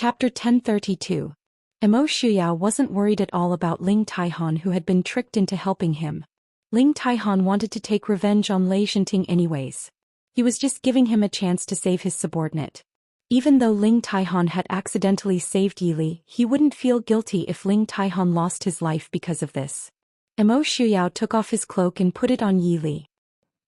Chapter 1032. Emo Shuyao wasn't worried at all about Ling Taihan, who had been tricked into helping him. Ling Taihan wanted to take revenge on Lei Zhenting anyways. He was just giving him a chance to save his subordinate. Even though Ling Taihan had accidentally saved Yili, he wouldn't feel guilty if Ling Taihan lost his life because of this. Emo Shuyao took off his cloak and put it on Yili.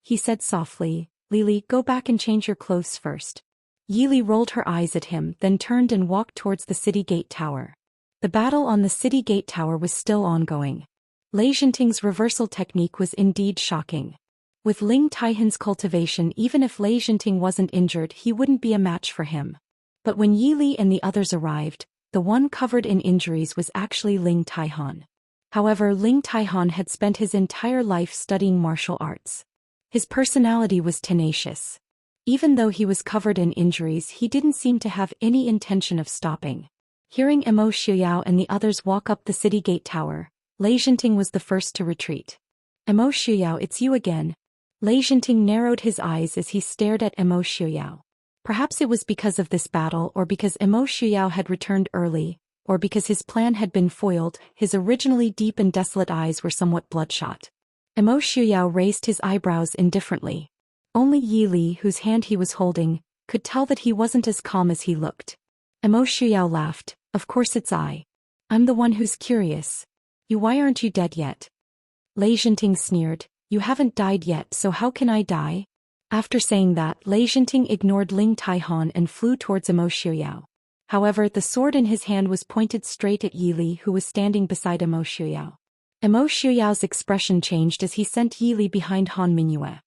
He said softly, "Lili, go back and change your clothes first." Yili rolled her eyes at him, then turned and walked towards the city gate tower. The battle on the city gate tower was still ongoing. Lei Zhenting's reversal technique was indeed shocking. With Ling Taihan's cultivation, even if Lei Zhenting wasn't injured, he wouldn't be a match for him. But when Yili and the others arrived, the one covered in injuries was actually Ling Taihan. However, Ling Taihan had spent his entire life studying martial arts. His personality was tenacious. Even though he was covered in injuries, he didn't seem to have any intention of stopping. Hearing Emo Shuyao and the others walk up the city gate tower, Lei Zhenting was the first to retreat. "Emo Shuyao, it's you again." Lei Zhenting narrowed his eyes as he stared at Emo Shuyao. Perhaps it was because of this battle, or because Emo Shuyao had returned early, or because his plan had been foiled. His originally deep and desolate eyes were somewhat bloodshot. Emo Shuyao raised his eyebrows indifferently. Only Yili, whose hand he was holding, could tell that he wasn't as calm as he looked. Emo Shuyao laughed. "Of course it's I. I'm the one who's curious. Why aren't you dead yet?" Lei Zhenting sneered. "You haven't died yet, so how can I die?" After saying that, Lei Zhenting ignored Ling Taihan and flew towards Emo Shuyao. However, the sword in his hand was pointed straight at Yili, who was standing beside Emo Shuyao. Emo Shuyao's expression changed as he sent Yili behind Han Mingyue.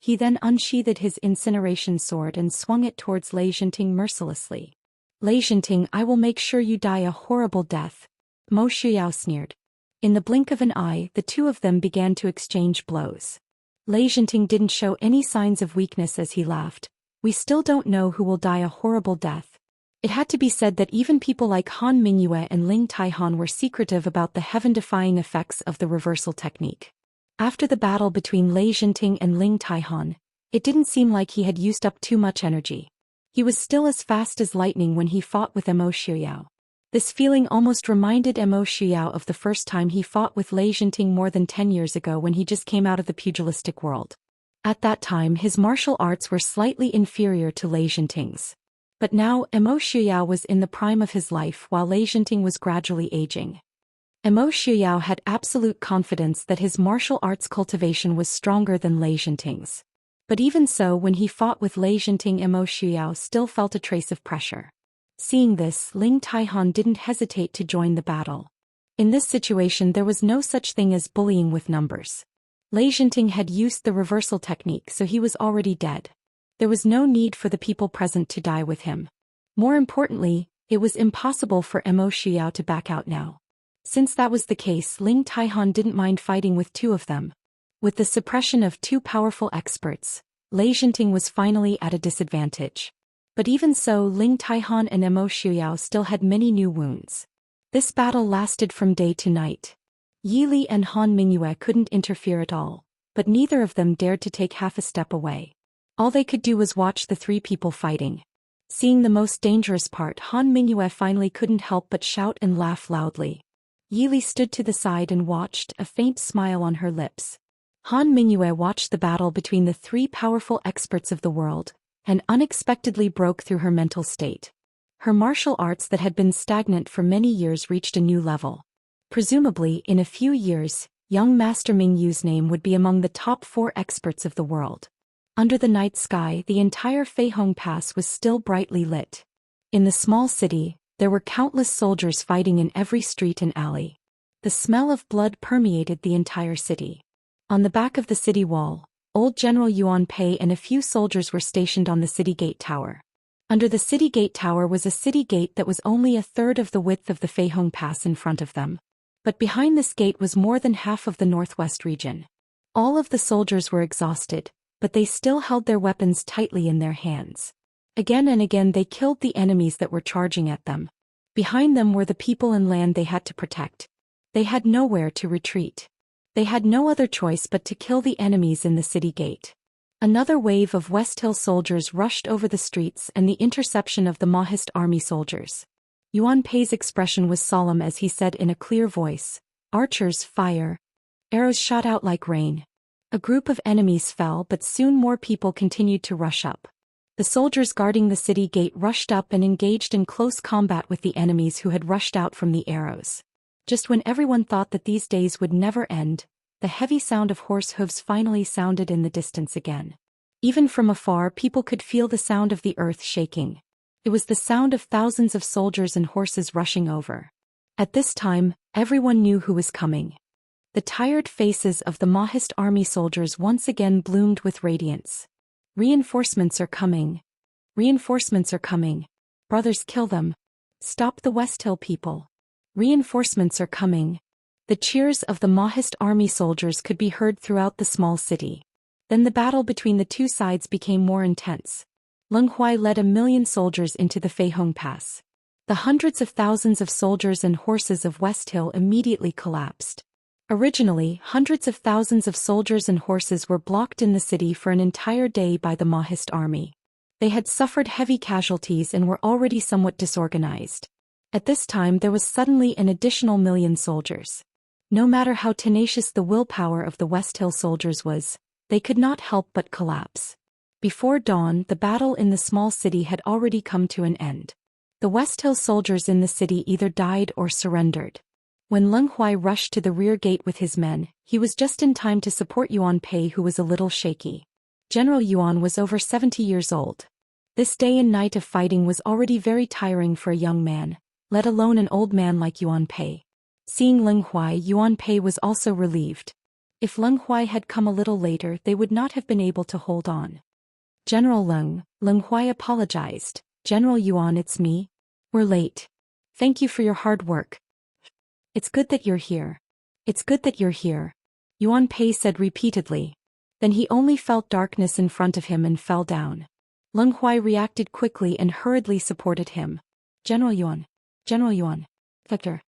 He then unsheathed his incineration sword and swung it towards Lei Zhenting mercilessly. "Lei Zhenting, I will make sure you die a horrible death." Mo Shuyao sneered. In the blink of an eye, the two of them began to exchange blows. Lei Zhenting didn't show any signs of weakness as he laughed. "We still don't know who will die a horrible death." It had to be said that even people like Han Mingyue and Ling Taihan were secretive about the heaven-defying effects of the reversal technique. After the battle between Lei Zhenting and Ling Taihan, it didn't seem like he had used up too much energy. He was still as fast as lightning when he fought with Emo Shuyao. This feeling almost reminded Emo Shuyao of the first time he fought with Lei Zhenting more than 10 years ago, when he just came out of the pugilistic world. At that time, his martial arts were slightly inferior to Lei Zhenting's. But now, Emo Shuyao was in the prime of his life while Lei Zhenting was gradually aging. Emo Shuyao had absolute confidence that his martial arts cultivation was stronger than Lei Zhenting's. But even so, when he fought with Lei Zhenting, Emo Shuyao still felt a trace of pressure. Seeing this, Ling Taihan didn't hesitate to join the battle. In this situation, there was no such thing as bullying with numbers. Lei Zhenting had used the reversal technique, so he was already dead. There was no need for the people present to die with him. More importantly, it was impossible for Emo Shuyao to back out now. Since that was the case, Ling Taihan didn't mind fighting with two of them. With the suppression of two powerful experts, Lei Zhenting was finally at a disadvantage. But even so, Ling Taihan and Emo Shuyao still had many new wounds. This battle lasted from day to night. Yili and Han Mingyue couldn't interfere at all, but neither of them dared to take half a step away. All they could do was watch the three people fighting. Seeing the most dangerous part, Han Mingyue finally couldn't help but shout and laugh loudly. Yili stood to the side and watched, a faint smile on her lips. Han Mingyue watched the battle between the three powerful experts of the world, and unexpectedly broke through her mental state. Her martial arts that had been stagnant for many years reached a new level. Presumably, in a few years, young Master Ming Yu's name would be among the top 4 experts of the world. Under the night sky, the entire Feihong Pass was still brightly lit. In the small city, there were countless soldiers fighting in every street and alley. The smell of blood permeated the entire city. On the back of the city wall, old General Yuan Pei and a few soldiers were stationed on the city gate tower. Under the city gate tower was a city gate that was only a third of the width of the Feihong Pass in front of them. But behind this gate was more than half of the northwest region. All of the soldiers were exhausted, but they still held their weapons tightly in their hands. Again and again they killed the enemies that were charging at them. Behind them were the people and land they had to protect. They had nowhere to retreat. They had no other choice but to kill the enemies in the city gate. Another wave of West Hill soldiers rushed over the streets and the interception of the Mahist army soldiers. Yuan Pei's expression was solemn as he said in a clear voice, "Archers, fire." Arrows shot out like rain. A group of enemies fell, but soon more people continued to rush up. The soldiers guarding the city gate rushed up and engaged in close combat with the enemies who had rushed out from the arrows. Just when everyone thought that these days would never end, the heavy sound of horse hooves finally sounded in the distance again. Even from afar, people could feel the sound of the earth shaking. It was the sound of thousands of soldiers and horses rushing over. At this time, everyone knew who was coming. The tired faces of the Mahist army soldiers once again bloomed with radiance. "Reinforcements are coming. Reinforcements are coming. Brothers, kill them. Stop the West Hill people. Reinforcements are coming." The cheers of the Mahist army soldiers could be heard throughout the small city. Then the battle between the two sides became more intense. Leng Huai led 1,000,000 soldiers into the Feihong Pass. The hundreds of thousands of soldiers and horses of West Hill immediately collapsed. Originally, hundreds of thousands of soldiers and horses were blocked in the city for an entire day by the Mahist army. They had suffered heavy casualties and were already somewhat disorganized. At this time there was suddenly an additional 1,000,000 soldiers. No matter how tenacious the willpower of the West Hill soldiers was, they could not help but collapse. Before dawn, the battle in the small city had already come to an end. The West Hill soldiers in the city either died or surrendered. When Leng Huai rushed to the rear gate with his men, he was just in time to support Yuan Pei, who was a little shaky. General Yuan was over 70 years old. This day and night of fighting was already very tiring for a young man, let alone an old man like Yuan Pei. Seeing Leng Huai, Yuan Pei was also relieved. If Leng Huai had come a little later, they would not have been able to hold on. "General Leng," Leng Huai apologized. "General Yuan, it's me. We're late. Thank you for your hard work. It's good that you're here. It's good that you're here," Yuan Pei said repeatedly. Then he only felt darkness in front of him and fell down. Leng Huai reacted quickly and hurriedly supported him. "General Yuan. General Yuan. Victor."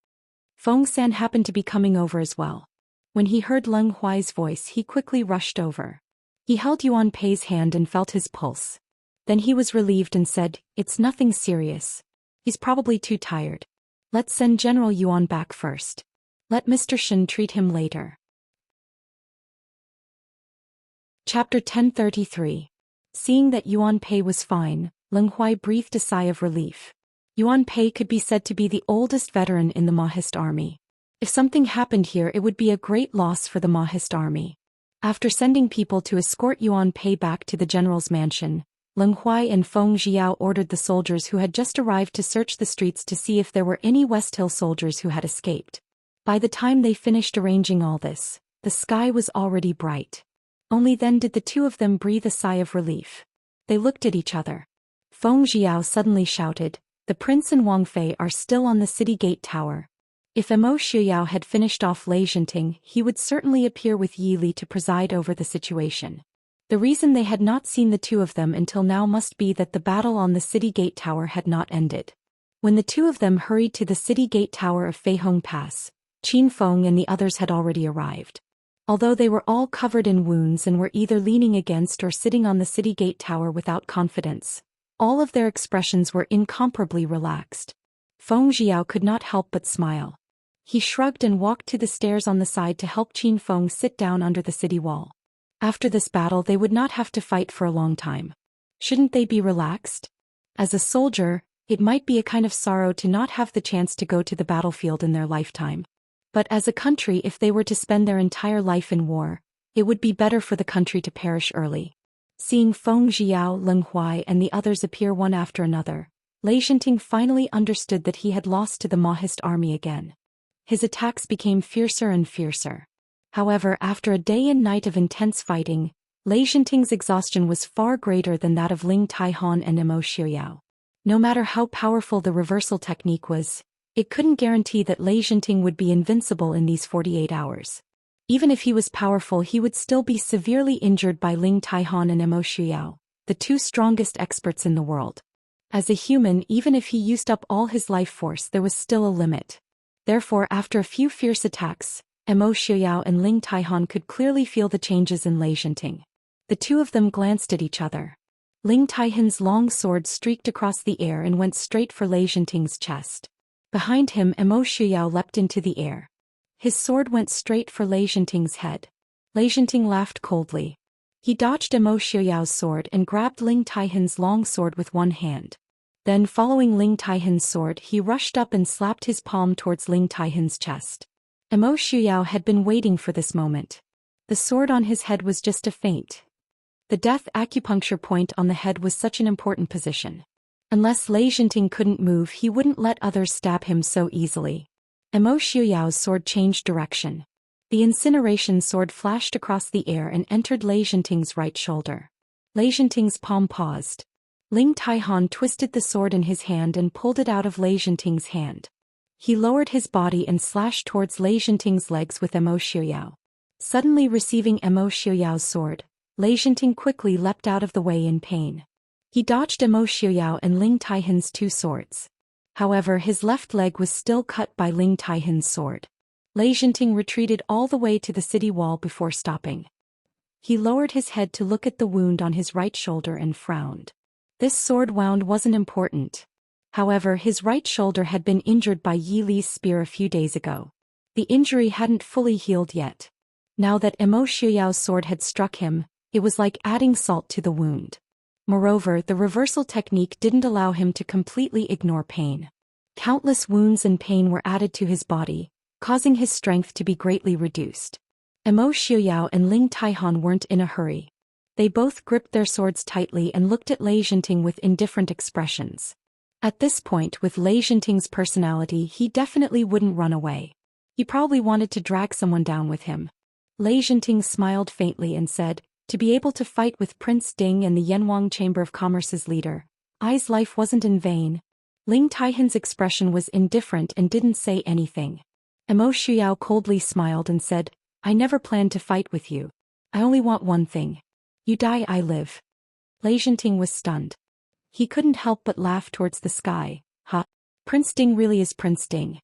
Feng San happened to be coming over as well. When he heard Leng Huai's voice, he quickly rushed over. He held Yuan Pei's hand and felt his pulse. Then he was relieved and said, "It's nothing serious. He's probably too tired. Let's send General Yuan back first. Let Mr. Shen treat him later." Chapter 1033. Seeing that Yuan Pei was fine, Leng Huai breathed a sigh of relief. Yuan Pei could be said to be the oldest veteran in the Mahist army. If something happened here, it would be a great loss for the Mahist army. After sending people to escort Yuan Pei back to the general's mansion, Leng Huai and Feng Jiao ordered the soldiers who had just arrived to search the streets to see if there were any West Hill soldiers who had escaped. By the time they finished arranging all this, the sky was already bright. Only then did the two of them breathe a sigh of relief. They looked at each other. Feng Jiao suddenly shouted, "The prince and Wang Fei are still on the city gate tower." If Mo Shuyao had finished off Enchanting, he would certainly appear with Yi Li to preside over the situation. The reason they had not seen the two of them until now must be that the battle on the city gate tower had not ended. When the two of them hurried to the city gate tower of Feihong Pass, Qin Feng and the others had already arrived. Although they were all covered in wounds and were either leaning against or sitting on the city gate tower without confidence, all of their expressions were incomparably relaxed. Feng Jiao could not help but smile. He shrugged and walked to the stairs on the side to help Qin Feng sit down under the city wall. After this battle they would not have to fight for a long time. Shouldn't they be relaxed? As a soldier, it might be a kind of sorrow to not have the chance to go to the battlefield in their lifetime. But as a country, if they were to spend their entire life in war, it would be better for the country to perish early. Seeing Feng Jiao, Leng Huai and the others appear one after another, Enchanting finally understood that he had lost to the Mahist army again. His attacks became fiercer and fiercer. However, after a day and night of intense fighting, Enchanting's exhaustion was far greater than that of Ling Taihan and Mo Shuyao. No matter how powerful the reversal technique was, it couldn't guarantee that Enchanting would be invincible in these 48 hours. Even if he was powerful, he would still be severely injured by Ling Taihan and Mo Shuyao, the two strongest experts in the world. As a human, even if he used up all his life force, there was still a limit. Therefore, after a few fierce attacks, Mo Shuyao and Ling Taihan could clearly feel the changes in Enchanting. The two of them glanced at each other. Ling Taihan's long sword streaked across the air and went straight for Lei Zhenting's chest. Behind him, Emo Shuyao leapt into the air. His sword went straight for Lei Zhenting's head. Lei Zhenting laughed coldly. He dodged Emo Xuyao's sword and grabbed Ling Taihan's long sword with one hand. Then, following Ling Taihan's sword, he rushed up and slapped his palm towards Ling Taihan's chest. Emo Xuyao had been waiting for this moment. The sword on his head was just a feint. The death acupuncture point on the head was such an important position. Unless Lei Zhenting couldn't move, he wouldn't let others stab him so easily. Emo Xuyao's sword changed direction. The incineration sword flashed across the air and entered Lei Zhenting's right shoulder. Lei Zhenting's palm paused. Ling Taihan twisted the sword in his hand and pulled it out of Lei Zhenting's hand. He lowered his body and slashed towards Lei Zhenting's legs with Emo Xuyao. Suddenly receiving Emo Xuyao's sword, Lei Zhenting quickly leapt out of the way in pain. He dodged Emo Xuyao and Ling Taihan's two swords. However, his left leg was still cut by Ling Taihan's sword. Lei Zhenting retreated all the way to the city wall before stopping. He lowered his head to look at the wound on his right shoulder and frowned. This sword wound wasn't important. However, his right shoulder had been injured by Yi Li's spear a few days ago. The injury hadn't fully healed yet. Now that Emo Xuyao's sword had struck him, it was like adding salt to the wound. Moreover, the reversal technique didn't allow him to completely ignore pain. Countless wounds and pain were added to his body, causing his strength to be greatly reduced. Emo Xuyao and Ling Taihan weren't in a hurry. They both gripped their swords tightly and looked at Lei Zhenting with indifferent expressions. At this point, with Lei Zhenting's personality, he definitely wouldn't run away. He probably wanted to drag someone down with him. Lei Zhenting smiled faintly and said, "To be able to fight with Prince Ding and the Yanwang Chamber of Commerce's leader, Ai's life wasn't in vain." Ling Taihan's expression was indifferent and didn't say anything. Emo Xuyao coldly smiled and said, "I never planned to fight with you. I only want one thing. You die, I live." Lei Zhenting was stunned. He couldn't help but laugh towards the sky. "Ha! Prince Ding really is Prince Ding.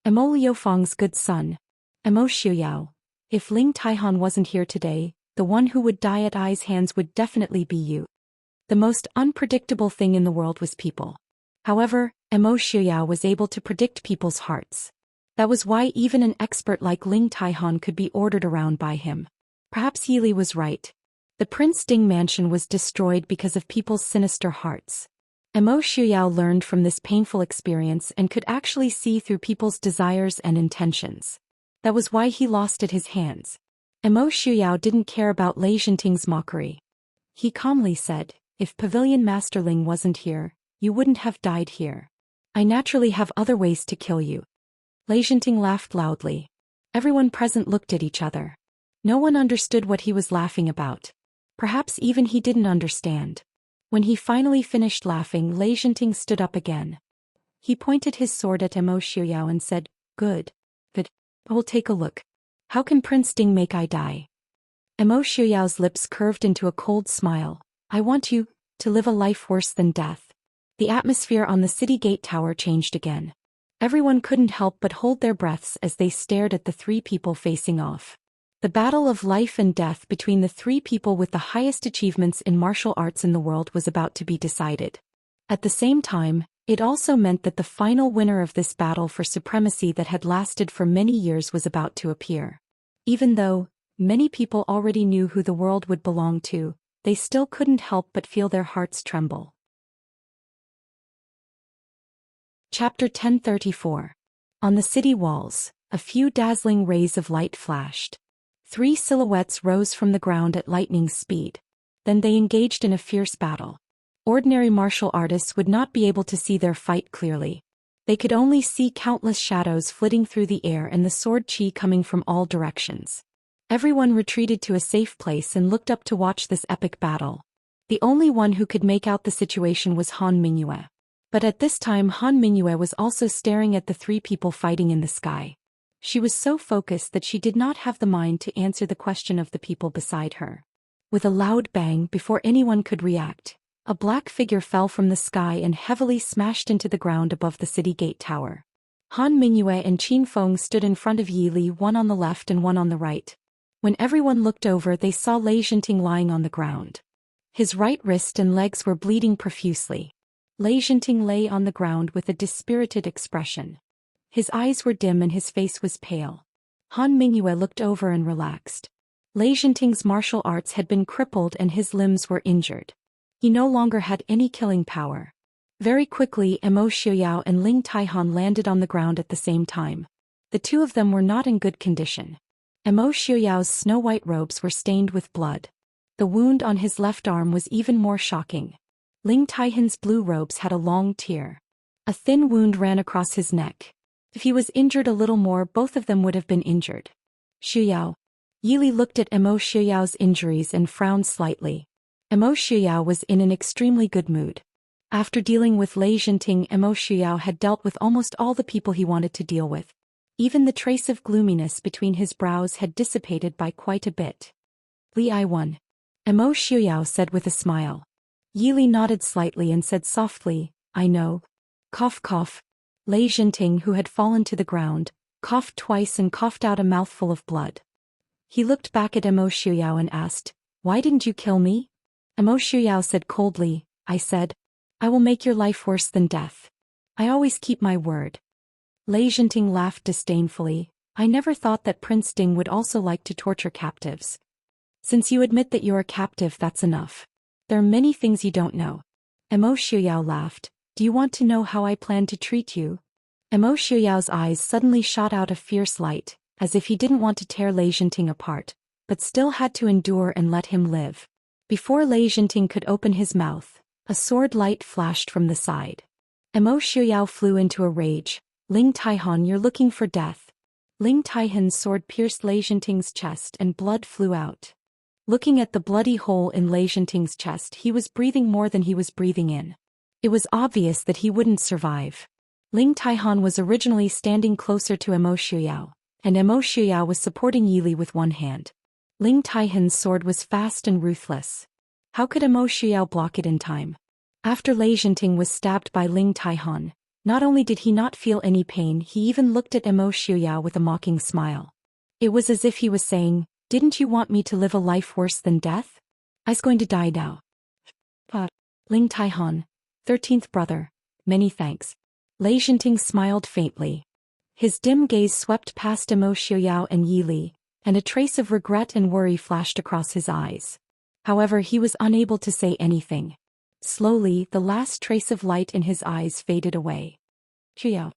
Emo Liufeng's good son. Emo Xuyao. If Ling Taihan wasn't here today, the one who would die at Ai's hands would definitely be you." The most unpredictable thing in the world was people. However, Emo Xuyao was able to predict people's hearts. That was why even an expert like Ling Taihan could be ordered around by him. Perhaps Yi Li was right. The Prince Ding mansion was destroyed because of people's sinister hearts. Emo Xuyao learned from this painful experience and could actually see through people's desires and intentions. That was why he lost at his hands. Emo Xuyao didn't care about Lei Zhenting's mockery. He calmly said, "If Pavilion Master Ling wasn't here, you wouldn't have died here. I naturally have other ways to kill you." Lei Zhenting laughed loudly. Everyone present looked at each other. No one understood what he was laughing about. Perhaps even he didn't understand. When he finally finished laughing, Lei Zhenting stood up again. He pointed his sword at Emo Xuyao and said, "Good. Good. We'll take a look. How can Prince Ding make I die?" Emo Xuyao's lips curved into a cold smile. "I want you to live a life worse than death." The atmosphere on the city gate tower changed again. Everyone couldn't help but hold their breaths as they stared at the three people facing off. The battle of life and death between the three people with the highest achievements in martial arts in the world was about to be decided. At the same time, it also meant that the final winner of this battle for supremacy that had lasted for many years was about to appear. Even though many people already knew who the world would belong to, they still couldn't help but feel their hearts tremble. Chapter 1034. On the city walls, a few dazzling rays of light flashed. 3 silhouettes rose from the ground at lightning speed. Then they engaged in a fierce battle. Ordinary martial artists would not be able to see their fight clearly. They could only see countless shadows flitting through the air and the sword chi coming from all directions. Everyone retreated to a safe place and looked up to watch this epic battle. The only one who could make out the situation was Han Mingyue. But at this time Han Mingyue was also staring at the 3 people fighting in the sky. She was so focused that she did not have the mind to answer the question of the people beside her. With a loud bang, before anyone could react, a black figure fell from the sky and heavily smashed into the ground above the city gate tower. Han Mingyue and Qin Feng stood in front of Yi Li, one on the left and one on the right. When everyone looked over, they saw Lei Jinting lying on the ground. His right wrist and legs were bleeding profusely. Lei Jinting lay on the ground with a dispirited expression. His eyes were dim and his face was pale. Han Mingyue looked over and relaxed. Lei Jinting's martial arts had been crippled and his limbs were injured. He no longer had any killing power. Very quickly, Emo Xiuyao and Ling Taihan landed on the ground at the same time. The two of them were not in good condition. Emo Xiuyao's snow-white robes were stained with blood. The wound on his left arm was even more shocking. Ling Taihan's blue robes had a long tear. A thin wound ran across his neck. If he was injured a little more, both of them would have been injured. Xiuyao. Yili looked at Emo Xiuyao's injuries and frowned slightly. Emo Xiuyao was in an extremely good mood. After dealing with Lei Jinting, Emo Xiuyao had dealt with almost all the people he wanted to deal with. Even the trace of gloominess between his brows had dissipated by quite a bit. Li I won. Emo Xiuyao said with a smile. Yili nodded slightly and said softly, I know. Cough cough. Lei Jinting, who had fallen to the ground, coughed twice and coughed out a mouthful of blood. He looked back at Emo Xiuyao and asked, Why didn't you kill me? Emo Xiuyao said coldly, I said, I will make your life worse than death. I always keep my word. Lei Jinting laughed disdainfully. I never thought that Prince Ding would also like to torture captives. Since you admit that you're a captive, that's enough. There are many things you don't know. Emo Xiuyao laughed. Do you want to know how I plan to treat you? Emo Xiuyao's eyes suddenly shot out a fierce light, as if he didn't want to tear Lei Jinting apart, but still had to endure and let him live. Before Lei Jinting could open his mouth, a sword light flashed from the side. Emo Xiuyao flew into a rage. Ling Taihan, you're looking for death. Ling Taihan's sword pierced Lei Jinting's chest and blood flew out. Looking at the bloody hole in Lei Jinting's chest, he was breathing more than he was breathing in. It was obvious that he wouldn't survive. Ling Taihan was originally standing closer to Emo Xiuyao, and Emo Xiuyao was supporting Yili with one hand. Ling Taihan's sword was fast and ruthless. How could Emo Xiuyao block it in time? After Lei Jinting was stabbed by Ling Taihan, not only did he not feel any pain, he even looked at Emo Xiuyao with a mocking smile. It was as if he was saying, Didn't you want me to live a life worse than death? I's going to die now. Ling Taihan, 13th brother, many thanks. Lei Jinting smiled faintly. His dim gaze swept past Emo Xiuyao and Yili, and a trace of regret and worry flashed across his eyes. However, he was unable to say anything. Slowly, the last trace of light in his eyes faded away. Xiuyao.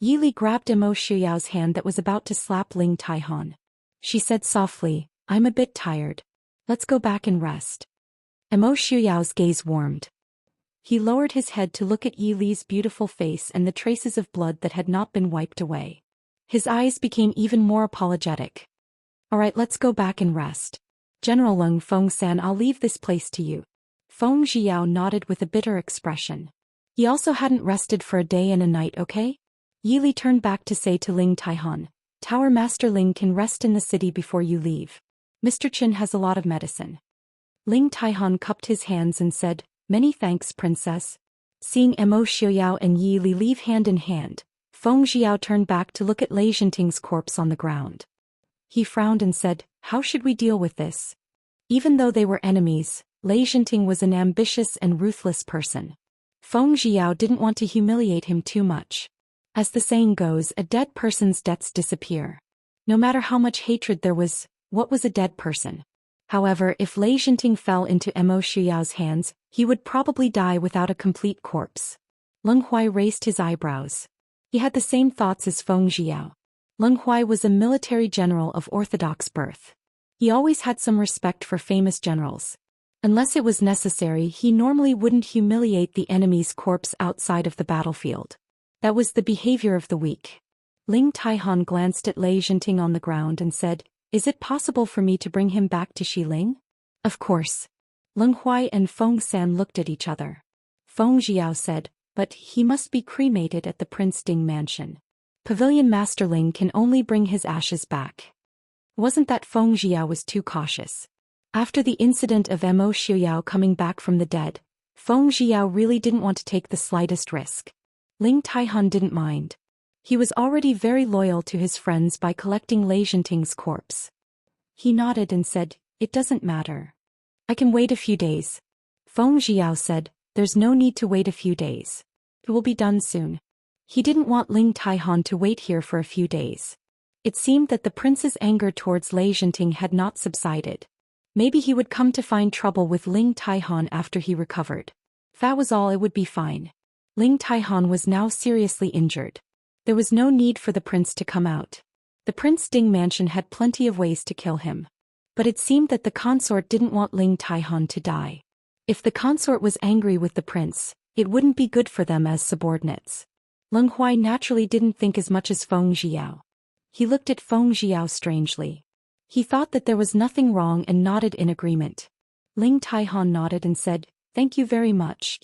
Yili grabbed Emo Xiuyao's hand that was about to slap Ling Taihan. She said softly, I'm a bit tired. Let's go back and rest. Emo Xiuyao's gaze warmed. He lowered his head to look at Yili's beautiful face and the traces of blood that had not been wiped away. His eyes became even more apologetic. Alright, let's go back and rest. General Leng Feng-san, I'll leave this place to you. Feng Zhiyao nodded with a bitter expression. He also hadn't rested for a day and a night, okay? Yili turned back to say to Ling Taihan, Tower Master Ling can rest in the city before you leave. Mr. Qin has a lot of medicine. Ling Taihan cupped his hands and said, Many thanks, princess. Seeing Emo Xiuyao and Yili leave hand in hand, Feng Zhiyao turned back to look at Lei Jinting's corpse on the ground. He frowned and said, How should we deal with this? Even though they were enemies, Lei Jinting was an ambitious and ruthless person. Feng Zhiyao didn't want to humiliate him too much. As the saying goes, a dead person's debts disappear. No matter how much hatred there was, what was a dead person? However, if Lei Jinting fell into Emo Xiuyao's hands, he would probably die without a complete corpse. Leng Huai raised his eyebrows. He had the same thoughts as Feng Zhiyao. Leng Huai was a military general of orthodox birth. He always had some respect for famous generals. Unless it was necessary, he normally wouldn't humiliate the enemy's corpse outside of the battlefield. That was the behavior of the weak. Ling Taihan glanced at Lei Jinting on the ground and said, Is it possible for me to bring him back to Xiling? Of course. Leng Huai and Feng San looked at each other. Feng Zhiyao said, But he must be cremated at the Prince Ding mansion. Pavilion Master Ling can only bring his ashes back. Wasn't that Feng Zhiyao was too cautious? After the incident of Emo Xiuyao coming back from the dead, Feng Zhiyao really didn't want to take the slightest risk. Ling Taihan didn't mind. He was already very loyal to his friends by collecting Lei Jinting's corpse. He nodded and said, "It doesn't matter. I can wait a few days." Feng Jiao said, "There's no need to wait a few days. It will be done soon." He didn't want Ling Taihan to wait here for a few days. It seemed that the prince's anger towards Lei Zhenting had not subsided. Maybe he would come to find trouble with Ling Taihan after he recovered. If that was all, it would be fine. Ling Taihan was now seriously injured. There was no need for the prince to come out. The Prince Ding mansion had plenty of ways to kill him. But it seemed that the consort didn't want Ling Taihan to die. If the consort was angry with the prince, it wouldn't be good for them as subordinates. Leng Huai naturally didn't think as much as Feng Jiao. He looked at Feng Jiao strangely. He thought that there was nothing wrong and nodded in agreement. Ling Taihan nodded and said, "Thank you very much.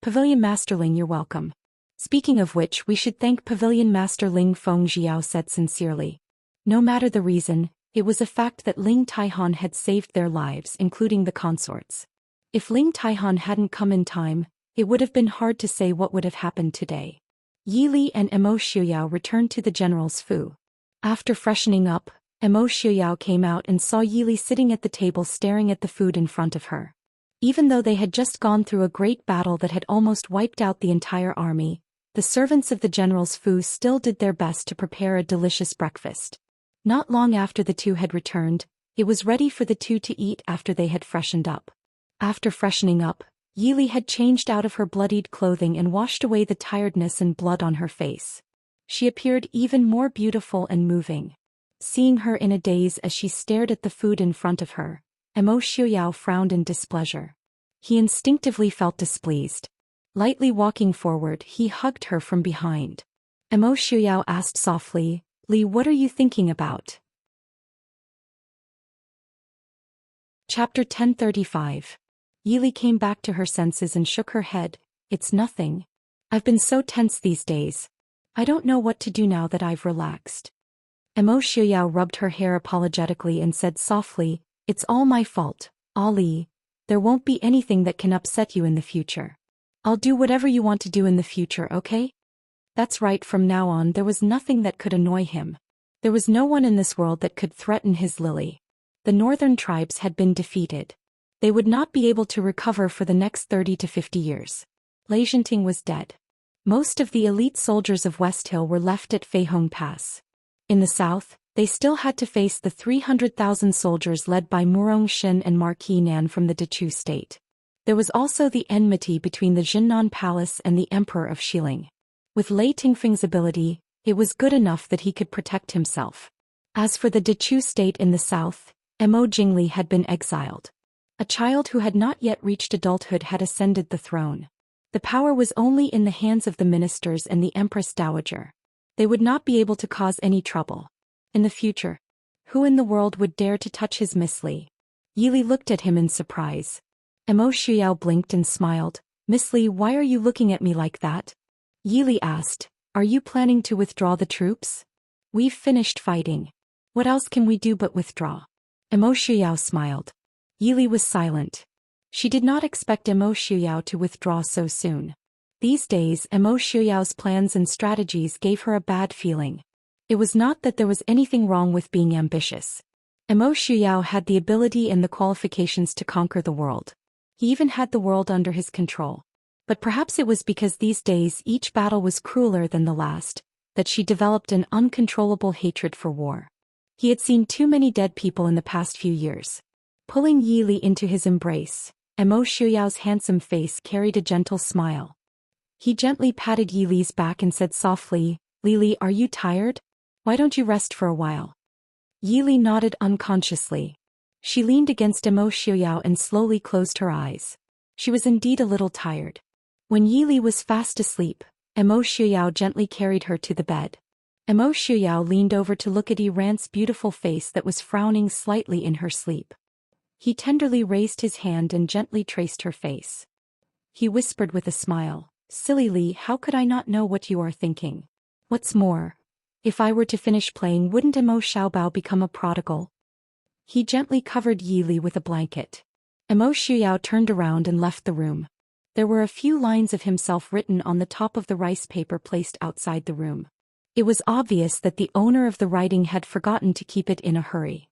Pavilion Master Ling, you're welcome." "Speaking of which, we should thank Pavilion Master Ling," Feng Jiao said sincerely. No matter the reason, it was a fact that Ling Taihan had saved their lives, including the consorts. If Ling Taihan hadn't come in time, it would have been hard to say what would have happened today. Yi Li and Emo Xiuyao returned to the general's fu. After freshening up, Emo Xiuyao came out and saw Yi Li sitting at the table staring at the food in front of her. Even though they had just gone through a great battle that had almost wiped out the entire army, the servants of the general's fu still did their best to prepare a delicious breakfast. Not long after the two had returned, it was ready for the two to eat after they had freshened up. After freshening up, Yi Li had changed out of her bloodied clothing and washed away the tiredness and blood on her face. She appeared even more beautiful and moving. Seeing her in a daze as she stared at the food in front of her, Emo Xiuyao frowned in displeasure. He instinctively felt displeased. Lightly walking forward, he hugged her from behind. Emo Xiuyao asked softly, "Li, what are you thinking about?" Chapter 1035. Yi Li came back to her senses and shook her head. "It's nothing. I've been so tense these days. I don't know what to do now that I've relaxed." Emo Xiuyao rubbed her hair apologetically and said softly, "It's all my fault, Ali. There won't be anything that can upset you in the future. I'll do whatever you want to do in the future, okay?" That's right, from now on there was nothing that could annoy him. There was no one in this world that could threaten his Lily. The northern tribes had been defeated. They would not be able to recover for the next 30 to 50 years. Lei Zhenting was dead. Most of the elite soldiers of West Hill were left at Feihong Pass. In the south, they still had to face the 300,000 soldiers led by Murong Shen and Marquis Nan from the Dechu state. There was also the enmity between the Jinnan Palace and the Emperor of Xiling. With Lei Tingfeng's ability, it was good enough that he could protect himself. As for the Dechu state in the south, Emo Jingli had been exiled. A child who had not yet reached adulthood had ascended the throne. The power was only in the hands of the ministers and the Empress Dowager. They would not be able to cause any trouble. In the future, who in the world would dare to touch his Miss Li? Yi Li looked at him in surprise. Emo Xiuyao blinked and smiled. "Miss Li, why are you looking at me like that?" Yi Li asked, "Are you planning to withdraw the troops?" "We've finished fighting. What else can we do but withdraw?" Emo Xiuyao smiled. Yi Li was silent. She did not expect Emo Xiuyao to withdraw so soon. These days, Emo Xiuyao's plans and strategies gave her a bad feeling. It was not that there was anything wrong with being ambitious. Emo Xiuyao had the ability and the qualifications to conquer the world. He even had the world under his control. But perhaps it was because these days each battle was crueler than the last, that she developed an uncontrollable hatred for war. He had seen too many dead people in the past few years. Pulling Yi Li into his embrace, Emo Xiuyao's handsome face carried a gentle smile. He gently patted Yi Li's back and said softly, "Li Li, are you tired? Why don't you rest for a while?" Yi Li nodded unconsciously. She leaned against Emo Xiuyao and slowly closed her eyes. She was indeed a little tired. When Yi Li was fast asleep, Emo Xiuyao gently carried her to the bed. Emo Xiuyao leaned over to look at Yi Ran's beautiful face that was frowning slightly in her sleep. He tenderly raised his hand and gently traced her face. He whispered with a smile, "Silly Li, how could I not know what you are thinking? What's more, if I were to finish playing, wouldn't Emo Xiaobao become a prodigal?" He gently covered Yi Li with a blanket. Emo Xiuyao turned around and left the room. There were a few lines of himself written on the top of the rice paper placed outside the room. It was obvious that the owner of the writing had forgotten to keep it in a hurry.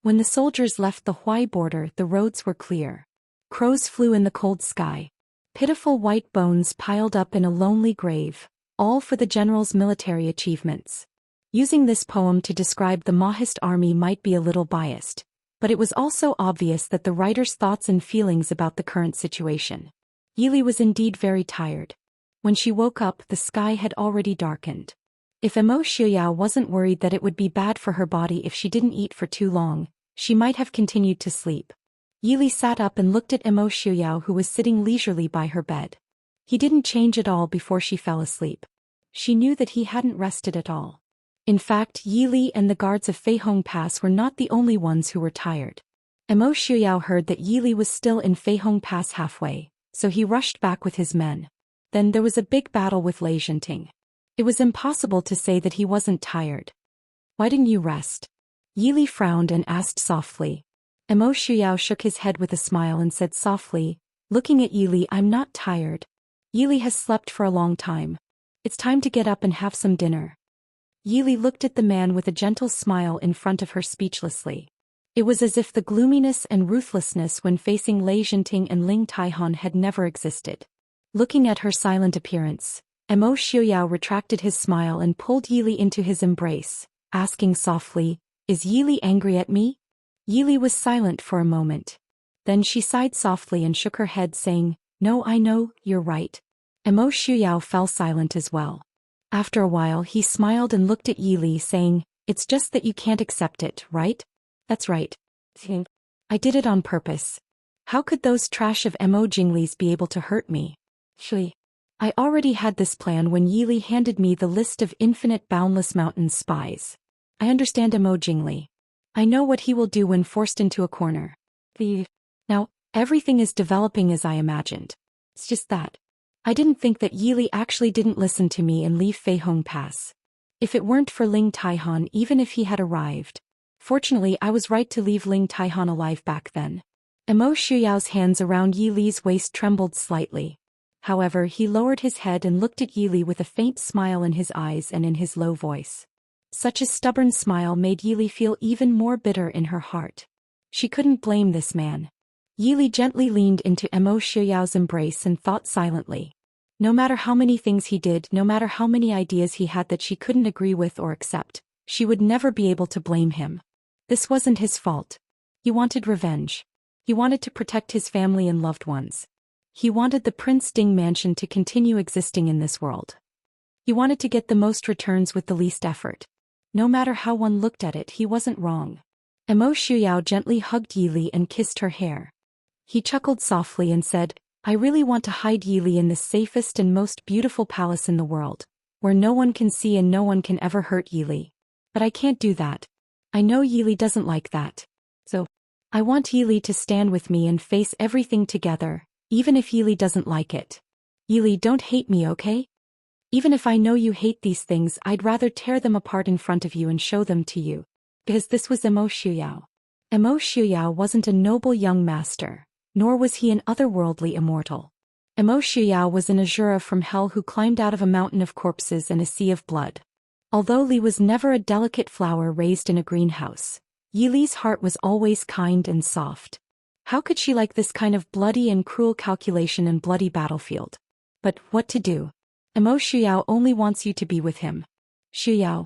When the soldiers left the Huai border, the roads were clear. Crows flew in the cold sky. Pitiful white bones piled up in a lonely grave, all for the general's military achievements. Using this poem to describe the Maoist army might be a little biased, but it was also obvious that the writer's thoughts and feelings about the current situation. Yili was indeed very tired. When she woke up, the sky had already darkened. If Emo Xiuyao wasn't worried that it would be bad for her body if she didn't eat for too long, she might have continued to sleep. Yili sat up and looked at Emo Xiuyao, who was sitting leisurely by her bed. He didn't change at all before she fell asleep. She knew that he hadn't rested at all. In fact, Yili and the guards of Feihong Pass were not the only ones who were tired. Emo Xiuyao heard that Yili was still in Feihong Pass halfway, so he rushed back with his men. Then there was a big battle with Enchanting. It was impossible to say that he wasn't tired. Why didn't you rest? Yili frowned and asked softly. Emo Xiuyao shook his head with a smile and said softly, looking at Yili, I'm not tired. Yili has slept for a long time. It's time to get up and have some dinner. Yili looked at the man with a gentle smile in front of her speechlessly. It was as if the gloominess and ruthlessness when facing Enchanting and Ling Taihan had never existed. Looking at her silent appearance, Emo Xiuyao retracted his smile and pulled Yili into his embrace, asking softly, Is Yili angry at me? Yili was silent for a moment. Then she sighed softly and shook her head, saying, No, I know, you're right. Emo Xiuyao fell silent as well. After a while he smiled and looked at Yili, saying, It's just that you can't accept it, right? That's right. I did it on purpose. How could those trash of Emo Jinglies be able to hurt me? I already had this plan when Yili handed me the list of infinite boundless mountain spies. I understand Emo Jingli. I know what he will do when forced into a corner. Now, everything is developing as I imagined. It's just that. I didn't think that Yili actually didn't listen to me and leave Feihong Pass. If it weren't for Ling Taihan, even if he had arrived. Fortunately, I was right to leave Ling Taihan alive back then. Emo Xiuyao's hands around Yili's waist trembled slightly. However, he lowered his head and looked at Yili with a faint smile in his eyes and in his low voice. Such a stubborn smile made Yili feel even more bitter in her heart. She couldn't blame this man. Yili gently leaned into Emo Xiuyao's embrace and thought silently. No matter how many things he did, no matter how many ideas he had that she couldn't agree with or accept, she would never be able to blame him. This wasn't his fault. He wanted revenge. He wanted to protect his family and loved ones. He wanted the Prince Ding mansion to continue existing in this world. He wanted to get the most returns with the least effort. No matter how one looked at it, he wasn't wrong. Emo Xiuyao gently hugged Yili and kissed her hair. He chuckled softly and said, I really want to hide Yili in the safest and most beautiful palace in the world, where no one can see and no one can ever hurt Yili. But I can't do that. I know Yili doesn't like that. So, I want Yili to stand with me and face everything together, even if Yili doesn't like it. Yili, don't hate me, okay? Even if I know you hate these things, I'd rather tear them apart in front of you and show them to you. Because this was Emo Xiuyao. Emo Xiuyao wasn't a noble young master, nor was he an otherworldly immortal. Emo Xiuyao was an Azura from hell who climbed out of a mountain of corpses and a sea of blood. Although Li was never a delicate flower raised in a greenhouse, Yili's heart was always kind and soft. How could she like this kind of bloody and cruel calculation and bloody battlefield? But what to do? Emo Xiuyao only wants you to be with him. Xiuyao.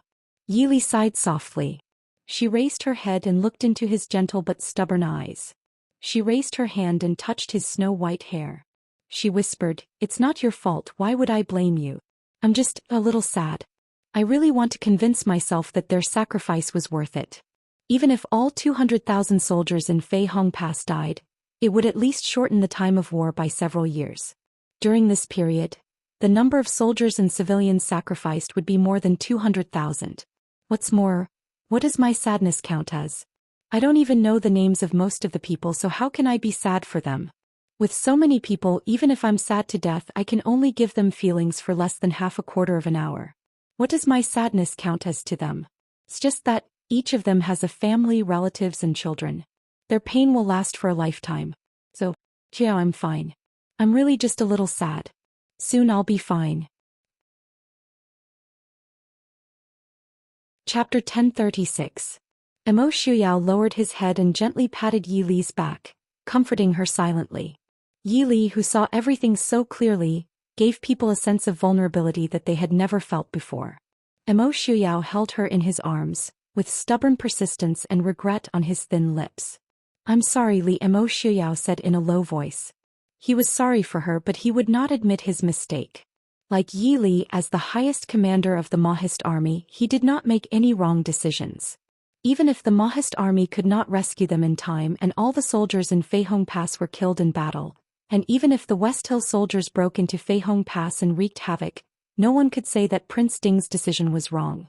Yili sighed softly. She raised her head and looked into his gentle but stubborn eyes. She raised her hand and touched his snow-white hair. She whispered, It's not your fault, why would I blame you? I'm just a little sad. I really want to convince myself that their sacrifice was worth it. Even if all 200,000 soldiers in Feihong Pass died, it would at least shorten the time of war by several years. During this period, the number of soldiers and civilians sacrificed would be more than 200,000. What's more, what does my sadness count as? I don't even know the names of most of the people, so how can I be sad for them? With so many people, even if I'm sad to death, I can only give them feelings for less than half a quarter of an hour. What does my sadness count as to them? It's just that each of them has a family, relatives, and children. Their pain will last for a lifetime. So, yeah, I'm fine. I'm really just a little sad. Soon I'll be fine. Chapter 1036. Emo Shuyao lowered his head and gently patted Yi Li's back, comforting her silently. Yi Li, who saw everything so clearly, gave people a sense of vulnerability that they had never felt before. Emo Shuyao held her in his arms, with stubborn persistence and regret on his thin lips. "I'm sorry, Li," Emo Shuyao said in a low voice. He was sorry for her, but he would not admit his mistake. Like Yi Li, as the highest commander of the Mahist army, he did not make any wrong decisions. Even if the Mahist army could not rescue them in time and all the soldiers in Feihong Pass were killed in battle, and even if the West Hill soldiers broke into Feihong Pass and wreaked havoc, no one could say that Prince Ding's decision was wrong.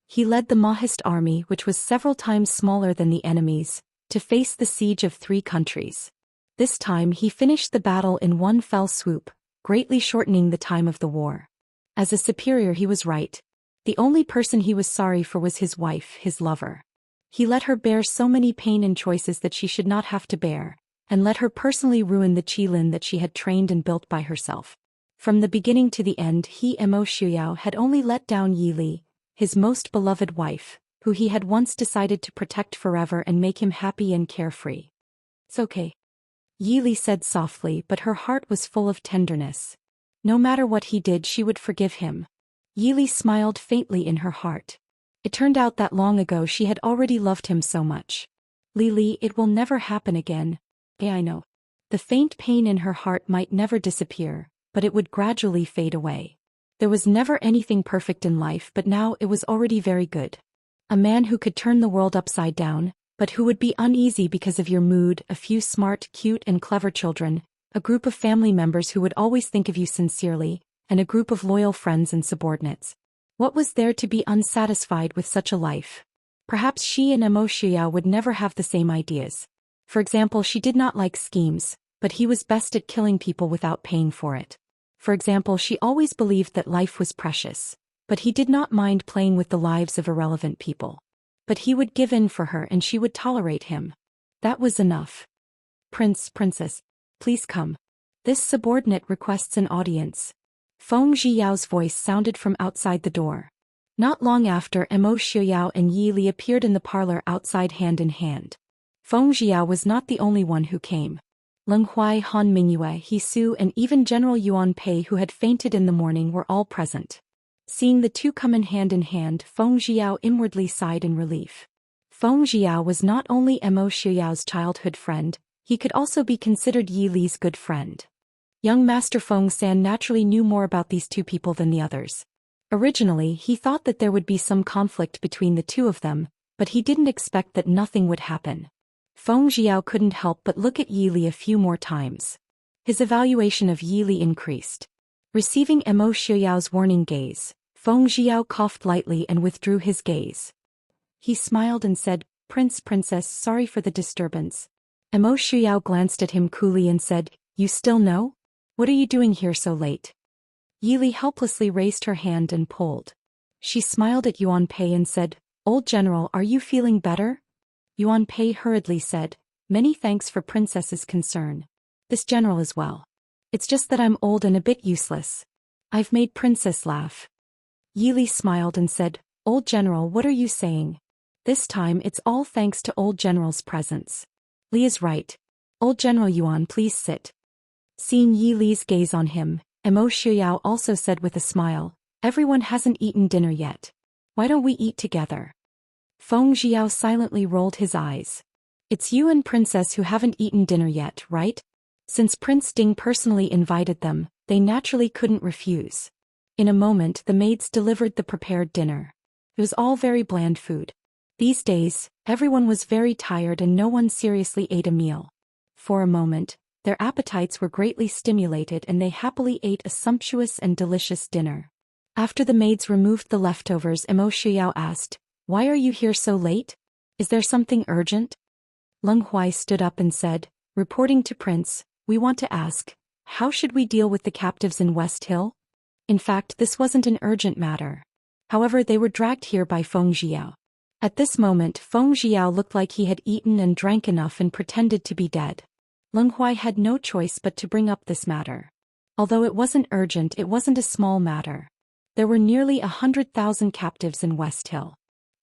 He led the Mahist army, which was several times smaller than the enemy's, to face the siege of 3 countries. This time he finished the battle in one fell swoop, greatly shortening the time of the war. As a superior, he was right. The only person he was sorry for was his wife, his lover. He let her bear so many pain and choices that she should not have to bear, and let her personally ruin the Qilin that she had trained and built by herself. From the beginning to the end, he, Emo Shuyao, had only let down Yi Li, his most beloved wife, who he had once decided to protect forever and make him happy and carefree. "It's okay," Yi Li said softly, but her heart was full of tenderness. No matter what he did, she would forgive him. Yi Li smiled faintly in her heart. It turned out that long ago she had already loved him so much. "Li, it will never happen again. I know." The faint pain in her heart might never disappear, but it would gradually fade away. There was never anything perfect in life, but now it was already very good. A man who could turn the world upside down, but who would be uneasy because of your mood, a few smart, cute and clever children, a group of family members who would always think of you sincerely, and a group of loyal friends and subordinates. What was there to be unsatisfied with such a life? Perhaps she and Emo Shuyao would never have the same ideas. For example, she did not like schemes, but he was best at killing people without paying for it. For example, she always believed that life was precious, but he did not mind playing with the lives of irrelevant people. But he would give in for her and she would tolerate him. That was enough. Princess, please come. This subordinate requests an audience." Feng Zhiyao's voice sounded from outside the door. Not long after, Emo Shuyao and Yi Li appeared in the parlor outside hand in hand. Feng Zhiyao was not the only one who came. Leng Huai, Han Mingyue, He Su and even General Yuan Pei, who had fainted in the morning, were all present. Seeing the two come in hand, Feng Zhiyao inwardly sighed in relief. Feng Zhiyao was not only Emo Shuyao's childhood friend, he could also be considered Yi Li's good friend. Young Master Feng San naturally knew more about these two people than the others. Originally, he thought that there would be some conflict between the two of them, but he didn't expect that nothing would happen. Feng Zhiyao couldn't help but look at Yi Li a few more times. His evaluation of Yi Li increased. Receiving Emo Shuyao's warning gaze, Feng Zhiyao coughed lightly and withdrew his gaze. He smiled and said, Princess, sorry for the disturbance." Emo Shuyao glanced at him coolly and said, "You still know? What are you doing here so late?" Yi Li helplessly raised her hand and pulled. She smiled at Yuan Pei and said, "Old General, are you feeling better?" Yuan Pei hurriedly said, "Many thanks for Princess's concern. This general is well. It's just that I'm old and a bit useless. I've made Princess laugh." Yi Li smiled and said, "Old General, what are you saying? This time it's all thanks to Old General's presence. Li is right. Old General Yuan, please sit." Seeing Yi Li's gaze on him, Emo Shuyao also said with a smile, "Everyone hasn't eaten dinner yet. Why don't we eat together?" Feng Zhiyao silently rolled his eyes. "It's you and Princess who haven't eaten dinner yet, right?" Since Prince Ding personally invited them, they naturally couldn't refuse. In a moment, the maids delivered the prepared dinner. It was all very bland food. These days, everyone was very tired and no one seriously ate a meal. For a moment, their appetites were greatly stimulated and they happily ate a sumptuous and delicious dinner. After the maids removed the leftovers, Emo Shuyao asked, "Why are you here so late? Is there something urgent?" Leng Huai stood up and said, "Reporting to Prince, we want to ask, how should we deal with the captives in West Hill?" In fact, this wasn't an urgent matter. However, they were dragged here by Feng Zhiyao. At this moment, Feng Zhiyao looked like he had eaten and drank enough and pretended to be dead. Leng Huai had no choice but to bring up this matter. Although it wasn't urgent, it wasn't a small matter. There were nearly 100,000 captives in West Hill.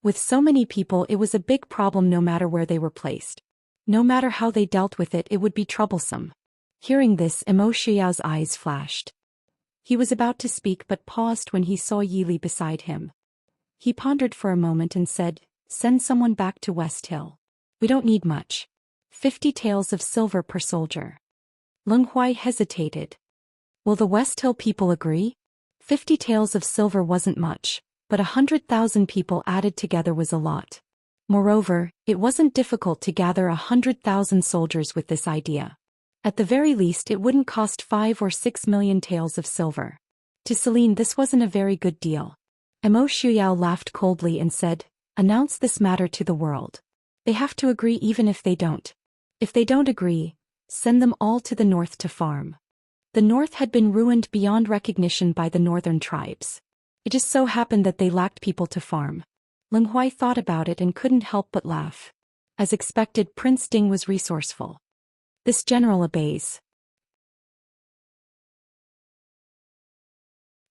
With so many people, it was a big problem no matter where they were placed. No matter how they dealt with it, it would be troublesome. Hearing this, Xiao's eyes flashed. He was about to speak but paused when he saw Yili beside him. He pondered for a moment and said, "Send someone back to West Hill. We don't need much. 50 taels of silver per soldier." Leng Huai hesitated. Will the West Hill people agree? 50 taels of silver wasn't much, but 100,000 people added together was a lot. Moreover, it wasn't difficult to gather 100,000 soldiers with this idea. At the very least, it wouldn't cost 5 or 6 million taels of silver. To Celine, this wasn't a very good deal. Xiao laughed coldly and said, "Announce this matter to the world. They have to agree even if they don't. If they don't agree, send them all to the north to farm." The north had been ruined beyond recognition by the northern tribes. It just so happened that they lacked people to farm. Leng Huai thought about it and couldn't help but laugh. As expected, Prince Ding was resourceful. This general obeys.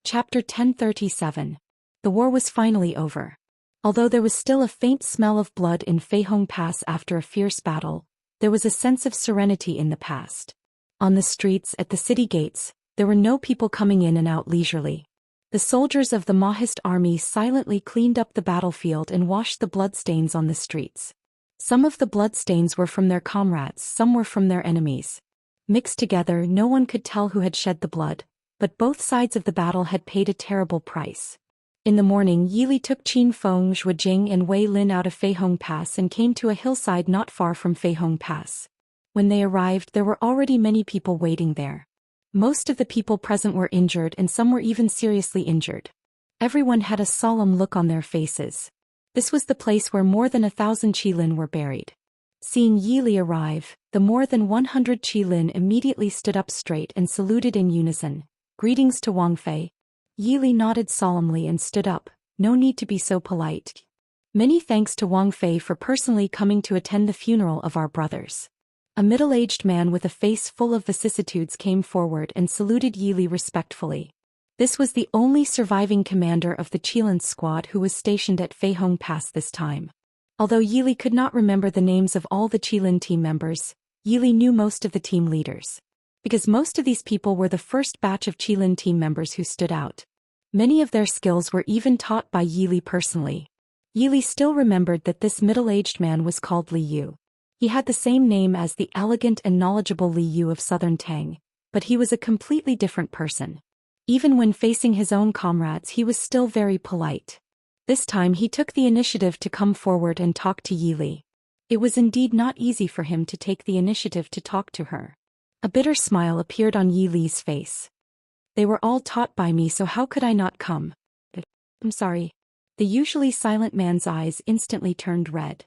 Chapter 1037. The war was finally over. Although there was still a faint smell of blood in Feihong Pass after a fierce battle, there was a sense of serenity in the past. On the streets, at the city gates, there were no people coming in and out leisurely. The soldiers of the Mahist army silently cleaned up the battlefield and washed the bloodstains on the streets. Some of the bloodstains were from their comrades, some were from their enemies. Mixed together, no one could tell who had shed the blood, but both sides of the battle had paid a terrible price. In the morning, Yili took Qin Feng, Zhuo Jing and Wei Lin out of Feihong Pass and came to a hillside not far from Feihong Pass. When they arrived, there were already many people waiting there. Most of the people present were injured and some were even seriously injured. Everyone had a solemn look on their faces. This was the place where more than 1,000 Qilin were buried. Seeing Yili arrive, the more than 100 Qilin immediately stood up straight and saluted in unison. "Greetings to Wang Fei." Yili nodded solemnly and stood up. "No need to be so polite. Many thanks to Wang Fei for personally coming to attend the funeral of our brothers." A middle-aged man with a face full of vicissitudes came forward and saluted Yili respectfully. This was the only surviving commander of the Qilin squad who was stationed at Feihong Pass this time. Although Yili could not remember the names of all the Qilin team members, Yili knew most of the team leaders. Because most of these people were the first batch of Qilin team members who stood out. Many of their skills were even taught by Yili personally. Yili still remembered that this middle-aged man was called Li Yu. He had the same name as the elegant and knowledgeable Li Yu of southern Tang, but he was a completely different person. Even when facing his own comrades, he was still very polite. This time he took the initiative to come forward and talk to Yili. It was indeed not easy for him to take the initiative to talk to her. A bitter smile appeared on Yili's face. "They were all taught by me, so how could I not come? I'm sorry." The usually silent man's eyes instantly turned red.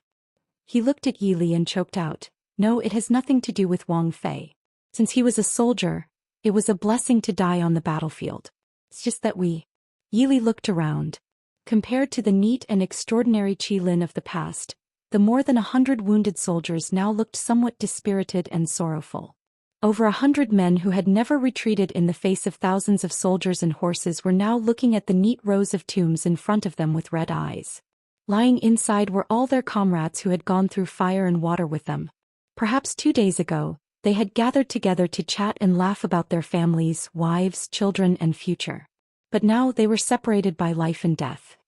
He looked at Yili and choked out, "No, it has nothing to do with Wang Fei. Since he was a soldier, it was a blessing to die on the battlefield. It's just that we..." Yili looked around. Compared to the neat and extraordinary Qilin of the past, the more than 100 wounded soldiers now looked somewhat dispirited and sorrowful. Over 100 men who had never retreated in the face of thousands of soldiers and horses were now looking at the neat rows of tombs in front of them with red eyes. Lying inside were all their comrades who had gone through fire and water with them. Perhaps 2 days ago, they had gathered together to chat and laugh about their families, wives, children, and future. But now they were separated by life and death.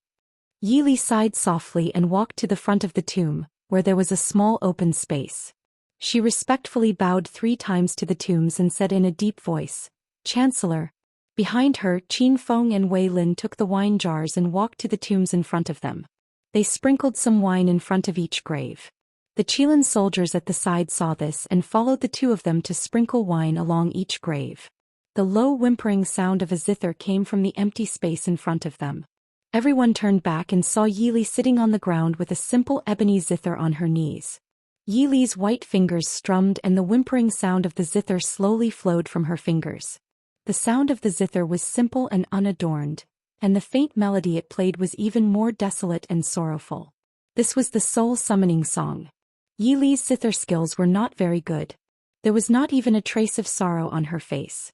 Yili sighed softly and walked to the front of the tomb, where there was a small open space. She respectfully bowed 3 times to the tombs and said in a deep voice, "Chancellor." Behind her, Qin Feng and Wei Lin took the wine jars and walked to the tombs in front of them. They sprinkled some wine in front of each grave. The Qilin soldiers at the side saw this and followed the 2 of them to sprinkle wine along each grave. The low whimpering sound of a zither came from the empty space in front of them. Everyone turned back and saw Yili sitting on the ground with a simple ebony zither on her knees. Yili's white fingers strummed and the whimpering sound of the zither slowly flowed from her fingers. The sound of the zither was simple and unadorned, and the faint melody it played was even more desolate and sorrowful. This was the soul-summoning song. Yili's zither skills were not very good. There was not even a trace of sorrow on her face.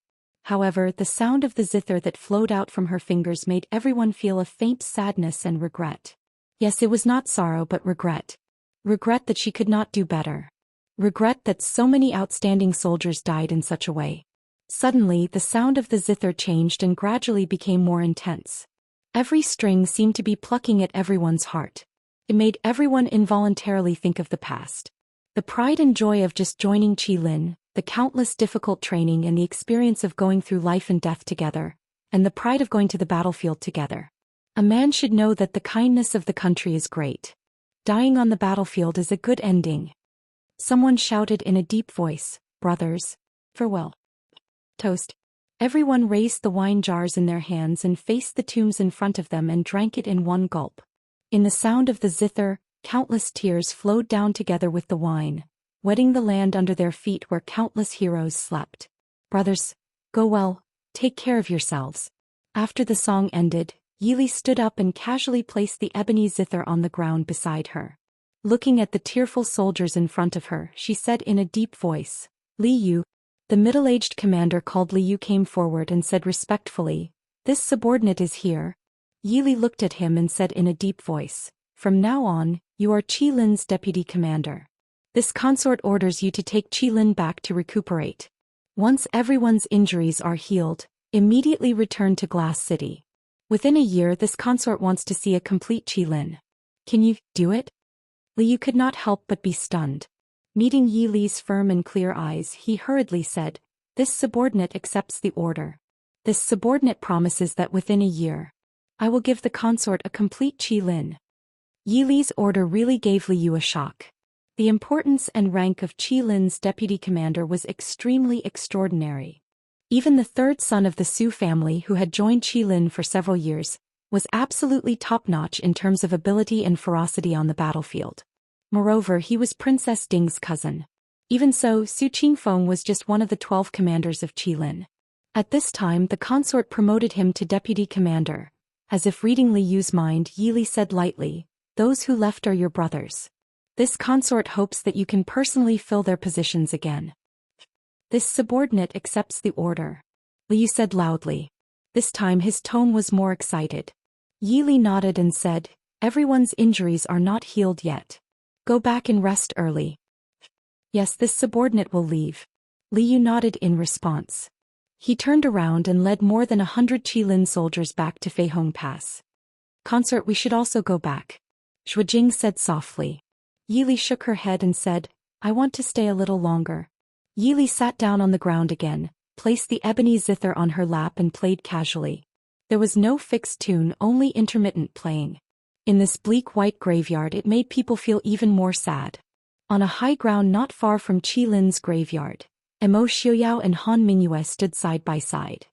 However, the sound of the zither that flowed out from her fingers made everyone feel a faint sadness and regret. Yes, it was not sorrow but regret. Regret that she could not do better. Regret that so many outstanding soldiers died in such a way. Suddenly, the sound of the zither changed and gradually became more intense. Every string seemed to be plucking at everyone's heart. It made everyone involuntarily think of the past. The pride and joy of just joining Qilin, the countless difficult training and the experience of going through life and death together, and the pride of going to the battlefield together. A man should know that the kindness of the country is great. Dying on the battlefield is a good ending. Someone shouted in a deep voice, "Brothers, farewell." Toast. Everyone raised the wine jars in their hands and faced the tombs in front of them and drank it in one gulp. In the sound of the zither, countless tears flowed down together with the wine, wetting the land under their feet where countless heroes slept. Brothers, go well, take care of yourselves. After the song ended, Yili stood up and casually placed the ebony zither on the ground beside her. Looking at the tearful soldiers in front of her, she said in a deep voice, "Li Yu." The middle-aged commander called Li Yu came forward and said respectfully, "This subordinate is here." Yili looked at him and said in a deep voice, "From now on, you are Qilin's deputy commander. This consort orders you to take Qilin back to recuperate. Once everyone's injuries are healed, immediately return to Glass City. Within a year this consort wants to see a complete Qilin. Can you do it?" Li Yu could not help but be stunned. Meeting Yi Li's firm and clear eyes, he hurriedly said, "This subordinate accepts the order. This subordinate promises that within a year, I will give the consort a complete Qilin." Yi Li's order really gave Li Yu a shock. The importance and rank of Qilin's deputy commander was extremely extraordinary. Even the third son of the Su family who had joined Qilin for several years, was absolutely top-notch in terms of ability and ferocity on the battlefield. Moreover, he was Princess Ding's cousin. Even so, Su Qingfeng was just one of the 12 commanders of Qilin. At this time the consort promoted him to deputy commander. As if reading Li Yu's mind, Yi Li said lightly, "Those who left are your brothers. This consort hopes that you can personally fill their positions again." "This subordinate accepts the order," Li Yu said loudly. This time his tone was more excited. Yi Li nodded and said, "Everyone's injuries are not healed yet. Go back and rest early." "Yes, this subordinate will leave." Li Yu nodded in response. He turned around and led more than 100 Qilin soldiers back to Feihong Pass. "Consort, we should also go back," Zhuijing said softly. Yi Li shook her head and said, "I want to stay a little longer." Yi Li sat down on the ground again, placed the ebony zither on her lap and played casually. There was no fixed tune, only intermittent playing. In this bleak white graveyard it made people feel even more sad. On a high ground not far from Qilin's graveyard, Emo Xiuyao and Han Mingyue stood side by side.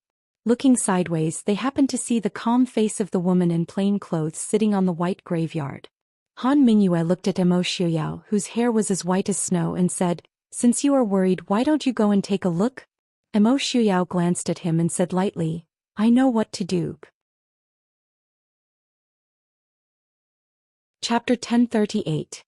Looking sideways, they happened to see the calm face of the woman in plain clothes sitting on the white graveyard. Han Mingyue looked at Emo Xiuyao, whose hair was as white as snow, and said, "Since you are worried, why don't you go and take a look?" Emo Xiuyao glanced at him and said lightly, "I know what to do." Chapter 1038.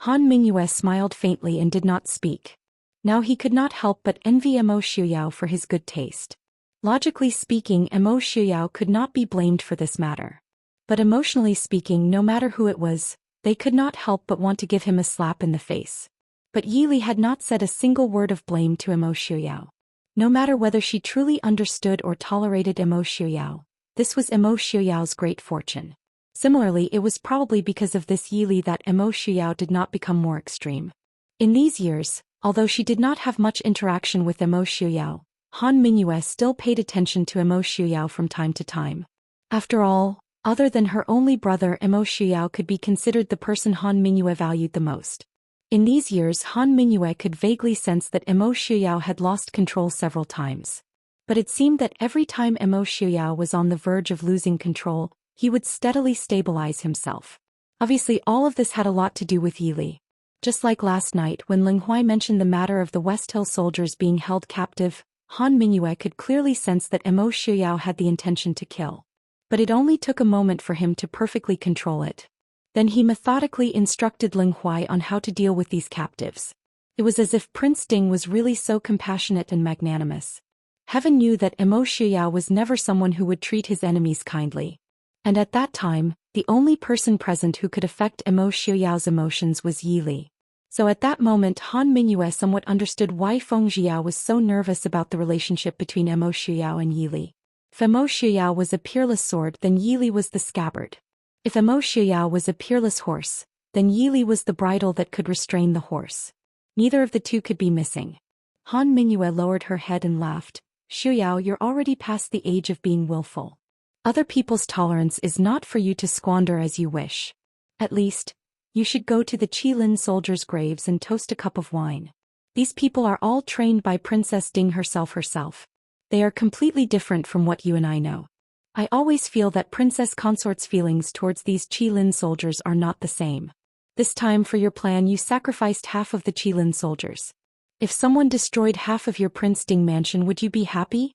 Han Mingyue smiled faintly and did not speak. Now he could not help but envy Emo Xiuyao for his good taste. Logically speaking, Emo Xiuyao could not be blamed for this matter. But emotionally speaking, no matter who it was, they could not help but want to give him a slap in the face. But Yi Li had not said a single word of blame to Emo Xiuyao. No matter whether she truly understood or tolerated Emo Xiuyao, this was Emo Xiuyao's great fortune. Similarly, it was probably because of this Yi Li that Emo Xiuyao did not become more extreme. In these years, although she did not have much interaction with Emo Xiuyao, Han Mingyue still paid attention to Emo Xiuyao from time to time. After all, other than her only brother, Emo Xiuyao could be considered the person Han Mingyue valued the most. In these years, Han Mingyue could vaguely sense that Emo Xiuyao had lost control several times. But it seemed that every time Emo Xiuyao was on the verge of losing control, he would steadily stabilize himself. Obviously, all of this had a lot to do with Yi Li. Just like last night when Ling Huai mentioned the matter of the West Hill soldiers being held captive, Han Mingyue could clearly sense that Emo Xiuyao had the intention to kill. But it only took a moment for him to perfectly control it. Then he methodically instructed Ling Huai on how to deal with these captives. It was as if Prince Ding was really so compassionate and magnanimous. Heaven knew that Emo Xiuyao was never someone who would treat his enemies kindly. And at that time, The only person present who could affect Emo Xiaoyao's emotions was Yi Li. So at that moment Han Mingyue somewhat understood why Feng Xiao was so nervous about the relationship between Emo Xiaoyao and Yi Li. If Emo Xiaoyao was a peerless sword, then Yi Li was the scabbard. If Emo Xiaoyao was a peerless horse, then Yi Li was the bridle that could restrain the horse. Neither of the two could be missing. Han Mingyue lowered her head and laughed. Xiaoyao, you're already past the age of being willful. Other people's tolerance is not for you to squander as you wish. At least, you should go to the Qilin soldiers' graves and toast a cup of wine. These people are all trained by Princess Ding herself. They are completely different from what you and I know. I always feel that Princess Consort's feelings towards these Qilin soldiers are not the same. This time for your plan you sacrificed half of the Qilin soldiers. If someone destroyed half of your Prince Ding mansion, would you be happy?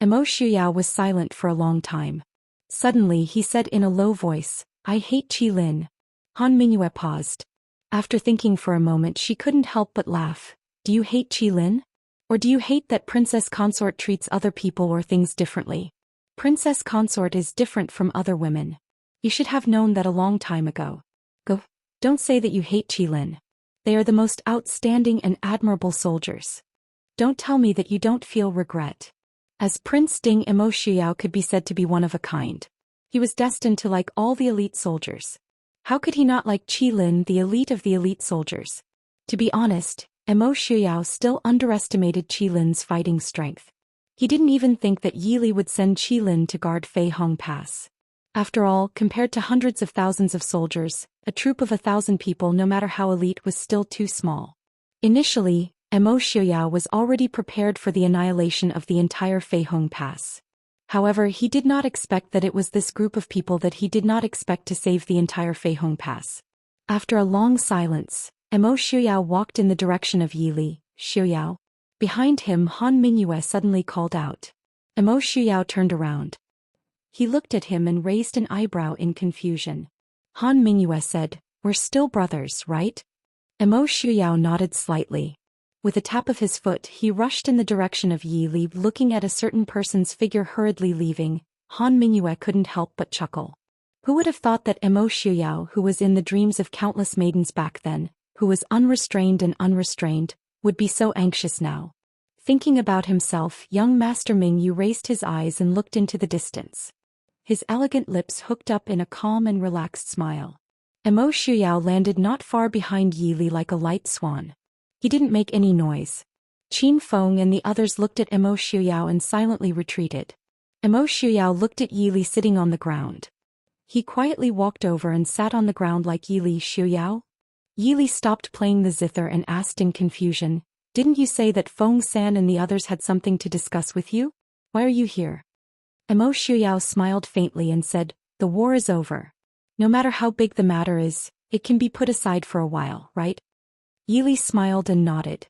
Emo Xiaoyao was silent for a long time. Suddenly he said in a low voice, I hate Qilin. Han Mingyue paused. After thinking for a moment she couldn't help but laugh. Do you hate Qilin? Or do you hate that Princess Consort treats other people or things differently? Princess Consort is different from other women. You should have known that a long time ago. Go. Don't say that you hate Qilin. They are the most outstanding and admirable soldiers. Don't tell me that you don't feel regret. As Prince Ding, Emo Xiaoyao could be said to be one of a kind. He was destined to like all the elite soldiers. How could he not like Qilin, the elite of the elite soldiers? To be honest, Emo Xiaoyao still underestimated Qilin's fighting strength. He didn't even think that Yi Li would send Qilin to guard Fei Hong Pass. After all, compared to hundreds of thousands of soldiers, a troop of 1,000 people, no matter how elite, was still too small. Initially, Emo Xiaoyao was already prepared for the annihilation of the entire Fei Hong Pass. However, he did not expect that it was this group of people that he did not expect to save the entire Fei Hong Pass. After a long silence, Emo Xiaoyao walked in the direction of Yi Li. Xiaoyao. Behind him, Han Mingyue suddenly called out. Emo Xiaoyao turned around. He looked at him and raised an eyebrow in confusion. Han Mingyue said, We're still brothers, right? Emo Xiaoyao nodded slightly. With a tap of his foot he rushed in the direction of Yi Li, looking at a certain person's figure hurriedly leaving. Han Mingyue couldn't help but chuckle. Who would have thought that Emo Xiaoyao, who was in the dreams of countless maidens back then, who was unrestrained and unrestrained, would be so anxious now? Thinking about himself, young Master Mingyu raised his eyes and looked into the distance. His elegant lips hooked up in a calm and relaxed smile. Emo Xiaoyao landed not far behind Yi Li like a light swan. He didn't make any noise. Qin Feng and the others looked at Emo Xiaoyao and silently retreated. Emo Xiaoyao looked at Yi Li sitting on the ground. He quietly walked over and sat on the ground like Yi Li. Xiaoyao? Yi Li stopped playing the zither and asked in confusion, Didn't you say that Feng San and the others had something to discuss with you? Why are you here? Emo Xiaoyao smiled faintly and said, The war is over. No matter how big the matter is, it can be put aside for a while, right? Yi Li smiled and nodded.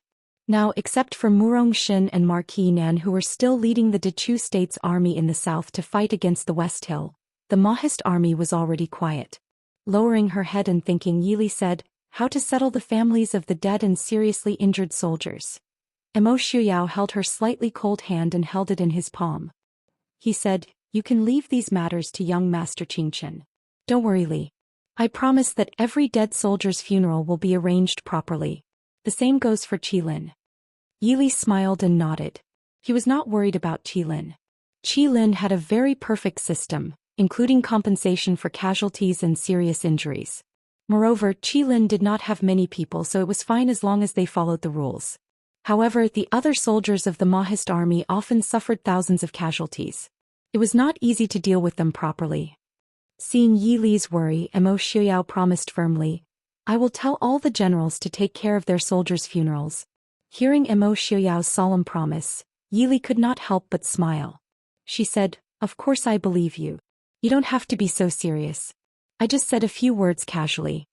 Now, except for Murong Xin and Marquis Nan, who were still leading the Dechu State's army in the south to fight against the West Hill, the Mahist army was already quiet. Lowering her head and thinking, Yi Li said, How to settle the families of the dead and seriously injured soldiers. Emo Xiaoyao held her slightly cold hand and held it in his palm. He said, You can leave these matters to young Master Qingchen. Don't worry, Li. I promise that every dead soldier's funeral will be arranged properly. The same goes for Qilin. Yi Li smiled and nodded. He was not worried about Qilin. Qilin had a very perfect system, including compensation for casualties and serious injuries. Moreover, Qilin did not have many people, so it was fine as long as they followed the rules. However, the other soldiers of the Mahist army often suffered thousands of casualties. It was not easy to deal with them properly. Seeing Yi Li's worry, Emo Xiaoyao promised firmly, I will tell all the generals to take care of their soldiers' funerals. Hearing Emo Xiaoyao's solemn promise, Yi Li could not help but smile. She said, Of course I believe you. You don't have to be so serious. I just said a few words casually.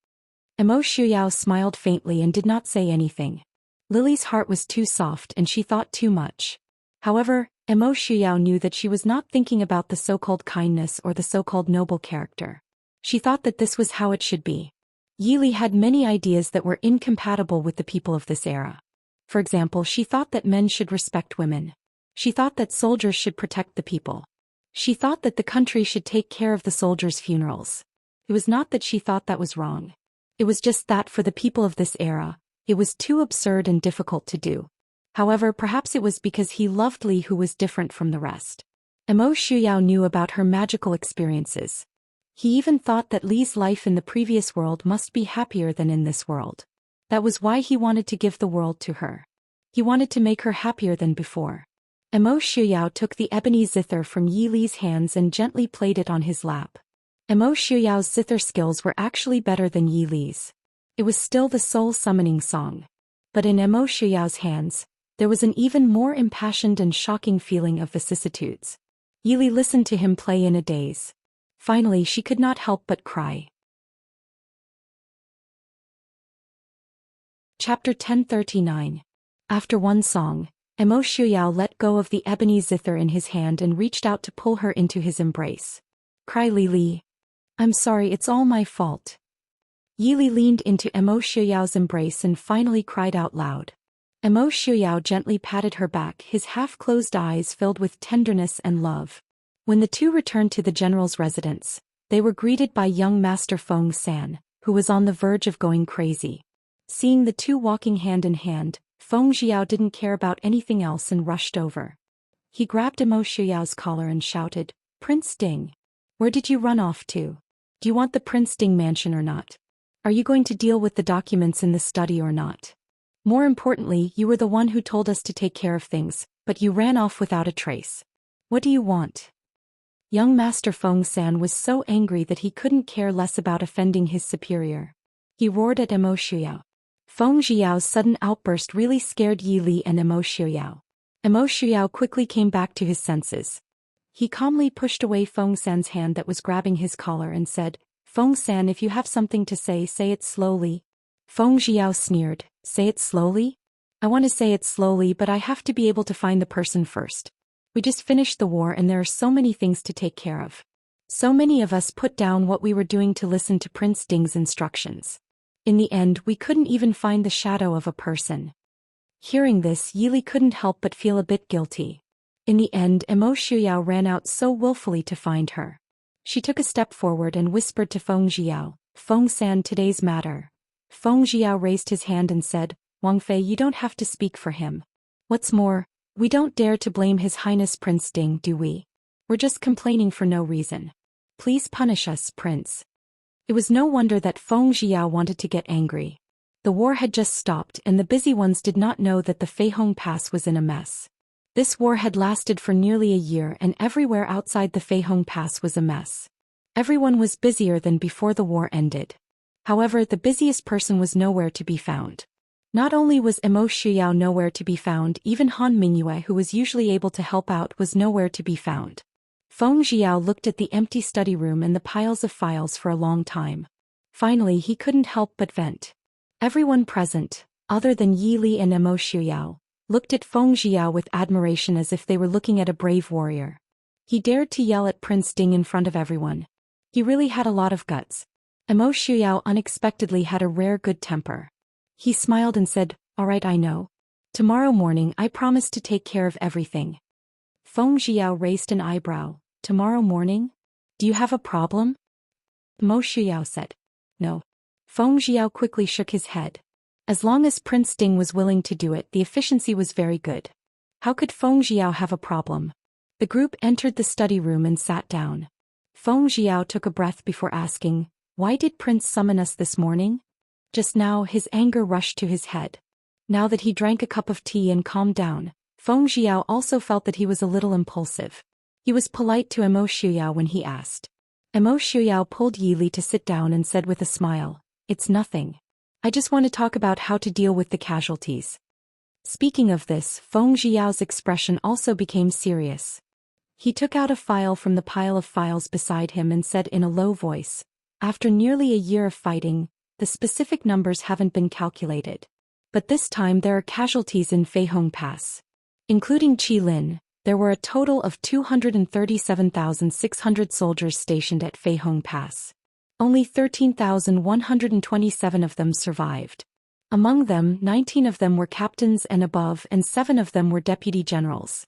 Emo Xiaoyao smiled faintly and did not say anything. Lily's heart was too soft and she thought too much. However, Emo Xiaoyao knew that she was not thinking about the so-called kindness or the so-called noble character. She thought that this was how it should be. Yi Li had many ideas that were incompatible with the people of this era. For example, she thought that men should respect women. She thought that soldiers should protect the people. She thought that the country should take care of the soldiers' funerals. It was not that she thought that was wrong. It was just that for the people of this era, it was too absurd and difficult to do. However, perhaps it was because he loved Li, who was different from the rest. Emo Shuyao knew about her magical experiences. He even thought that Li's life in the previous world must be happier than in this world. That was why he wanted to give the world to her. He wanted to make her happier than before. Emo Shuyao took the ebony zither from Yi Li's hands and gently played it on his lap. Emo Shuyao's zither skills were actually better than Yi Li's. It was still the soul summoning song. But in Emo Shuyao's hands, there was an even more impassioned and shocking feeling of vicissitudes. Yi Li listened to him play in a daze. Finally, she could not help but cry. Chapter 1039. After one song, Emo Shuyao let go of the ebony zither in his hand and reached out to pull her into his embrace. Cry, Li. I'm sorry, it's all my fault. Yi Li leaned into Emo Shuyao's embrace and finally cried out loud. Emo Shuyao gently patted her back, his half-closed eyes filled with tenderness and love. When the two returned to the general's residence, they were greeted by young Master Feng San, who was on the verge of going crazy. Seeing the two walking hand in hand, Feng Xiao didn't care about anything else and rushed over. He grabbed Emo Shuyao's collar and shouted, "Prince Ding! Where did you run off to? Do you want the Prince Ding mansion or not? Are you going to deal with the documents in the study or not? More importantly, you were the one who told us to take care of things, but you ran off without a trace. What do you want?" Young Master Feng San was so angry that he couldn't care less about offending his superior. He roared at Emo Shuyao. Feng Xiao's sudden outburst really scared Yi Li and Emo Shuyao. Emo Shuyao quickly came back to his senses. He calmly pushed away Feng San's hand that was grabbing his collar and said, "Feng San, if you have something to say it slowly." Feng Xiao sneered, "Say it slowly? I want to say it slowly, but I have to be able to find the person first. We just finished the war and there are so many things to take care of. So many of us put down what we were doing to listen to Prince Ding's instructions. In the end, we couldn't even find the shadow of a person." Hearing this, Yi Li couldn't help but feel a bit guilty. In the end, Emo Shuyao ran out so willfully to find her. She took a step forward and whispered to Feng Xiao, "Feng San, today's matter." Feng Xiao raised his hand and said, "Wang Fei, you don't have to speak for him. What's more, we don't dare to blame His Highness Prince Ding, do we? We're just complaining for no reason. Please punish us, Prince." It was no wonder that Feng Xiao wanted to get angry. The war had just stopped and the busy ones did not know that the Feihong Pass was in a mess. This war had lasted for nearly a year and everywhere outside the Feihong Pass was a mess. Everyone was busier than before the war ended. However, the busiest person was nowhere to be found. Not only was Emo Shuyao nowhere to be found, even Han Mingyue, who was usually able to help out, was nowhere to be found. Feng Xiao looked at the empty study room and the piles of files for a long time. Finally, he couldn't help but vent. Everyone present, other than Yi Li and Emo Shuyao, looked at Feng Xiao with admiration as if they were looking at a brave warrior. He dared to yell at Prince Ding in front of everyone. He really had a lot of guts. Emo Shuyao unexpectedly had a rare good temper. He smiled and said, "All right, I know. Tomorrow morning I promise to take care of everything." Feng Xiao raised an eyebrow. "Tomorrow morning? Do you have a problem?" Emo Shuyao said, "No." Feng Xiao quickly shook his head. As long as Prince Ding was willing to do it, the efficiency was very good. How could Feng Xiao have a problem? The group entered the study room and sat down. Feng Xiao took a breath before asking, "Why did Prince summon us this morning?" Just now, his anger rushed to his head. Now that he drank a cup of tea and calmed down, Feng Xiao also felt that he was a little impulsive. He was polite to Emo Shuyao when he asked. Emo Shuyao pulled Yi Li to sit down and said with a smile, "It's nothing. I just want to talk about how to deal with the casualties." Speaking of this, Feng Xiao's expression also became serious. He took out a file from the pile of files beside him and said in a low voice, "After nearly a year of fighting, the specific numbers haven't been calculated. But this time there are casualties in Feihong Pass. Including Qi Lin, there were a total of 237,600 soldiers stationed at Feihong Pass. Only 13,127 of them survived. Among them, 19 of them were captains and above and 7 of them were deputy generals."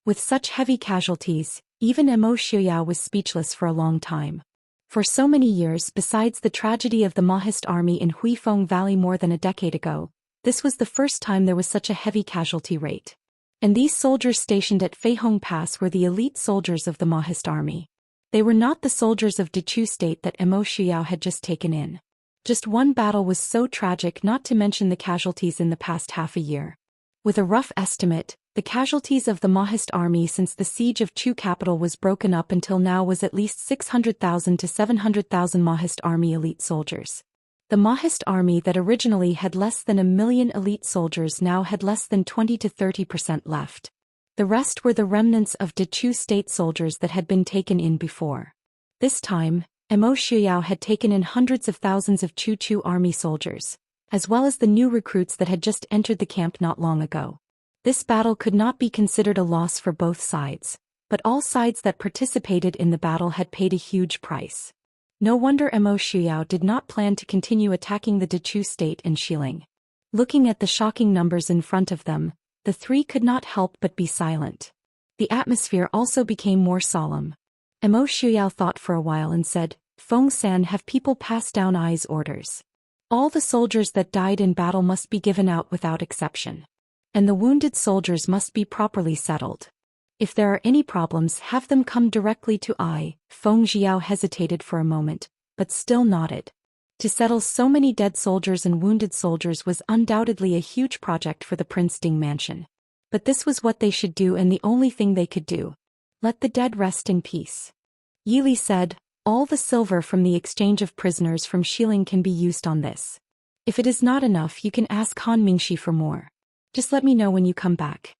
With such heavy casualties, even Emo Shuyao was speechless for a long time. For so many years, besides the tragedy of the Maoist army in Huifeng Valley more than a decade ago, this was the first time there was such a heavy casualty rate. And these soldiers stationed at Feihong Pass were the elite soldiers of the Maoist army. They were not the soldiers of Dechu state that Mo Shuyao had just taken in. Just one battle was so tragic, not to mention the casualties in the past half a year. With a rough estimate, the casualties of the Maoist army since the siege of Chu capital was broken up until now was at least 600,000 to 700,000 Maoist army elite soldiers. The Maoist army that originally had less than 1 million elite soldiers now had less than 20 to 30% left. The rest were the remnants of Dechu state soldiers that had been taken in before. This time, Mo Shuyao had taken in hundreds of thousands of Chu army soldiers, as well as the new recruits that had just entered the camp not long ago. This battle could not be considered a loss for both sides, but all sides that participated in the battle had paid a huge price. No wonder Mo Shuyao did not plan to continue attacking the Dechu state and Xiling. Looking at the shocking numbers in front of them, the three could not help but be silent. The atmosphere also became more solemn. Mo Shuyao thought for a while and said, "Feng San, have people pass down I's orders. All the soldiers that died in battle must be given out without exception. And the wounded soldiers must be properly settled. If there are any problems, have them come directly to I." Feng Jiao hesitated for a moment, but still nodded. To settle so many dead soldiers and wounded soldiers was undoubtedly a huge project for the Prince Ding mansion. But this was what they should do and the only thing they could do. Let the dead rest in peace. Yili said, "All the silver from the exchange of prisoners from Xiling can be used on this. If it is not enough, you can ask Han Mingxi for more. Just let me know when you come back."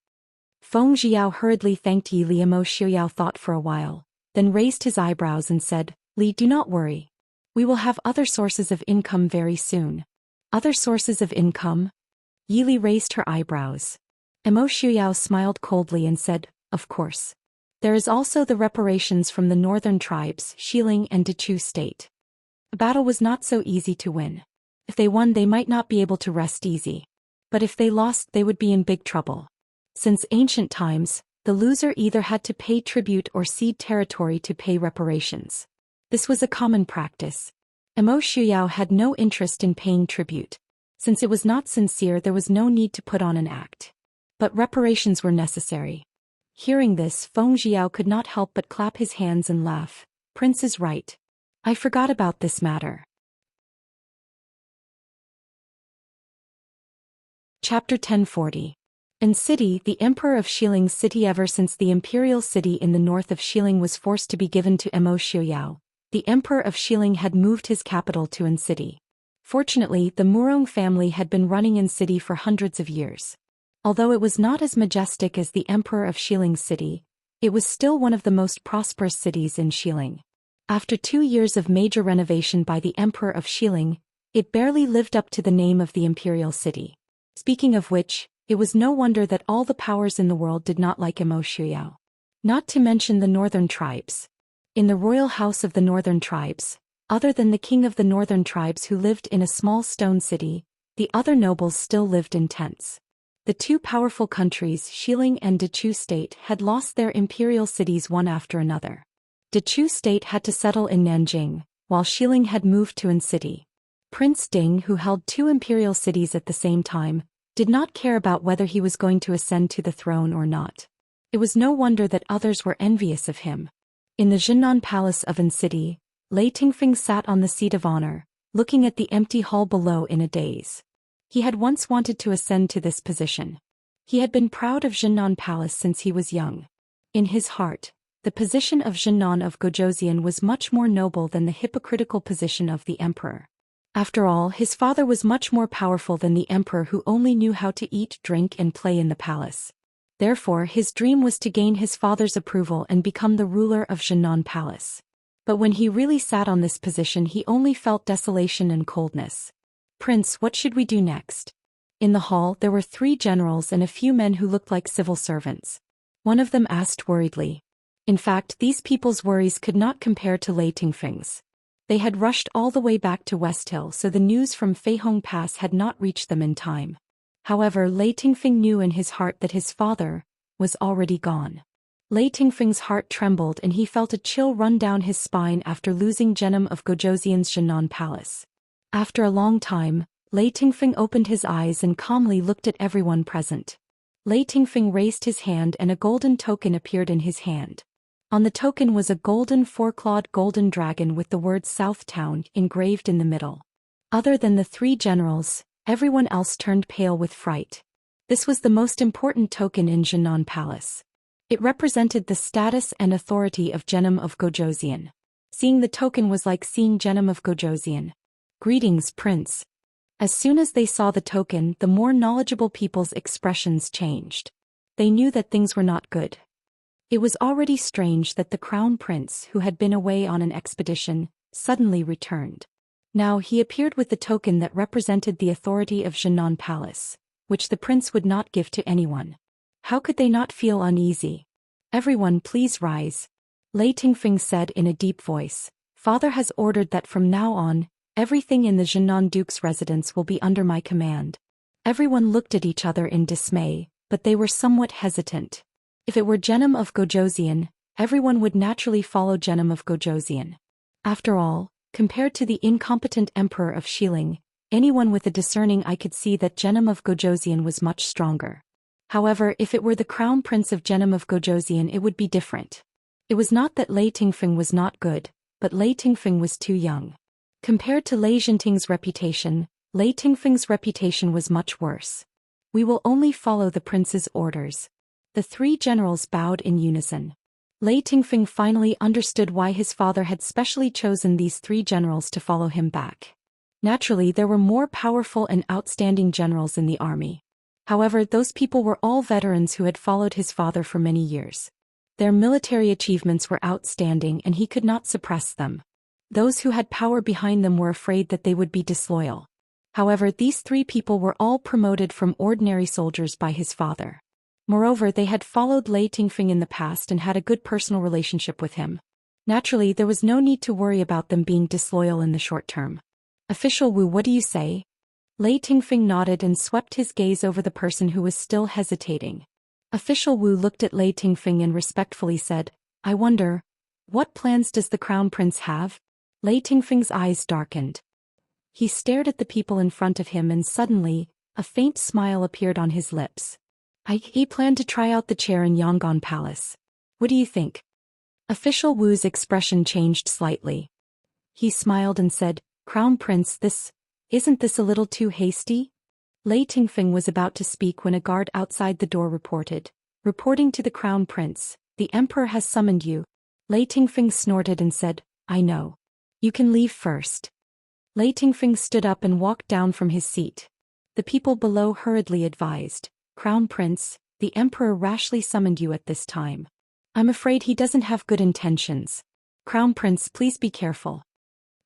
Feng Jiao hurriedly thanked Yili. Mo Shuyao thought for a while, then raised his eyebrows and said, "Li, do not worry. We will have other sources of income very soon." "Other sources of income?" Yili raised her eyebrows. Mo Shuyao smiled coldly and said, "Of course. There is also the reparations from the northern tribes, Xiling and Dechu state." A battle was not so easy to win. If they won, they might not be able to rest easy. But if they lost, they would be in big trouble. Since ancient times, the loser either had to pay tribute or cede territory to pay reparations. This was a common practice. Mo Shuyao had no interest in paying tribute. Since it was not sincere, there was no need to put on an act. But reparations were necessary. Hearing this, Feng Jiao could not help but clap his hands and laugh. "Prince is right. I forgot about this matter." Chapter 1040. In city, the Emperor of Xiling's city. Ever since the imperial city in the north of Xiling was forced to be given to Mo Shuyao, the Emperor of Xiling had moved his capital to In City. Fortunately, the Murong family had been running In City for hundreds of years. Although it was not as majestic as the Emperor of Xiling's city, it was still one of the most prosperous cities in Xiling. After 2 years of major renovation by the Emperor of Xiling, it barely lived up to the name of the imperial city. Speaking of which, it was no wonder that all the powers in the world did not like Mo Shuyao. Not to mention the northern tribes. In the royal house of the northern tribes, other than the king of the northern tribes who lived in a small stone city, the other nobles still lived in tents. The two powerful countries, Xiling and Dechu state, had lost their imperial cities one after another. Dechu state had to settle in Nanjing, while Xiling had moved to In City. Prince Ding, who held 2 imperial cities at the same time, did not care about whether he was going to ascend to the throne or not. It was no wonder that others were envious of him. In the Jinnan Palace of In City, Lei Tingfeng sat on the seat of honor, looking at the empty hall below in a daze. He had once wanted to ascend to this position. He had been proud of Jinnan Palace since he was young. In his heart, the position of Jinnan of Gojoseon was much more noble than the hypocritical position of the emperor. After all, his father was much more powerful than the emperor, who only knew how to eat, drink and play in the palace. Therefore, his dream was to gain his father's approval and become the ruler of Jinnan Palace. But when he really sat on this position, he only felt desolation and coldness. "Prince, what should we do next?" In the hall, there were 3 generals and a few men who looked like civil servants. One of them asked worriedly. In fact, these people's worries could not compare to Lei Tingfeng's. They had rushed all the way back to West Hill, so the news from Feihong Pass had not reached them in time. However, Lei Tingfeng knew in his heart that his father was already gone. Lei Tingfeng's heart trembled and he felt a chill run down his spine after losing Genom of Gojoseon's Jinan Palace. After a long time, Lei Tingfeng opened his eyes and calmly looked at everyone present. Lei Tingfeng raised his hand and a golden token appeared in his hand. On the token was a golden four-clawed golden dragon with the word South Town engraved in the middle. Other than the three generals, everyone else turned pale with fright. This was the most important token in Jinan Palace. It represented the status and authority of Genom of Gojoseon. Seeing the token was like seeing Genom of Gojoseon. "Greetings, Prince." As soon as they saw the token, the more knowledgeable people's expressions changed. They knew that things were not good. It was already strange that the crown prince, who had been away on an expedition, suddenly returned. Now he appeared with the token that represented the authority of Jinan Palace, which the prince would not give to anyone. How could they not feel uneasy? "Everyone please rise," Lei Tingfeng said in a deep voice. "Father has ordered that from now on, everything in the Jinan Duke's residence will be under my command." Everyone looked at each other in dismay, but they were somewhat hesitant. If it were Genom of Gojoseon, everyone would naturally follow Genom of Gojoseon. After all, compared to the incompetent emperor of Xiling, anyone with a discerning eye could see that Genom of Gojoseon was much stronger. However, if it were the crown prince of Genom of Gojoseon, it would be different. It was not that Lei Tingfeng was not good, but Lei Tingfeng was too young. Compared to Lei Jinting's reputation, Lei Tingfeng's reputation was much worse. "We will only follow the prince's orders." The three generals bowed in unison. Lei Tingfeng finally understood why his father had specially chosen these three generals to follow him back. Naturally, there were more powerful and outstanding generals in the army. However, those people were all veterans who had followed his father for many years. Their military achievements were outstanding and he could not suppress them. Those who had power behind them were afraid that they would be disloyal. However, these three people were all promoted from ordinary soldiers by his father. Moreover, they had followed Lei Tingfeng in the past and had a good personal relationship with him. Naturally, there was no need to worry about them being disloyal in the short term. "Official Wu, what do you say?" Lei Tingfeng nodded and swept his gaze over the person who was still hesitating. Official Wu looked at Lei Tingfeng and respectfully said, "I wonder, what plans does the crown prince have?" Lei Tingfeng's eyes darkened. He stared at the people in front of him and suddenly, a faint smile appeared on his lips. He planned to try out the chair in Yanggon Palace. What do you think?" Official Wu's expression changed slightly. He smiled and said, "Crown Prince, isn't this a little too hasty?" Lei Tingfeng was about to speak when a guard outside the door reporting to the crown prince, "The emperor has summoned you." Lei Tingfeng snorted and said, "I know. You can leave first." Lei Tingfeng stood up and walked down from his seat. The people below hurriedly advised, "Crown Prince, the emperor rashly summoned you at this time. I'm afraid he doesn't have good intentions. Crown Prince, please be careful."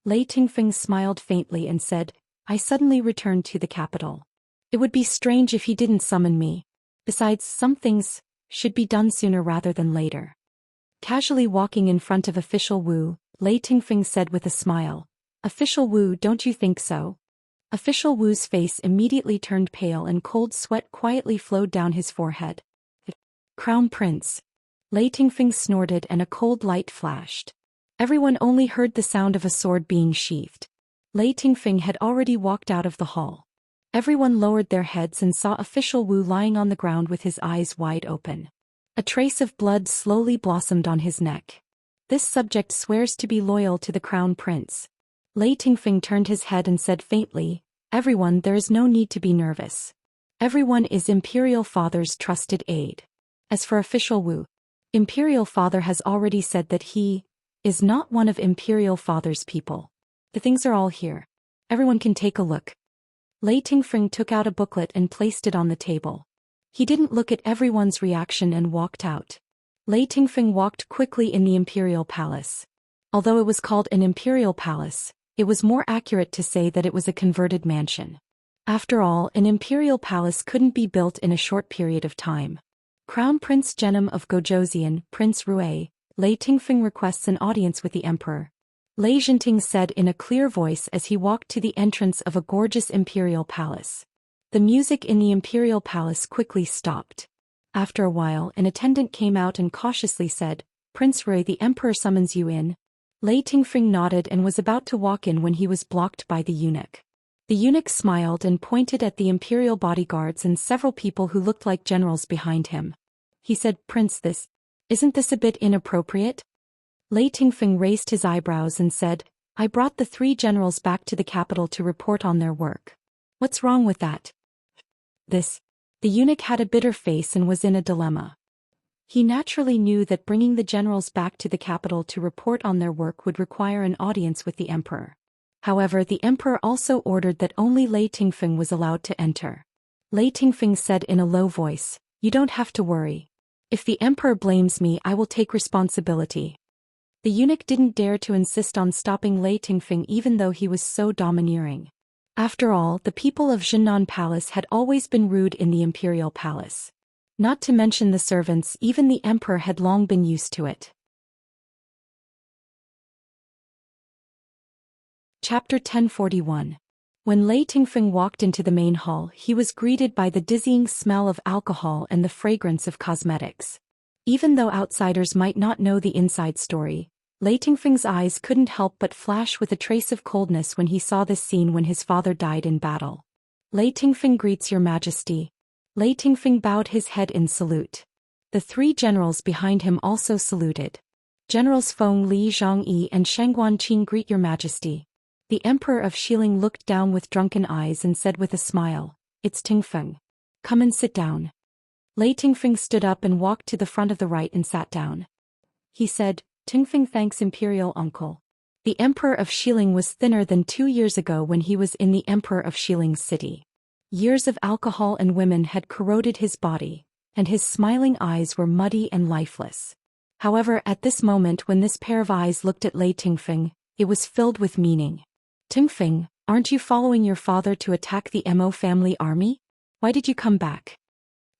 Lei Tingfeng smiled faintly and said, "I suddenly returned to the capital. It would be strange if he didn't summon me. Besides, some things should be done sooner rather than later." Casually walking in front of Official Wu, Lei Tingfeng said with a smile, "Official Wu, don't you think so?" Official Wu's face immediately turned pale and cold sweat quietly flowed down his forehead. "Crown Prince." Lei Tingfeng snorted and a cold light flashed. Everyone only heard the sound of a sword being sheathed. Lei Tingfeng had already walked out of the hall. Everyone lowered their heads and saw Official Wu lying on the ground with his eyes wide open. A trace of blood slowly blossomed on his neck. "This subject swears to be loyal to the crown prince." Lei Tingfeng turned his head and said faintly, "Everyone, there is no need to be nervous. Everyone is Imperial Father's trusted aide. As for Official Wu, Imperial Father has already said that he is not one of Imperial Father's people. The things are all here. Everyone can take a look." Lei Tingfeng took out a booklet and placed it on the table. He didn't look at everyone's reaction and walked out. Lei Tingfeng walked quickly in the Imperial Palace. Although it was called an Imperial Palace, it was more accurate to say that it was a converted mansion. After all, an Imperial Palace couldn't be built in a short period of time. Crown Prince Genom of Gojoseon, Prince Rui, Lei Tingfeng requests an audience with the emperor. Lei Jinting said in a clear voice as he walked to the entrance of a gorgeous imperial palace. The music in the imperial palace quickly stopped. After a while, an attendant came out and cautiously said, "Prince Rui, the emperor summons you in." Lei Tingfeng nodded and was about to walk in when he was blocked by the eunuch. The eunuch smiled and pointed at the imperial bodyguards and several people who looked like generals behind him. He said, "Prince, isn't this a bit inappropriate?" Lei Tingfeng raised his eyebrows and said, "I brought the 3 generals back to the capital to report on their work. What's wrong with that?" The eunuch had a bitter face and was in a dilemma. He naturally knew that bringing the generals back to the capital to report on their work would require an audience with the emperor. However, the emperor also ordered that only Lei Tingfeng was allowed to enter. Lei Tingfeng said in a low voice, "You don't have to worry. If the emperor blames me, I will take responsibility." The eunuch didn't dare to insist on stopping Lei Tingfeng even though he was so domineering. After all, the people of Jinnan Palace had always been rude in the imperial palace. Not to mention the servants, even the emperor had long been used to it. Chapter 1041. When Lei Tingfeng walked into the main hall, he was greeted by the dizzying smell of alcohol and the fragrance of cosmetics. Even though outsiders might not know the inside story, Lei Tingfeng's eyes couldn't help but flash with a trace of coldness when he saw this scene when his father died in battle. "Lei Tingfeng greets your majesty." Lei Tingfeng bowed his head in salute. The 3 generals behind him also saluted. "Generals Feng Li Zhongyi and Shangguan Qing greet your majesty." The emperor of Xiling looked down with drunken eyes and said with a smile, "It's Tingfeng. Come and sit down." Lei Tingfeng stood up and walked to the front of the right and sat down. He said, "Tingfeng thanks imperial uncle." The emperor of Xiling was thinner than 2 years ago when he was in the emperor of Xiling's city. Years of alcohol and women had corroded his body, and his smiling eyes were muddy and lifeless. However, at this moment when this pair of eyes looked at Lei Tingfeng, it was filled with meaning. "Tingfeng, aren't you following your father to attack the Mo family army? Why did you come back?"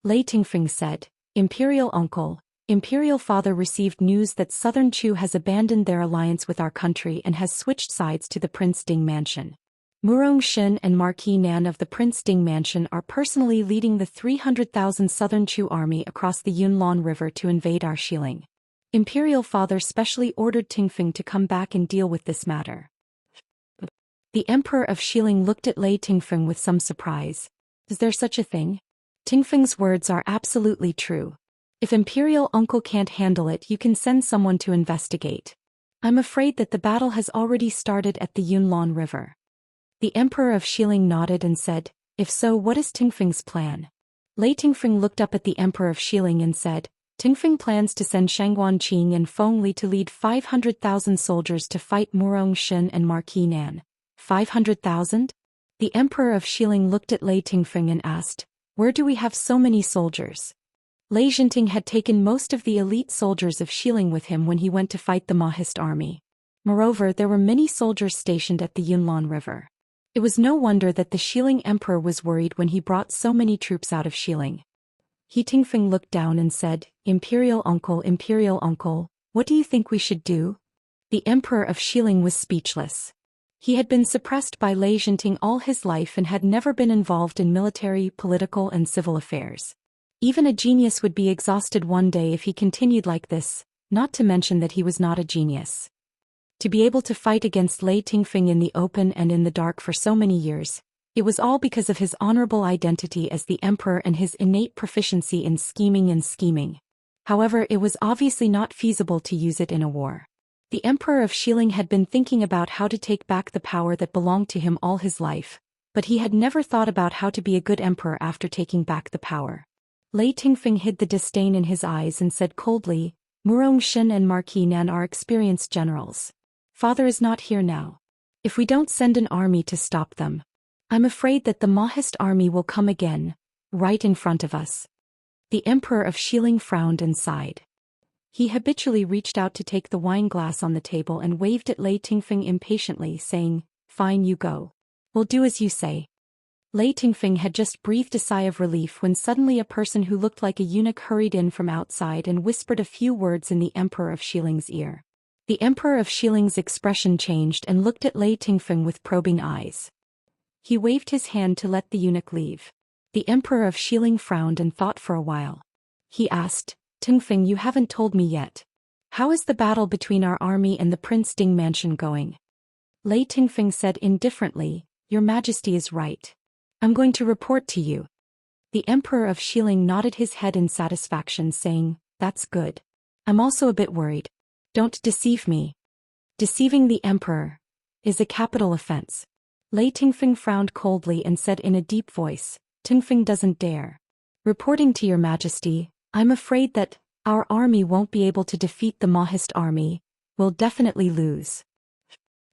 Lei Tingfeng said, "Imperial uncle, imperial father received news that Southern Chu has abandoned their alliance with our country and has switched sides to the Prince Ding mansion. Murong Shen and Marquis Nan of the Prince Ding mansion are personally leading the 300,000 Southern Chu army across the Yunlan River to invade our Xiling. Imperial father specially ordered Tingfeng to come back and deal with this matter." The emperor of Xiling looked at Lei Tingfeng with some surprise. "Is there such a thing?" Tingfeng's words are absolutely true. "If imperial uncle can't handle it, you can send someone to investigate. I'm afraid that the battle has already started at the Yunlan River." The emperor of Xiling nodded and said, "If so, what is Tingfeng's plan?" Lei Tingfeng looked up at the emperor of Xiling and said, "Tingfeng plans to send Shangguan Qing and Feng Li to lead 500,000 soldiers to fight Murong Shen and Marquis Nan." 500,000? The emperor of Xiling looked at Lei Tingfeng and asked, "Where do we have so many soldiers?" Lei Zhenting had taken most of the elite soldiers of Xiling with him when he went to fight the Mahist army. Moreover, there were many soldiers stationed at the Yunlan River. It was no wonder that the Xiling emperor was worried when he brought so many troops out of Xiling. Tingfeng looked down and said, Imperial uncle, what do you think we should do?" The emperor of Xiling was speechless. He had been suppressed by Lei Zhenting all his life and had never been involved in military, political and civil affairs. Even a genius would be exhausted one day if he continued like this, not to mention that he was not a genius. To be able to fight against Lei Tingfeng in the open and in the dark for so many years, it was all because of his honorable identity as the emperor and his innate proficiency in scheming. However, it was obviously not feasible to use it in a war. The emperor of Xiling had been thinking about how to take back the power that belonged to him all his life, but he had never thought about how to be a good emperor after taking back the power. Lei Tingfeng hid the disdain in his eyes and said coldly, "Murong Shen and Marquis Nan are experienced generals. Father is not here now. If we don't send an army to stop them, I'm afraid that the Mahist army will come again, right in front of us." The emperor of Xiling frowned and sighed. He habitually reached out to take the wine glass on the table and waved at Lei Tingfeng impatiently, saying, "Fine, you go. We'll do as you say." Lei Tingfeng had just breathed a sigh of relief when suddenly a person who looked like a eunuch hurried in from outside and whispered a few words in the emperor of Xiling's ear. The emperor of Xiling's expression changed and looked at Lei Tingfeng with probing eyes. He waved his hand to let the eunuch leave. The emperor of Xiling frowned and thought for a while. he asked. Tingfeng, you haven't told me yet. How is the battle between our army and the Prince Ding mansion going? Lei Tingfeng said indifferently, Your Majesty is right. I'm going to report to you. The Emperor of Xiling nodded his head in satisfaction, saying, That's good. I'm also a bit worried. Don't deceive me. Deceiving the Emperor is a capital offense. Lei Tingfeng frowned coldly and said in a deep voice, Tingfeng doesn't dare. Reporting to Your Majesty, I'm afraid that our army won't be able to defeat the Mahist army. We'll definitely lose.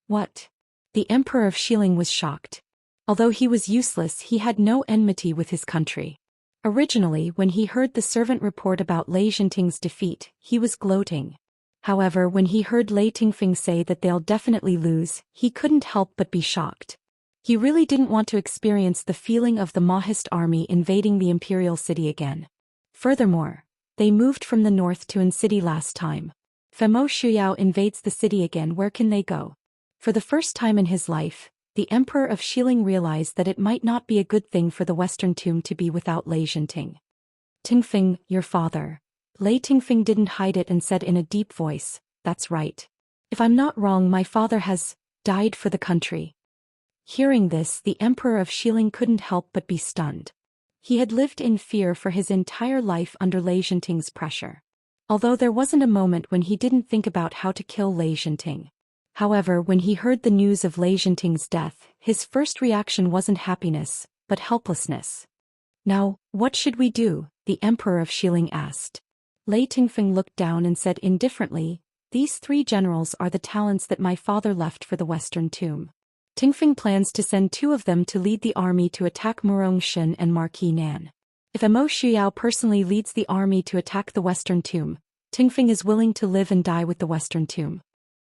What? The Emperor of Xiling was shocked. Although he was useless, he had no enmity with his country. Originally, when he heard the servant report about Lei Jinting's defeat, he was gloating. However, when he heard Lei Tingfeng say that they'll definitely lose, he couldn't help but be shocked. He really didn't want to experience the feeling of the Mahist army invading the imperial city again. Furthermore, they moved from the north to An City last time. Femo Shuyao invades the city again, where can they go? For the first time in his life, the Emperor of Xiling realized that it might not be a good thing for the Western Tomb to be without Lei Jinting. Tingfeng, your father. Lei Tingfeng didn't hide it and said in a deep voice, That's right. If I'm not wrong, my father has died for the country. Hearing this, the Emperor of Xiling couldn't help but be stunned. He had lived in fear for his entire life under Lei Jinting's pressure. Although there wasn't a moment when he didn't think about how to kill Lei Jinting. However, when he heard the news of Lei Jinting's death, his first reaction wasn't happiness, but helplessness. Now, what should we do? The Emperor of Xiling asked. Lei Tingfeng looked down and said indifferently, These 3 generals are the talents that my father left for the Western Tomb. Tingfeng plans to send 2 of them to lead the army to attack Murong Shen and Marquis Nan. If Mo Shuyao personally leads the army to attack the Western Tomb, Tingfeng is willing to live and die with the Western Tomb.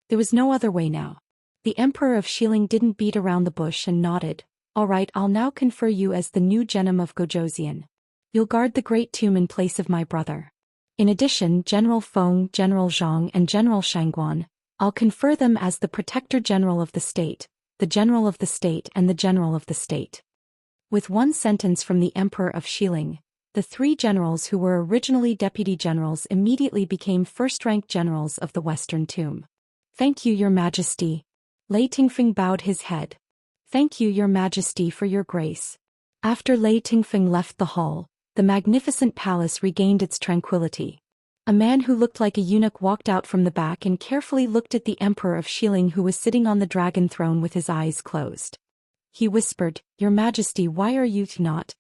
There was no other way now. The Emperor of Xiling didn't beat around the bush and nodded, All right, I'll now confer you as the new Genom of Gojoseon. You'll guard the Great Tomb in place of my brother. In addition, General Feng, General Zhang and General Shangguan, I'll confer them as the Protector General of the State, the General of the State and the General of the State. With one sentence from the Emperor of Xiling, the 3 generals who were originally deputy generals immediately became first-rank generals of the Western Tomb. Thank you, Your Majesty. Lei Tingfeng bowed his head. Thank you, Your Majesty, for your grace. After Lei Tingfeng left the hall, the magnificent palace regained its tranquility. A man who looked like a eunuch walked out from the back and carefully looked at the Emperor of Xiling, who was sitting on the dragon throne with his eyes closed. He whispered, Your Majesty, why are you not?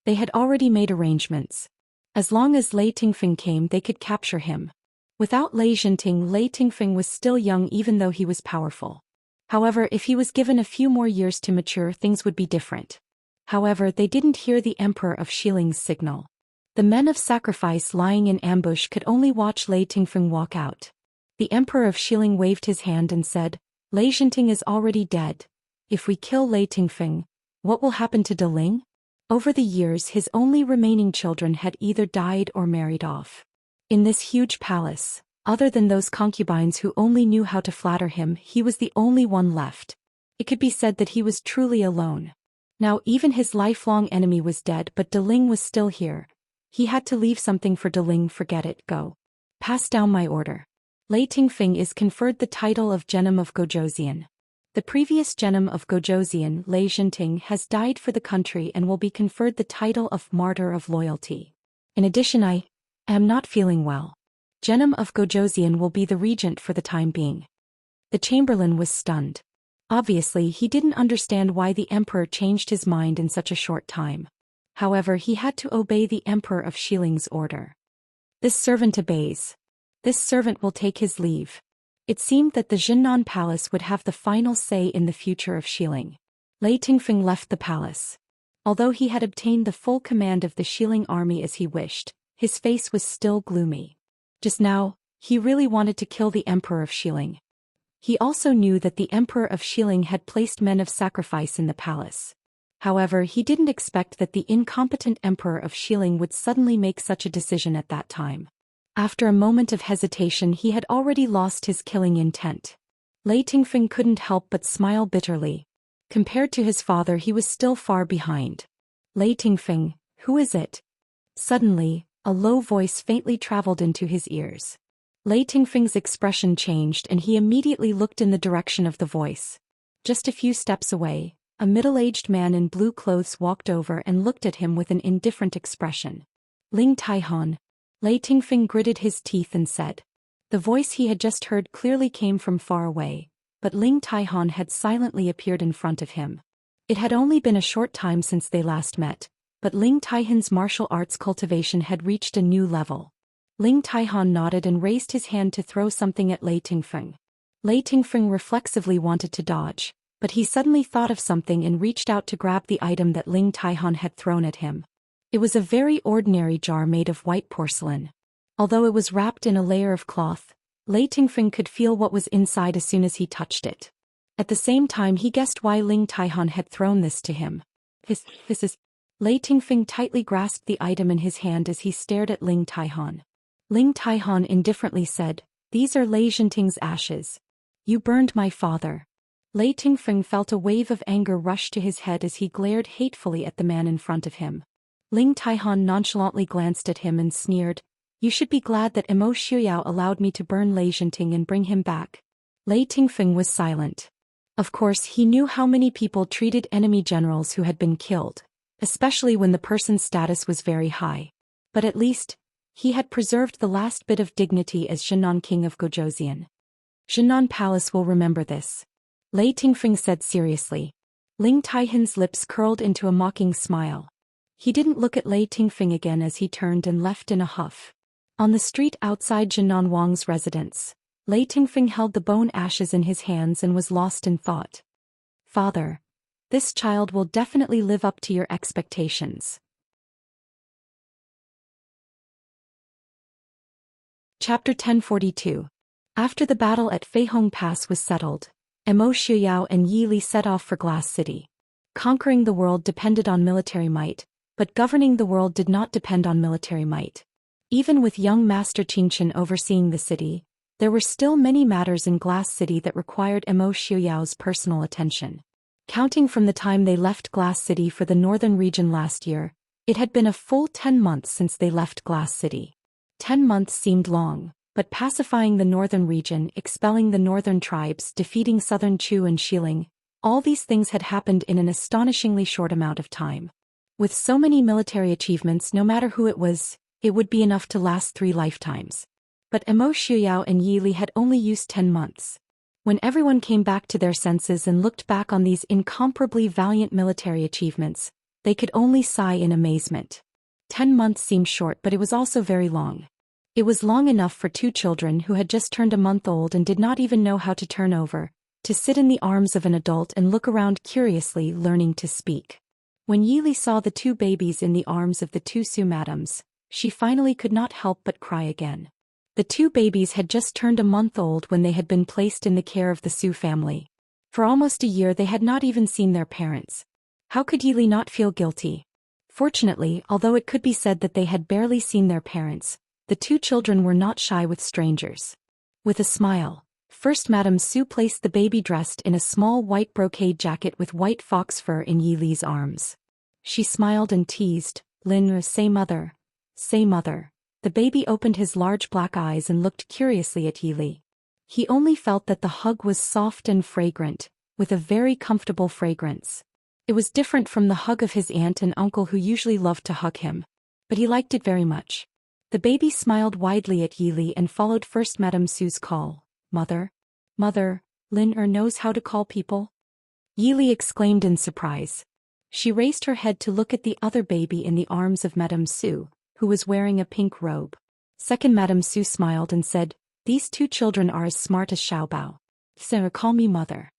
They had already made arrangements. As long as Lei Tingfeng came, they could capture him. Without Lei Jinting, Lei Tingfeng was still young even though he was powerful. However, if he was given a few more years to mature, things would be different. However, they didn't hear the Emperor of Xiling's signal. The men of sacrifice lying in ambush could only watch Lei Tingfeng walk out. The Emperor of Xiling waved his hand and said, Lei Jinting is already dead. If we kill Lei Tingfeng, what will happen to Deling? Over the years, his only remaining children had either died or married off. In this huge palace, other than those concubines who only knew how to flatter him, he was the only one left. It could be said that he was truly alone. Now even his lifelong enemy was dead, but Deling was still here. He had to leave something for Deling. Forget it, go. Pass down my order. Lei Tingfeng is conferred the title of Genom of Gojoseon. The previous Genom of Gojoseon, Lei Jinting, has died for the country and will be conferred the title of Martyr of Loyalty. In addition, I am not feeling well. Genom of Gojoseon will be the regent for the time being. The Chamberlain was stunned. Obviously, he didn't understand why the Emperor changed his mind in such a short time. However, he had to obey the Emperor of Xiling's order. This servant obeys. This servant will take his leave. It seemed that the Jinnan Palace would have the final say in the future of Xiling. Lei Tingfeng left the palace. Although he had obtained the full command of the Xiling army as he wished, his face was still gloomy. Just now, he really wanted to kill the Emperor of Xiling. He also knew that the Emperor of Xiling had placed men of sacrifice in the palace. However, he didn't expect that the incompetent Emperor of Xiling would suddenly make such a decision at that time. After a moment of hesitation, he had already lost his killing intent. Lei Tingfeng couldn't help but smile bitterly. Compared to his father, he was still far behind. Lei Tingfeng, who is it? Suddenly, A low voice faintly traveled into his ears. Lei Tingfeng's expression changed and he immediately looked in the direction of the voice. Just a few steps away, a middle-aged man in blue clothes walked over and looked at him with an indifferent expression. Ling Taihan. Lei Tingfeng gritted his teeth and said. The voice he had just heard clearly came from far away, but Ling Taihan had silently appeared in front of him. It had only been a short time since they last met, but Ling Taihan's martial arts cultivation had reached a new level. Ling Taihan nodded and raised his hand to throw something at Lei Tingfeng. Lei Tingfeng reflexively wanted to dodge, but he suddenly thought of something and reached out to grab the item that Ling Taihan had thrown at him. It was a very ordinary jar made of white porcelain. Although it was wrapped in a layer of cloth, Lei Tingfeng could feel what was inside as soon as he touched it. At the same time he guessed why Ling Taihan had thrown this to him. This is... Lei Tingfeng tightly grasped the item in his hand as he stared at Ling Taihan. Ling Taihan indifferently said, "These are Lei Zhenting's ashes. You burned my father." Lei Tingfeng felt a wave of anger rush to his head as he glared hatefully at the man in front of him. Ling Taihan nonchalantly glanced at him and sneered, "You should be glad that Emo Shuyao allowed me to burn Lei Zhenting and bring him back." Lei Tingfeng was silent. Of course he knew how many people treated enemy generals who had been killed, especially when the person's status was very high. But at least, he had preserved the last bit of dignity as Zhenan King of Gojoseon. Zhenan Palace will remember this. Lei Tingfeng said seriously. Ling Taihan's lips curled into a mocking smile. He didn't look at Lei Tingfeng again as he turned and left in a huff. On the street outside Zhenan Wang's residence, Lei Tingfeng held the bone ashes in his hands and was lost in thought. "Father, this child will definitely live up to your expectations." Chapter 1042. After the battle at Feihong Pass was settled, Emo Shuyao and Yi Li set off for Glass City. Conquering the world depended on military might, but governing the world did not depend on military might. Even with young Master Qingchen overseeing the city, there were still many matters in Glass City that required Emo Shuyao's personal attention. Counting from the time they left Glass City for the northern region last year, it had been a full 10 months since they left Glass City. 10 months seemed long, but pacifying the northern region, expelling the northern tribes, defeating southern Chu and Xiling, all these things had happened in an astonishingly short amount of time. With so many military achievements, no matter who it was, it would be enough to last 3 lifetimes. But Emo Shuyao and Yi Li had only used 10 months. When everyone came back to their senses and looked back on these incomparably valiant military achievements, they could only sigh in amazement. 10 months seemed short, but it was also very long. It was long enough for 2 children who had just turned a month old and did not even know how to turn over, to sit in the arms of an adult and look around curiously, learning to speak. When Yi Li saw the 2 babies in the arms of the 2 Su madams, she finally could not help but cry again. The 2 babies had just turned a month old when they had been placed in the care of the Su family. For almost a year they had not even seen their parents. How could Yi Li not feel guilty? Fortunately, although it could be said that they had barely seen their parents, the 2 children were not shy with strangers. With a smile, First Madame Su placed the baby dressed in a small white brocade jacket with white fox fur in Yi Li's arms. She smiled and teased, "Lin, say mother. Say mother." The baby opened his large black eyes and looked curiously at Yi Li. He only felt that the hug was soft and fragrant, with a very comfortable fragrance. It was different from the hug of his aunt and uncle who usually loved to hug him. But he liked it very much. The baby smiled widely at Yi Li and followed First Madame Su's call. "Mother? Mother, Lin knows how to call people?" Yi Li exclaimed in surprise. She raised her head to look at the other baby in the arms of Madame Su, who was wearing a pink robe. Second Madame Su smiled and said, "These 2 children are as smart as Xiaobao. So call me mother."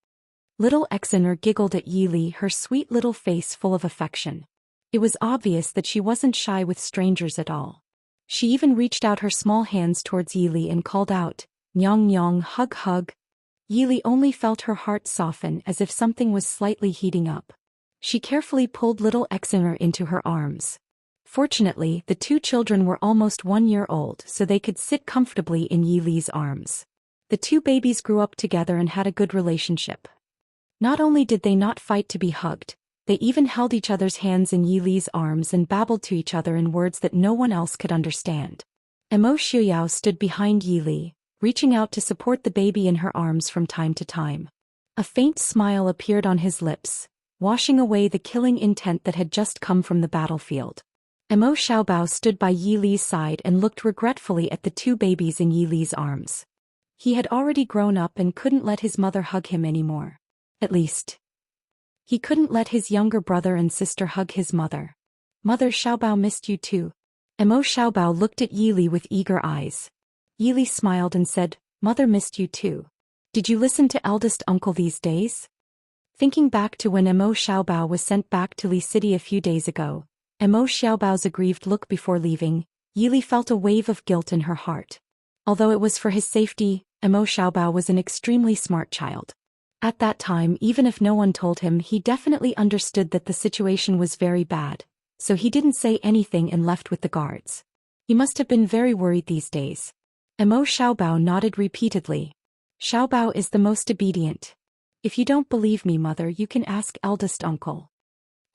Little Exener giggled at Yi Li, her sweet little face full of affection. It was obvious that she wasn't shy with strangers at all. She even reached out her small hands towards Yi Li and called out, "Nyong nyong, hug hug." Yi Li only felt her heart soften as if something was slightly heating up. She carefully pulled little Exener into her arms. Fortunately, the 2 children were almost 1 year old, so they could sit comfortably in Yi Li's arms. The 2 babies grew up together and had a good relationship. Not only did they not fight to be hugged, They even held each other's hands in Yi Li's arms and babbled to each other in words that no one else could understand. Emo Xiuyao stood behind Yi Li, reaching out to support the baby in her arms from time to time. A faint smile appeared on his lips, washing away the killing intent that had just come from the battlefield. Emo Xiaobao stood by Yi Li's side and looked regretfully at the two babies in Yi Li's arms. He had already grown up and couldn't let his mother hug him anymore. At least, he couldn't let his younger brother and sister hug his mother. Mother Xiaobao missed you too. Emo Xiaobao looked at Yi Li with eager eyes. Yi Li smiled and said, Mother missed you too. Did you listen to eldest uncle these days? Thinking back to when Emo Xiaobao was sent back to Li City a few days ago, Emo Xiaobao's aggrieved look before leaving, Yi Li felt a wave of guilt in her heart. Although it was for his safety, Emo Xiaobao was an extremely smart child. At that time, even if no one told him, he definitely understood that the situation was very bad, so he didn't say anything and left with the guards. He must have been very worried these days. Emo Xiaobao nodded repeatedly. Xiaobao is the most obedient. If you don't believe me, mother, you can ask eldest uncle.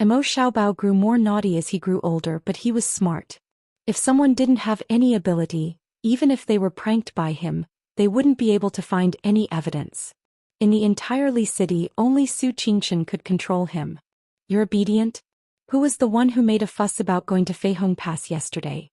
Emo Xiaobao grew more naughty as he grew older, but he was smart. If someone didn't have any ability, even if they were pranked by him, they wouldn't be able to find any evidence. In the entire Li City, only Su Qingchen could control him. You're obedient? Who was the one who made a fuss about going to Feihong Pass yesterday?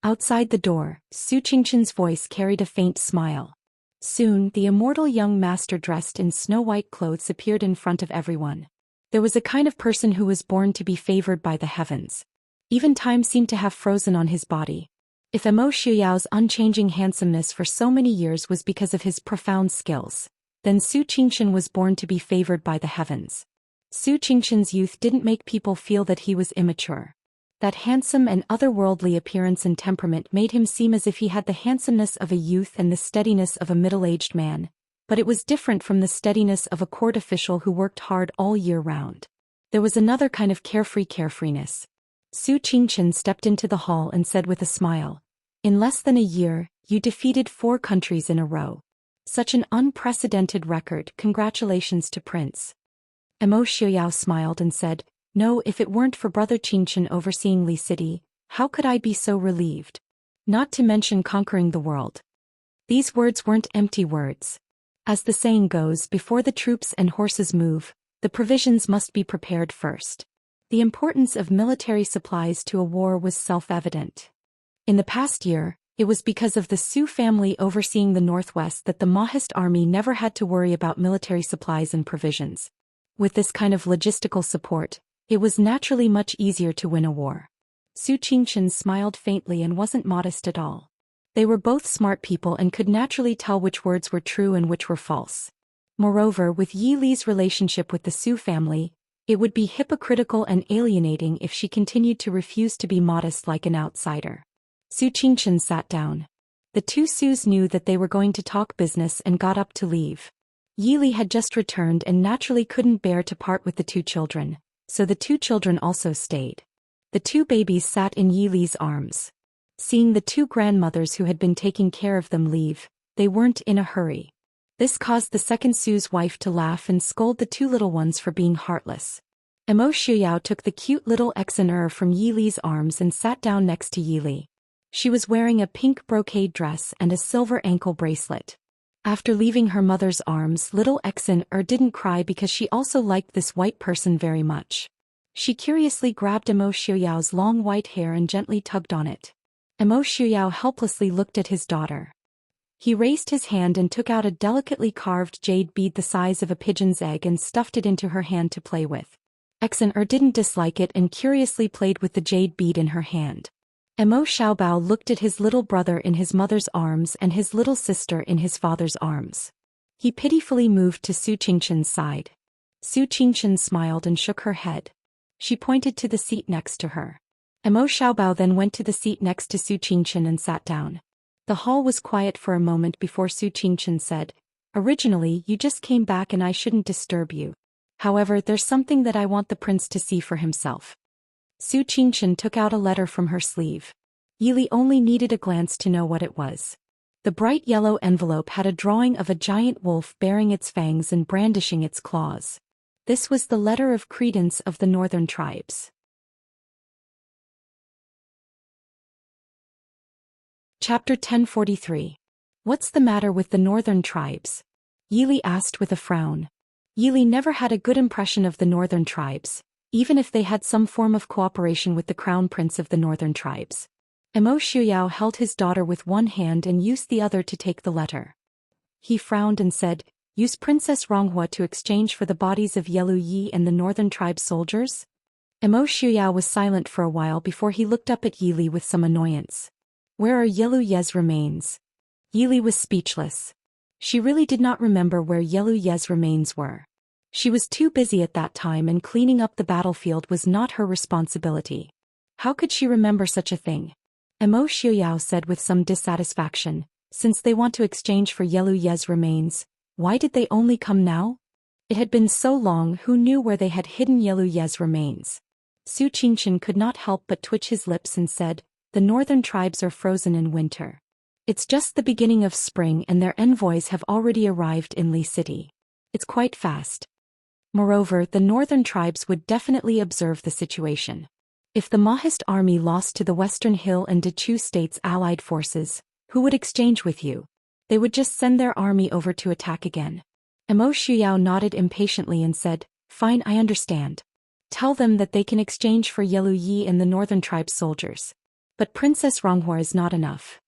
Outside the door, Su Qingchen's voice carried a faint smile. Soon, the immortal young master dressed in snow-white clothes appeared in front of everyone. There was a kind of person who was born to be favored by the heavens. Even time seemed to have frozen on his body. If Emo Xiuyao's unchanging handsomeness for so many years was because of his profound skills, then Su Qingchen was born to be favored by the heavens. Su Qingchen's youth didn't make people feel that he was immature. That handsome and otherworldly appearance and temperament made him seem as if he had the handsomeness of a youth and the steadiness of a middle-aged man, but it was different from the steadiness of a court official who worked hard all year round. There was another kind of carefreeness. Su Qingchen stepped into the hall and said with a smile, In less than a year, you defeated 4 countries in a row. Such an unprecedented record. Congratulations to Prince. Emo Xiuyao smiled and said, No, if it weren't for Brother Qingchen overseeing Li City, how could I be so relieved? Not to mention conquering the world. These words weren't empty words. As the saying goes, before the troops and horses move, the provisions must be prepared first. The importance of military supplies to a war was self-evident. In the past year, it was because of the Su family overseeing the Northwest that the Maoist army never had to worry about military supplies and provisions. With this kind of logistical support, it was naturally much easier to win a war. Su Qingchen smiled faintly and wasn't modest at all. They were both smart people and could naturally tell which words were true and which were false. Moreover, with Yi Li's relationship with the Su family, it would be hypocritical and alienating if she continued to refuse to be modest like an outsider. Su Qingchen sat down. The two Sus knew that they were going to talk business and got up to leave. Yi Li had just returned and naturally couldn't bear to part with the 2 children, so the 2 children also stayed. The 2 babies sat in Yi Li's arms. Seeing the 2 grandmothers who had been taking care of them leave, they weren't in a hurry. This caused the second Su's wife to laugh and scold the 2 little ones for being heartless. Emo Xiuyao took the cute little Exener from Yi Li's arms and sat down next to Yi Li. She was wearing a pink brocade dress and a silver ankle bracelet. After leaving her mother's arms, little Exener didn't cry because she also liked this white person very much. She curiously grabbed Emo Xiuyao's long white hair and gently tugged on it. Emo Xiuyao helplessly looked at his daughter. He raised his hand and took out a delicately carved jade bead the size of a pigeon's egg and stuffed it into her hand to play with. Exener didn't dislike it and curiously played with the jade bead in her hand. Emo Xiaobao looked at his little brother in his mother's arms and his little sister in his father's arms. He pitifully moved to Su Qingchen's side. Su Qingchen smiled and shook her head. She pointed to the seat next to her. Emo Xiaobao then went to the seat next to Su Qingchen and sat down. The hall was quiet for a moment before Su Qingchen said, Originally, you just came back and I shouldn't disturb you. However, there's something that I want the prince to see for himself. Su Qingchen took out a letter from her sleeve. Yi Li only needed a glance to know what it was. The bright yellow envelope had a drawing of a giant wolf baring its fangs and brandishing its claws. This was the letter of credence of the northern tribes. Chapter 1043. What's the matter with the northern tribes? Yili asked with a frown. Yili never had a good impression of the northern tribes, even if they had some form of cooperation with the crown prince of the northern tribes. Emo Shuyao held his daughter with one hand and used the other to take the letter. He frowned and said, "Use Princess Ronghua to exchange for the bodies of Yelu Yi and the northern tribe soldiers?" Emo Shuyao was silent for a while before he looked up at Yili with some annoyance. "Where are Yelu Ye's remains?" Yili was speechless. She really did not remember where Yelu Ye's remains were. She was too busy at that time, and cleaning up the battlefield was not her responsibility. How could she remember such a thing? Emo Shuyao said with some dissatisfaction, "Since they want to exchange for Yelu Ye's remains, why did they only come now?" It had been so long, who knew where they had hidden Yelu Ye's remains? Su Qingchen could not help but twitch his lips and said, "The northern tribes are frozen in winter. It's just the beginning of spring and their envoys have already arrived in Li City. It's quite fast. Moreover, the northern tribes would definitely observe the situation. If the Mahist army lost to the Western Hill and Dechu states' allied forces, who would exchange with you? They would just send their army over to attack again." Emo Shuyao nodded impatiently and said, "Fine, I understand. Tell them that they can exchange for Yelu Yi and the northern tribe soldiers. But Princess Ronghua is not enough.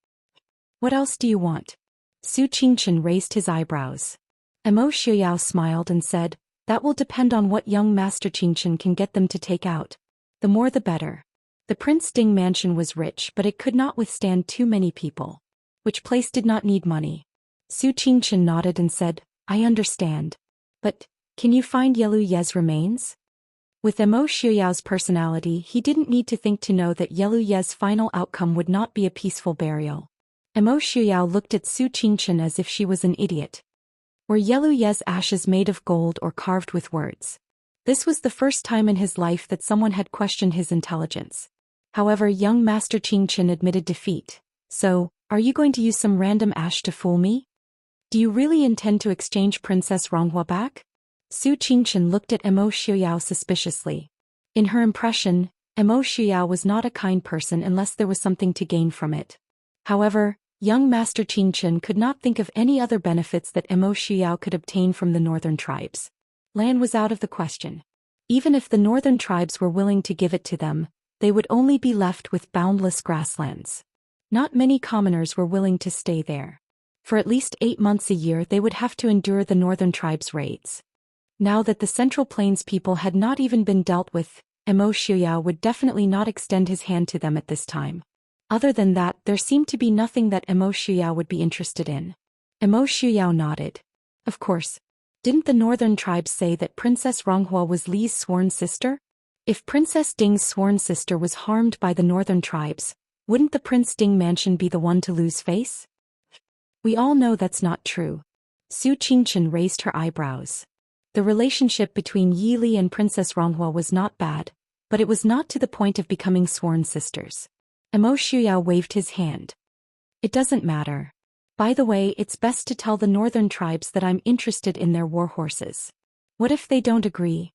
What else do you want?" Su Qingchen raised his eyebrows. Emo Shuyao smiled and said, "That will depend on what young Master Qingchen can get them to take out. The more the better." The Prince Ding mansion was rich, but it could not withstand too many people. Which place did not need money? Su Qingchen nodded and said, "I understand. But, can you find Yelu Ye's remains?" With Emo Shuyao's personality, he didn't need to think to know that Yelu Ye's final outcome would not be a peaceful burial. Emo Shuyao looked at Su Qingchen as if she was an idiot. Were Yelu Ye's ashes made of gold or carved with words? This was the first time in his life that someone had questioned his intelligence. However, young Master Qingchen admitted defeat. "So, are you going to use some random ash to fool me? Do you really intend to exchange Princess Ronghua back?" Su Qingchen looked at Emo Shuyao suspiciously. In her impression, Emo Shuyao was not a kind person unless there was something to gain from it. However, young Master Qingchen could not think of any other benefits that Emo Shuyao could obtain from the northern tribes. Land was out of the question. Even if the northern tribes were willing to give it to them, they would only be left with boundless grasslands. Not many commoners were willing to stay there. For at least 8 months a year they would have to endure the northern tribes' raids. Now that the Central Plains people had not even been dealt with, Emo Shuyao would definitely not extend his hand to them at this time. Other than that, there seemed to be nothing that Emo Shuyao would be interested in. Emo Shuyao nodded. Of course. Didn't the northern tribes say that Princess Ronghua was Li's sworn sister? If Princess Ding's sworn sister was harmed by the northern tribes, wouldn't the Prince Ding mansion be the one to lose face? We all know that's not true. Su Qingchen raised her eyebrows. The relationship between Yi Li and Princess Ronghua was not bad, but it was not to the point of becoming sworn sisters. Emo Shuyao waved his hand. "It doesn't matter. By the way, it's best to tell the northern tribes that I'm interested in their war horses. What if they don't agree?"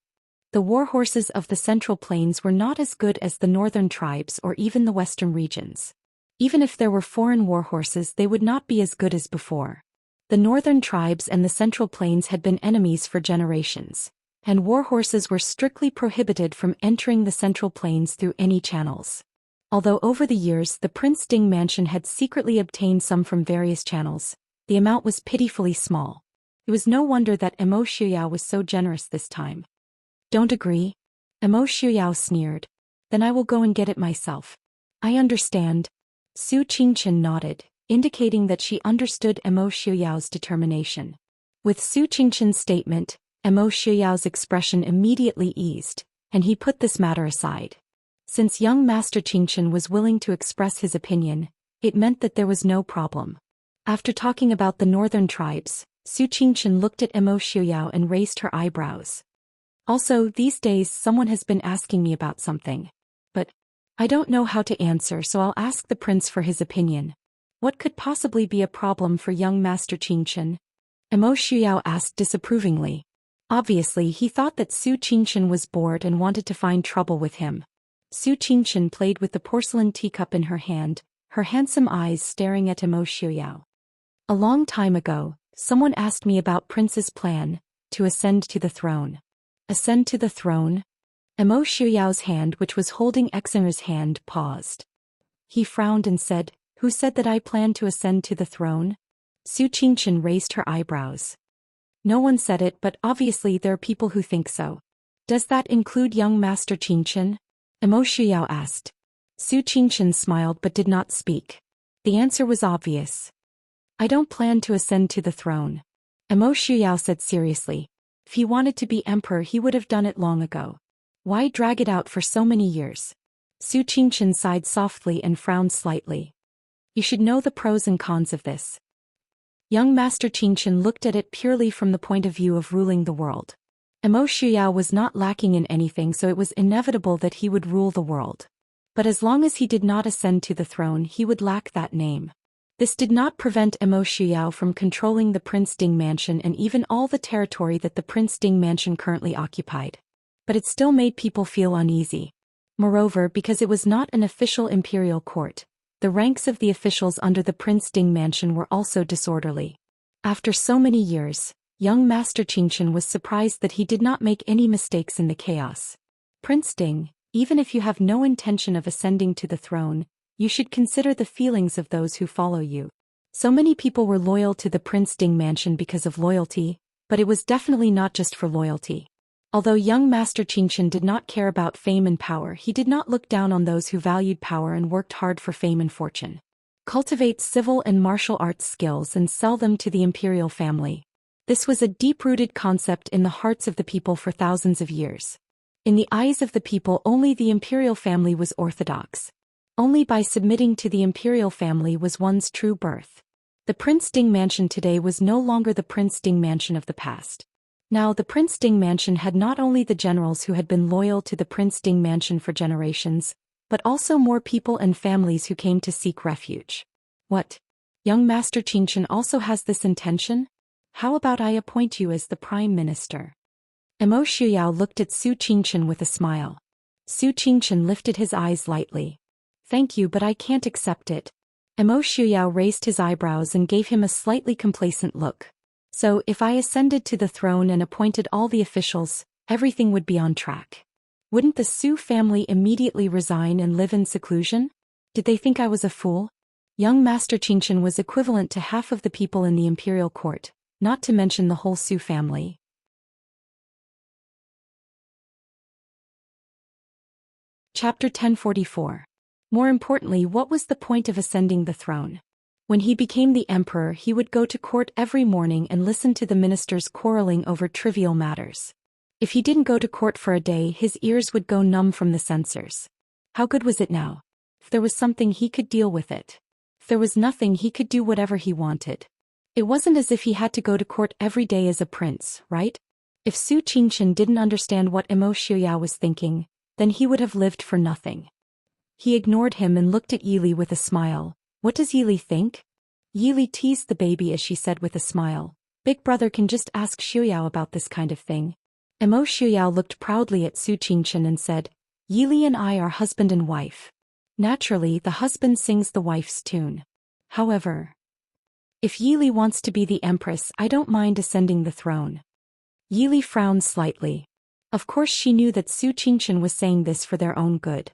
The war horses of the Central Plains were not as good as the northern tribes or even the western regions. Even if there were foreign war horses, they would not be as good as before. The northern tribes and the Central Plains had been enemies for generations, and war horses were strictly prohibited from entering the Central Plains through any channels. Although over the years the Prince Ding mansion had secretly obtained some from various channels, the amount was pitifully small. It was no wonder that Emo Shuyao was so generous this time. "Don't agree?" Emo Shuyao sneered. "Then I will go and get it myself." "I understand." Su Qingchen nodded, indicating that she understood Emo Shuyao's determination. With Su Qingchen's statement, Emo Shuyao's expression immediately eased, and he put this matter aside. Since young Master Qingchen was willing to express his opinion, it meant that there was no problem. After talking about the northern tribes, Su Qingchen looked at Emo Shuyao and raised her eyebrows. "Also, these days someone has been asking me about something. But I don't know how to answer, so I'll ask the prince for his opinion. What could possibly be a problem for young Master Qingchen?" Emo Shuyao asked disapprovingly. Obviously he thought that Su Qingchen was bored and wanted to find trouble with him. Su Qingchen played with the porcelain teacup in her hand, her handsome eyes staring at Emo Xiuyao. A long time ago, someone asked me about Prince's plan, to ascend to the throne. Ascend to the throne? Emo Xiuyao's hand, which was holding Exinger's hand, paused. He frowned and said, "Who said that I plan to ascend to the throne?" Su Qingchen raised her eyebrows. No one said it, but obviously there are people who think so. Does that include young Master Qingchen? Emo Xiuyao asked. Su Qingchen smiled but did not speak. The answer was obvious. I don't plan to ascend to the throne. Emo Xiuyao said seriously. If he wanted to be emperor he would have done it long ago. Why drag it out for so many years? Su Qingchen sighed softly and frowned slightly. You should know the pros and cons of this. Young Master Qingchen looked at it purely from the point of view of ruling the world. Emo Xiuyao was not lacking in anything, so it was inevitable that he would rule the world. But as long as he did not ascend to the throne he would lack that name. This did not prevent Emo Xiuyao from controlling the Prince Ding Mansion and even all the territory that the Prince Ding Mansion currently occupied. But it still made people feel uneasy. Moreover, because it was not an official imperial court, the ranks of the officials under the Prince Ding Mansion were also disorderly. After so many years, young Master Qingchen was surprised that he did not make any mistakes in the chaos. Prince Ding, even if you have no intention of ascending to the throne, you should consider the feelings of those who follow you. So many people were loyal to the Prince Ding Mansion because of loyalty, but it was definitely not just for loyalty. Although young Master Qingchen did not care about fame and power, he did not look down on those who valued power and worked hard for fame and fortune. Cultivate civil and martial arts skills and sell them to the imperial family. This was a deep-rooted concept in the hearts of the people for thousands of years. In the eyes of the people, only the imperial family was orthodox. Only by submitting to the imperial family was one's true birth. The Prince Ding Mansion today was no longer the Prince Ding Mansion of the past. Now the Prince Ding Mansion had not only the generals who had been loyal to the Prince Ding Mansion for generations, but also more people and families who came to seek refuge. What? Young Master Qingchen also has this intention? How about I appoint you as the Prime Minister? Emo Xiuyao looked at Su Qingchen with a smile. Su Qingchen lifted his eyes lightly. Thank you, but I can't accept it. Emo Xiuyao raised his eyebrows and gave him a slightly complacent look. So, if I ascended to the throne and appointed all the officials, everything would be on track. Wouldn't the Su family immediately resign and live in seclusion? Did they think I was a fool? Young Master Qingchen was equivalent to half of the people in the imperial court, not to mention the whole Su family. Chapter 1044. More importantly, what was the point of ascending the throne? When he became the emperor, he would go to court every morning and listen to the ministers quarreling over trivial matters. If he didn't go to court for a day, his ears would go numb from the censors. How good was it now? If there was something, he could deal with it. If there was nothing, he could do whatever he wanted. It wasn't as if he had to go to court every day as a prince, right? If Su Qingchen didn't understand what Emo Xiuyao was thinking, then he would have lived for nothing. He ignored him and looked at Yili with a smile. What does Yili think? Yili teased the baby as she said with a smile. Big brother can just ask Xiuyao about this kind of thing. Emo Xiuyao looked proudly at Su Qingchen and said, Yili and I are husband and wife. Naturally, the husband sings the wife's tune. However, if Yili wants to be the empress, I don't mind ascending the throne. Yili frowned slightly. Of course she knew that Su Qingchen was saying this for their own good.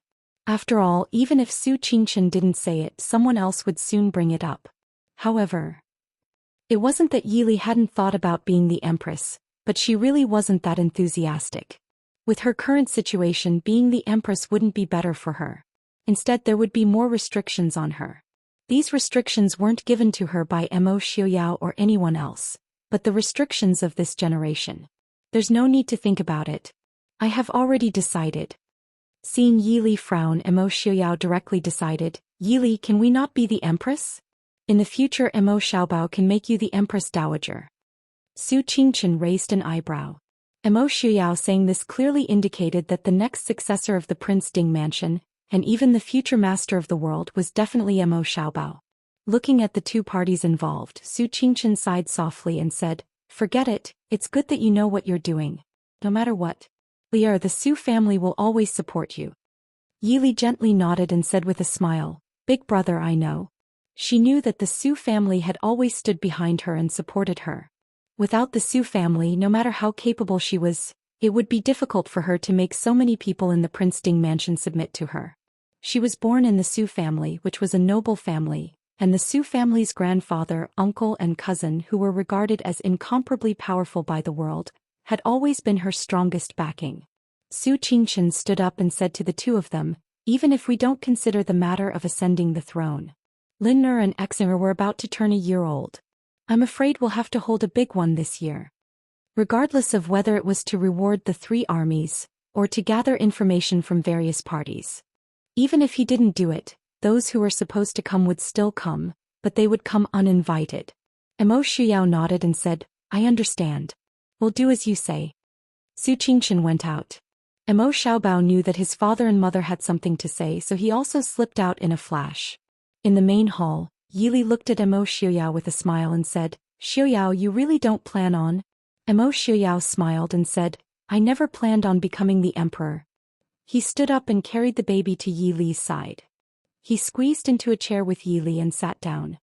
After all, even if Su Qingchen didn't say it, someone else would soon bring it up. However, it wasn't that Yili hadn't thought about being the empress, but she really wasn't that enthusiastic. With her current situation, being the empress wouldn't be better for her. Instead, there would be more restrictions on her. These restrictions weren't given to her by Emo Xiuyao or anyone else, but the restrictions of this generation. There's no need to think about it. I have already decided. Seeing Yili frown, Emo Xiuyao directly decided, Yili, can we not be the empress? In the future, Emo Xiaobao can make you the empress dowager. Su Qingchen raised an eyebrow. Emo Xiuyao saying this clearly indicated that the next successor of the Prince Ding Mansion, and even the future master of the world, was definitely Emo Xiaobao. Looking at the two parties involved, Su Qingchen sighed softly and said, forget it, It's good that you know what you're doing. No matter what. Lier, the Su family will always support you. Yili gently nodded and said with a smile, Big brother, I know. She knew that the Su family had always stood behind her and supported her. Without the Su family, no matter how capable she was, it would be difficult for her to make so many people in the Prince Ding mansion submit to her. She was born in the Su family, which was a noble family, and the Su family's grandfather, uncle and cousin, who were regarded as incomparably powerful by the world, had always been her strongest backing. Su Qingchen stood up and said to the two of them, even if we don't consider the matter of ascending the throne. Linner and Exinger were about to turn a year old. I'm afraid we'll have to hold a big one this year. Regardless of whether it was to reward the three armies, or to gather information from various parties. Even if he didn't do it, those who were supposed to come would still come, but they would come uninvited. Emo Shuyao nodded and said, I understand. We'll do as you say. Su Qingchen went out. Emo Xiaobao knew that his father and mother had something to say, so he also slipped out in a flash. In the main hall, Yili looked at Emo Shuyao with a smile and said, Shuyao, you really don't plan on? Emo Shuyao smiled and said, I never planned on becoming the emperor. He stood up and carried the baby to Yili's side. He squeezed into a chair with Yili and sat down.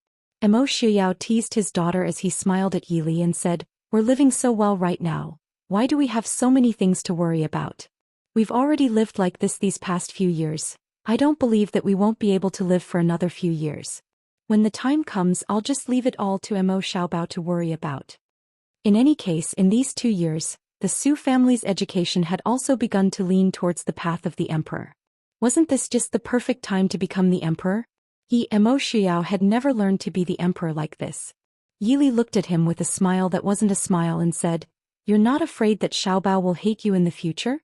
Emo Shuyao teased his daughter as he smiled at Yili and said, We're living so well right now. Why do we have so many things to worry about? We've already lived like this these past few years. I don't believe that we won't be able to live for another few years. When the time comes, I'll just leave it all to Emo Xiaobao to worry about. In any case, in these 2 years, the Su family's education had also begun to lean towards the path of the emperor. Wasn't this just the perfect time to become the emperor? Emo Shuyao had never learned to be the emperor like this. Yili looked at him with a smile that wasn't a smile and said, You're not afraid that Xiaobao will hate you in the future?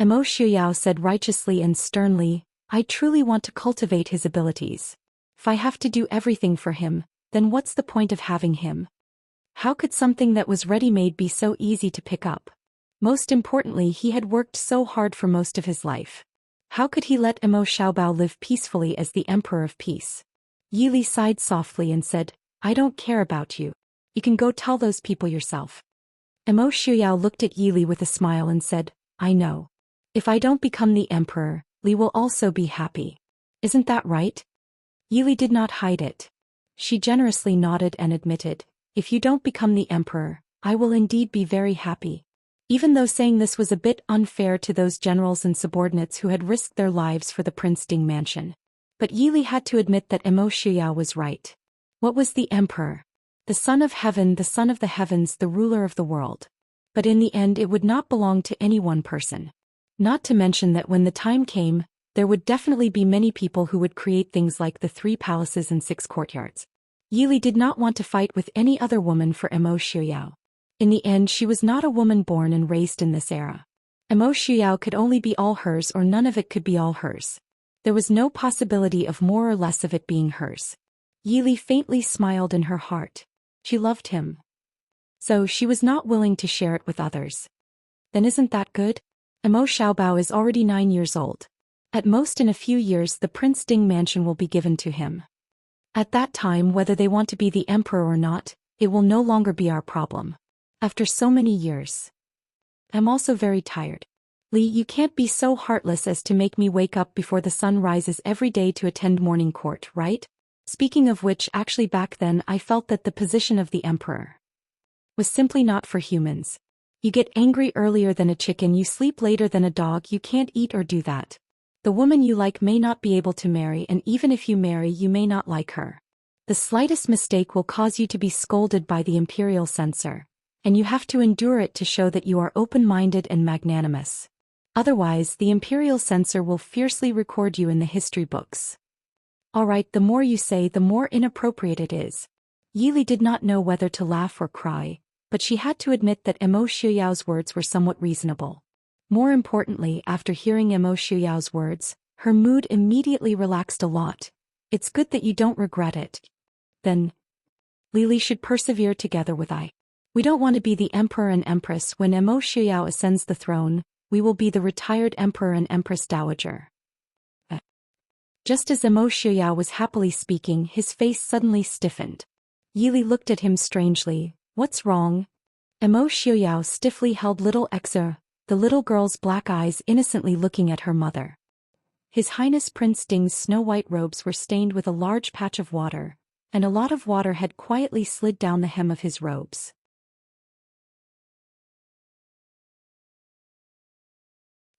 Emo Shuyao said righteously and sternly, I truly want to cultivate his abilities. If I have to do everything for him, then what's the point of having him? How could something that was ready-made be so easy to pick up? Most importantly, he had worked so hard for most of his life. How could he let Emo Xiaobao live peacefully as the Emperor of Peace? Yili sighed softly and said, I don't care about you. You can go tell those people yourself. Emo Shuyao looked at Yili with a smile and said, I know. If I don't become the Emperor, Li will also be happy. Isn't that right? Yili did not hide it. She generously nodded and admitted, If you don't become the Emperor, I will indeed be very happy. Even though saying this was a bit unfair to those generals and subordinates who had risked their lives for the Prince Ding mansion. But Yili had to admit that Emo Shuyao was right. What was the Emperor? The Son of Heaven, the Son of the Heavens, the ruler of the world. But in the end it would not belong to any one person. Not to mention that when the time came, there would definitely be many people who would create things like the 3 palaces and 6 courtyards. Yili did not want to fight with any other woman for Emo Shuyao. In the end, she was not a woman born and raised in this era. Emo Shuyao could only be all hers or none of it could be all hers. There was no possibility of more or less of it being hers. Yili faintly smiled in her heart. She loved him. So she was not willing to share it with others. Then isn't that good? Emo Xiaobao is already 9 years old. At most in a few years the Prince Ding mansion will be given to him. At that time, whether they want to be the emperor or not, it will no longer be our problem. After so many years. I'm also very tired. Li, you can't be so heartless as to make me wake up before the sun rises every day to attend morning court, right? Speaking of which, actually back then I felt that the position of the emperor was simply not for humans. You get angry earlier than a chicken, you sleep later than a dog, you can't eat or do that. The woman you like may not be able to marry, and even if you marry you may not like her. The slightest mistake will cause you to be scolded by the imperial censor. And you have to endure it to show that you are open-minded and magnanimous. Otherwise, the imperial censor will fiercely record you in the history books. Alright, the more you say, the more inappropriate it is. Yili did not know whether to laugh or cry, but she had to admit that Emo Shuyao's words were somewhat reasonable. More importantly, after hearing Emo Shuyao's words, her mood immediately relaxed a lot. It's good that you don't regret it. Then, Lili should persevere together with I. We don't want to be the emperor and empress. When Emo Shuyao ascends the throne, we will be the retired emperor and empress dowager. Just as Emo Shuyao was happily speaking, his face suddenly stiffened. Yili looked at him strangely. What's wrong? Emo Xiaoyao stiffly held little Exa, the little girl's black eyes innocently looking at her mother. His Highness Prince Ding's snow-white robes were stained with a large patch of water, and a lot of water had quietly slid down the hem of his robes.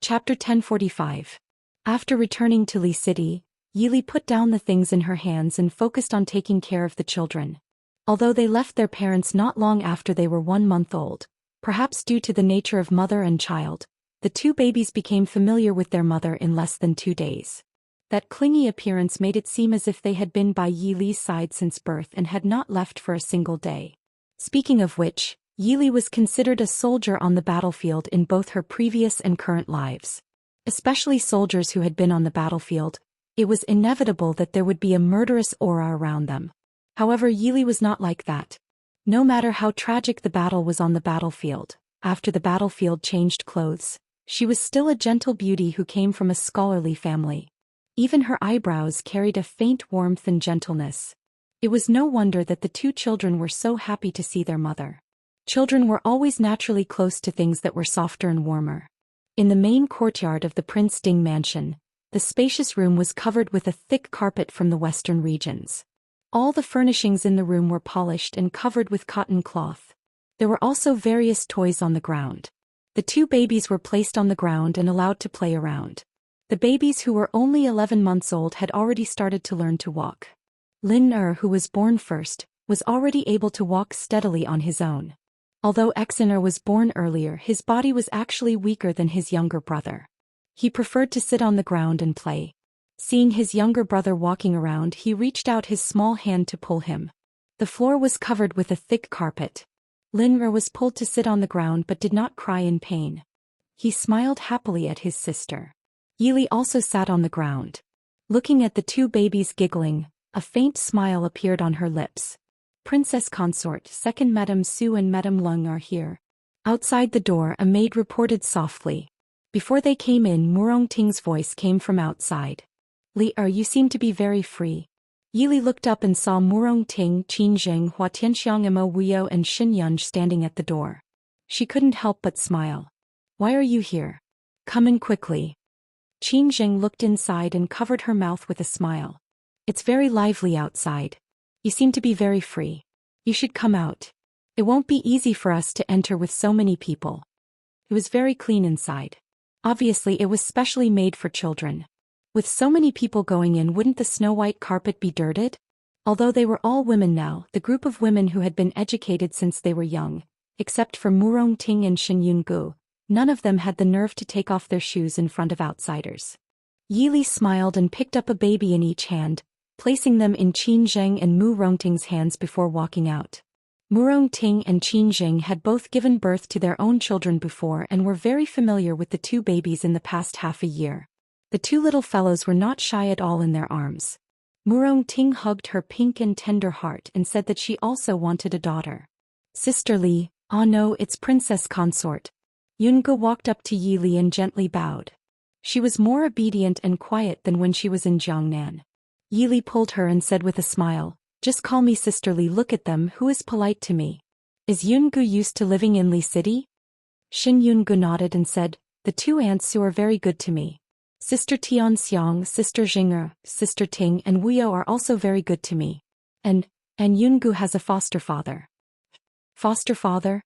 Chapter 1045. After returning to Li City, Yili put down the things in her hands and focused on taking care of the children. Although they left their parents not long after they were 1 month old, perhaps due to the nature of mother and child, the two babies became familiar with their mother in less than 2 days. That clingy appearance made it seem as if they had been by Yi Li's side since birth and had not left for a single day. Speaking of which, Yi Li was considered a soldier on the battlefield in both her previous and current lives. Especially soldiers who had been on the battlefield, it was inevitable that there would be a murderous aura around them. However, Yi Li was not like that. No matter how tragic the battle was on the battlefield, after the battlefield changed clothes, she was still a gentle beauty who came from a scholarly family. Even her eyebrows carried a faint warmth and gentleness. It was no wonder that the two children were so happy to see their mother. Children were always naturally close to things that were softer and warmer. In the main courtyard of the Prince Ding mansion, the spacious room was covered with a thick carpet from the western regions. All the furnishings in the room were polished and covered with cotton cloth. There were also various toys on the ground. The two babies were placed on the ground and allowed to play around. The babies who were only 11 months old had already started to learn to walk. Lin Er, who was born first, was already able to walk steadily on his own. Although Exener was born earlier, his body was actually weaker than his younger brother. He preferred to sit on the ground and play. Seeing his younger brother walking around, he reached out his small hand to pull him. The floor was covered with a thick carpet. Lin Er was pulled to sit on the ground but did not cry in pain. He smiled happily at his sister. Yi Li also sat on the ground. Looking at the two babies giggling, a faint smile appeared on her lips. Princess Consort, Second Madame Su and Madame Lung are here. Outside the door, a maid reported softly. Before they came in, Murong Ting's voice came from outside. Li Er, you seem to be very free. Yi Li looked up and saw Murong Ting, Qin Zheng, Hua Tianxiang, Mo Wuyo and Xin Yunj standing at the door. She couldn't help but smile. Why are you here? Come in quickly. Qin Zheng looked inside and covered her mouth with a smile. It's very lively outside. You seem to be very free. You should come out. It won't be easy for us to enter with so many people. It was very clean inside. Obviously, it was specially made for children. With so many people going in, wouldn't the snow-white carpet be dirted? Although they were all women now, the group of women who had been educated since they were young, except for Murong Ting and Shen Yungu, none of them had the nerve to take off their shoes in front of outsiders. Yi Li smiled and picked up a baby in each hand, placing them in Qin Zheng and Murong Ting's hands before walking out. Murong Ting and Qin Zheng had both given birth to their own children before and were very familiar with the two babies in the past half a year. The two little fellows were not shy at all in their arms. Murong Ting hugged her pink and tender heart and said that she also wanted a daughter. Sister Li, ah no, it's Princess Consort. Yunge walked up to Yi Li and gently bowed. She was more obedient and quiet than when she was in Jiangnan. Yi Li pulled her and said with a smile, just call me Sister Li. Look at them, who is polite to me. Is Yunge used to living in Li City? Xin Yunge nodded and said, the two aunts who are very good to me. Sister Tian Xiang, Sister Jing'er, Sister Ting and Wuyo are also very good to me. And Yungu has a foster father. Foster father?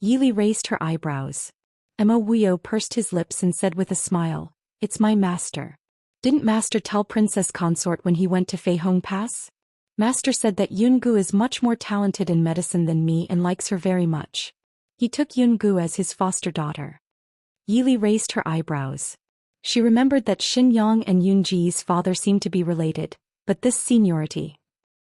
Yi Li raised her eyebrows. Mo Wuyo pursed his lips and said with a smile, it's my master. Didn't master tell Princess Consort when he went to Fei Hong Pass? Master said that Yungu is much more talented in medicine than me and likes her very much. He took Yungu as his foster daughter. Yi Li raised her eyebrows. She remembered that Xin Yang and Yunji's father seemed to be related, but this seniority.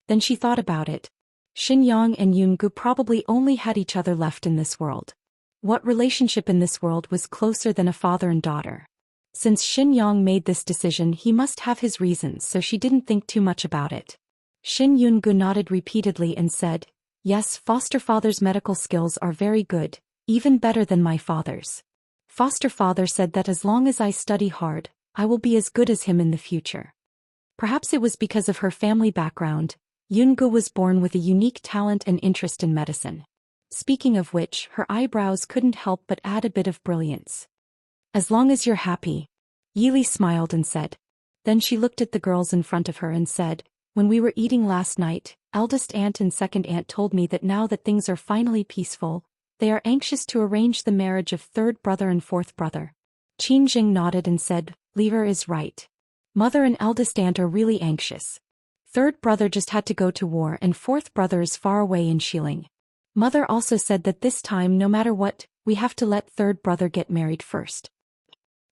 Then she thought about it. Xin Yang and Yungu probably only had each other left in this world. What relationship in this world was closer than a father and daughter? Since Xin Yang made this decision, he must have his reasons, so she didn't think too much about it. Xin Yungu nodded repeatedly and said, yes, foster father's medical skills are very good, even better than my father's. Foster father said that as long as I study hard, I will be as good as him in the future. Perhaps it was because of her family background, Yungu was born with a unique talent and interest in medicine. Speaking of which, her eyebrows couldn't help but add a bit of brilliance. As long as you're happy. Yili smiled and said. Then she looked at the girls in front of her and said, when we were eating last night, eldest aunt and second aunt told me that now that things are finally peaceful, they are anxious to arrange the marriage of third brother and fourth brother. Qin Jing nodded and said, Lever is right. Mother and eldest aunt are really anxious. Third brother just had to go to war and fourth brother is far away in Xiling. Mother also said that this time no matter what, we have to let third brother get married first.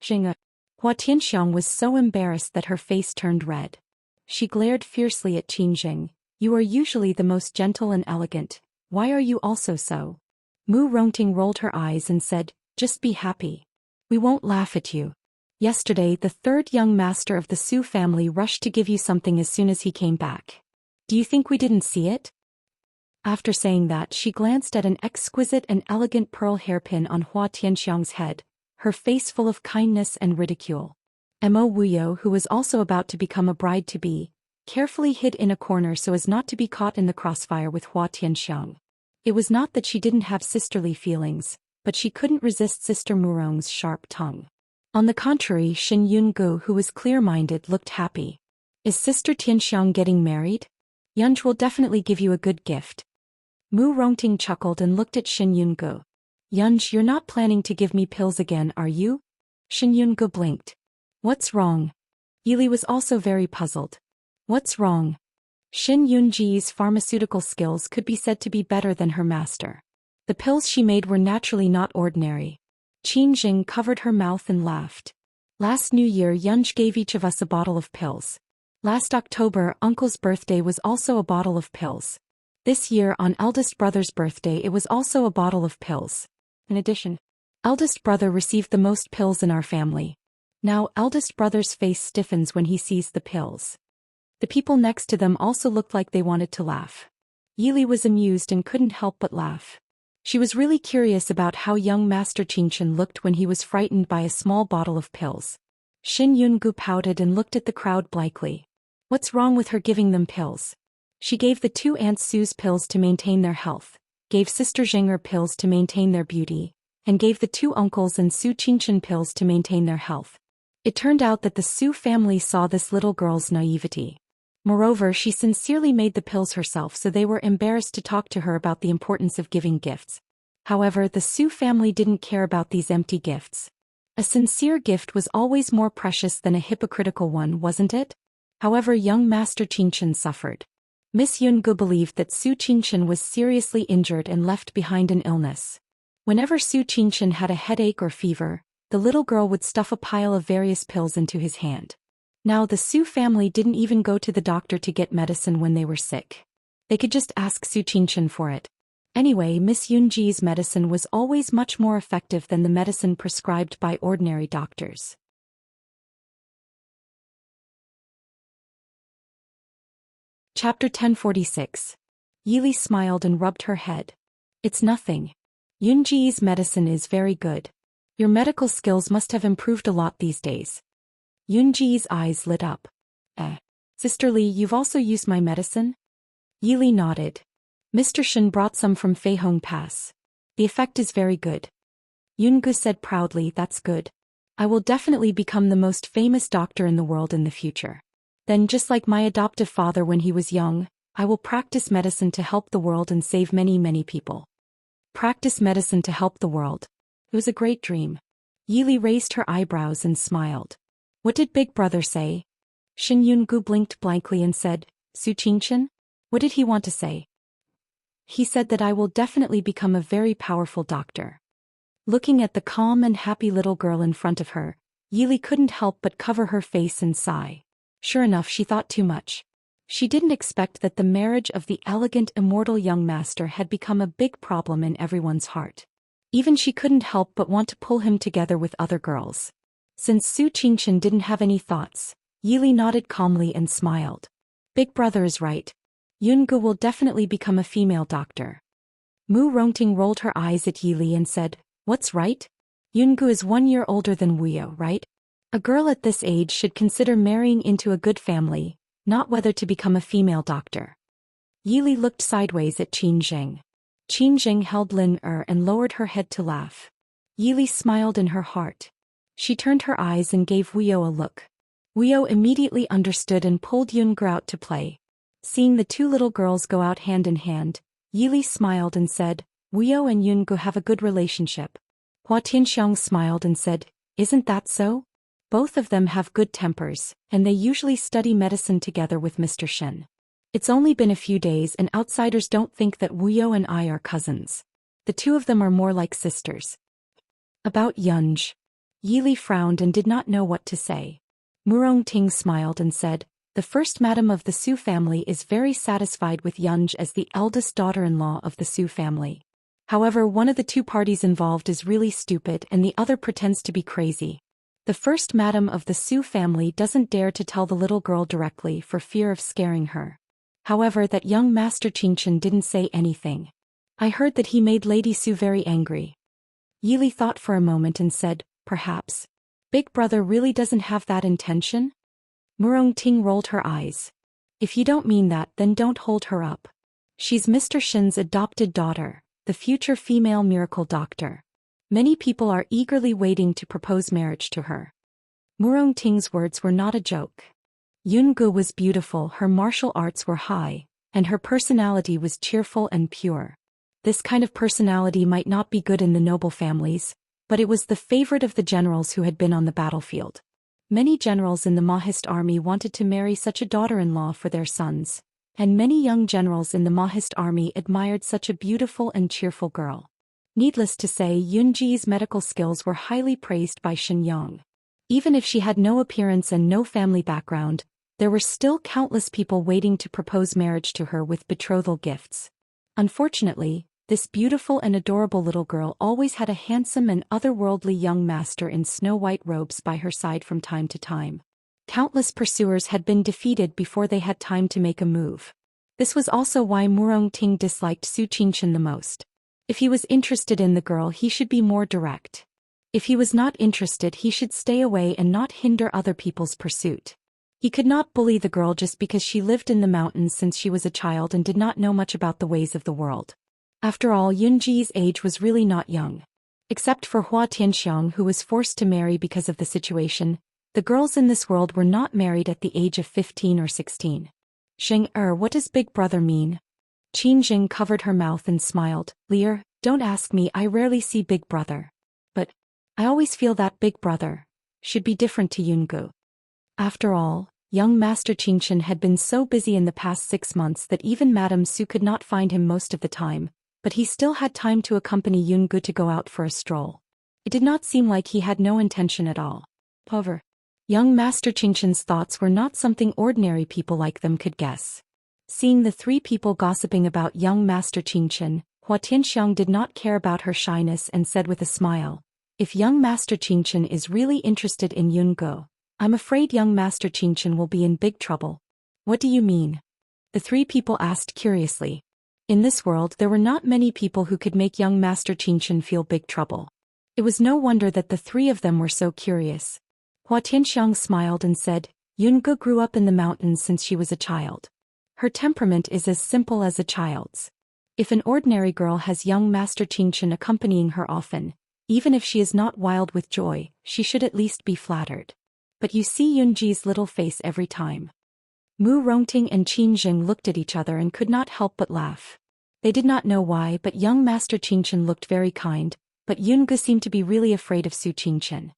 Hua Tianxiang was so embarrassed that her face turned red. She glared fiercely at Qin Jing. You are usually the most gentle and elegant, why are you also so? Mu Rongting rolled her eyes and said, just be happy. We won't laugh at you. Yesterday the third young master of the Su family rushed to give you something as soon as he came back. Do you think we didn't see it? After saying that, she glanced at an exquisite and elegant pearl hairpin on Hua Tianxiang's head, her face full of kindness and ridicule. Mo Wuyo, who was also about to become a bride-to-be, carefully hid in a corner so as not to be caught in the crossfire with Hua Tianxiang. It was not that she didn't have sisterly feelings, but she couldn't resist Sister Murong's sharp tongue. On the contrary, Shen Yungu, who was clear-minded, looked happy. Is Sister Tianxiang getting married? Yunj will definitely give you a good gift. Mu Rongting chuckled and looked at Shen Yungu. Yunj, you're not planning to give me pills again, are you? Shen Yungu blinked. What's wrong? Yili was also very puzzled. What's wrong? Shen Yunji's pharmaceutical skills could be said to be better than her master. The pills she made were naturally not ordinary. Qin Jing covered her mouth and laughed. Last New Year Yunj gave each of us a bottle of pills. Last October Uncle's birthday was also a bottle of pills. This year on eldest brother's birthday it was also a bottle of pills. In addition, eldest brother received the most pills in our family. Now eldest brother's face stiffens when he sees the pills. The people next to them also looked like they wanted to laugh. Yili was amused and couldn't help but laugh. She was really curious about how young Master Qingshan looked when he was frightened by a small bottle of pills. Shen Yungu pouted and looked at the crowd blankly. What's wrong with her giving them pills? She gave the two aunts Su's pills to maintain their health, gave Sister Zheng'er pills to maintain their beauty, and gave the two uncles and Su Qingshan pills to maintain their health. It turned out that the Su family saw this little girl's naivety. Moreover, she sincerely made the pills herself, so they were embarrassed to talk to her about the importance of giving gifts. However, the Su family didn't care about these empty gifts. A sincere gift was always more precious than a hypocritical one, wasn't it? However, young Master Qingshan suffered. Miss Yungu believed that Su Qingshan was seriously injured and left behind an illness. Whenever Su Qingshan had a headache or fever, the little girl would stuff a pile of various pills into his hand. Now the Su family didn't even go to the doctor to get medicine when they were sick. They could just ask Su Qingshan for it. Anyway, Miss Yunji's medicine was always much more effective than the medicine prescribed by ordinary doctors. Chapter 1046. Yili smiled and rubbed her head. It's nothing. Yunji's medicine is very good. Your medical skills must have improved a lot these days. Yunji's eyes lit up. Sister Li, you've also used my medicine? Yili nodded. Mr. Shen brought some from Feihong Pass. The effect is very good. Yungu said proudly, that's good. I will definitely become the most famous doctor in the world in the future. Then, just like my adoptive father when he was young, I will practice medicine to help the world and save many, many people. Practice medicine to help the world. It was a great dream. Yili raised her eyebrows and smiled. What did Big Brother say? Shen Yungu blinked blankly and said, Su Qingshan? What did he want to say? He said that I will definitely become a very powerful doctor. Looking at the calm and happy little girl in front of her, Yili couldn't help but cover her face and sigh. Sure enough, she thought too much. She didn't expect that the marriage of the elegant immortal young master had become a big problem in everyone's heart. Even she couldn't help but want to pull him together with other girls. Since Su Qingshan didn't have any thoughts, Yili nodded calmly and smiled. Big Brother is right. Yungu will definitely become a female doctor. Mu Rongting rolled her eyes at Yili and said, what's right? Yungu is 1 year older than Wuyo, right? A girl at this age should consider marrying into a good family, not whether to become a female doctor. Yili looked sideways at Qin Jing. Qin Jing held Lin and lowered her head to laugh. Yili smiled in her heart. She turned her eyes and gave Wuyo a look. Wuyo immediately understood and pulled Yungu out to play. Seeing the two little girls go out hand in hand, Yili smiled and said, Wuyo and Yungu have a good relationship. Hua Tianxiang smiled and said, isn't that so? Both of them have good tempers, and they usually study medicine together with Mr. Shen. It's only been a few days and outsiders don't think that Wuyo and I are cousins. The two of them are more like sisters. About Yunj. Yili frowned and did not know what to say. Murongting smiled and said, the first madam of the Su family is very satisfied with Yunj as the eldest daughter-in-law of the Su family. However, one of the two parties involved is really stupid and the other pretends to be crazy. The first madam of the Su family doesn't dare to tell the little girl directly for fear of scaring her. However, that young Master Qingchen didn't say anything. I heard that he made Lady Su very angry. Yili thought for a moment and said, perhaps. Big brother really doesn't have that intention? Murongting rolled her eyes. If you don't mean that, then don't hold her up. She's Mr. Shen's adopted daughter, the future female miracle doctor. Many people are eagerly waiting to propose marriage to her. Murongting's words were not a joke. Yungu was beautiful, her martial arts were high, and her personality was cheerful and pure. This kind of personality might not be good in the noble families, but it was the favorite of the generals who had been on the battlefield. Many generals in the Mahist army wanted to marry such a daughter-in-law for their sons, and many young generals in the Mahist army admired such a beautiful and cheerful girl. Needless to say, Yunji's medical skills were highly praised by Shenyang. Even if she had no appearance and no family background, there were still countless people waiting to propose marriage to her with betrothal gifts. Unfortunately, this beautiful and adorable little girl always had a handsome and otherworldly young master in snow-white robes by her side from time to time. Countless pursuers had been defeated before they had time to make a move. This was also why Murongting disliked Su Qingchen the most. If he was interested in the girl, he should be more direct. If he was not interested, he should stay away and not hinder other people's pursuit. He could not bully the girl just because she lived in the mountains since she was a child and did not know much about the ways of the world. After all, Yunji's age was really not young. Except for Hua Tianxiang, who was forced to marry because of the situation, the girls in this world were not married at the age of 15 or 16. What does big brother mean? Qin Jing covered her mouth and smiled. Lear, don't ask me, I rarely see big brother. But I always feel that big brother should be different to Yungu. After all, young Master Qingchen had been so busy in the past 6 months that even Madame Su could not find him most of the time, but he still had time to accompany Yungu to go out for a stroll. It did not seem like he had no intention at all. However, young Master Qingchen's thoughts were not something ordinary people like them could guess. Seeing the three people gossiping about young Master Qingchen, Hua Tianxiang did not care about her shyness and said with a smile, if young Master Qingchen is really interested in Yungu, I'm afraid young Master Qingchen will be in big trouble. What do you mean? The three people asked curiously. In this world, there were not many people who could make young Master Qingchen feel big trouble. It was no wonder that the three of them were so curious. Hua Tianxiang smiled and said, Yungu grew up in the mountains since she was a child. Her temperament is as simple as a child's. If an ordinary girl has young Master Qingchen accompanying her often, even if she is not wild with joy, she should at least be flattered. But you see Yunji's little face every time. Mu Rongting and Qin Jing looked at each other and could not help but laugh. They did not know why, but young Master Qingchen looked very kind, but Yungu seemed to be really afraid of Su Qingchen.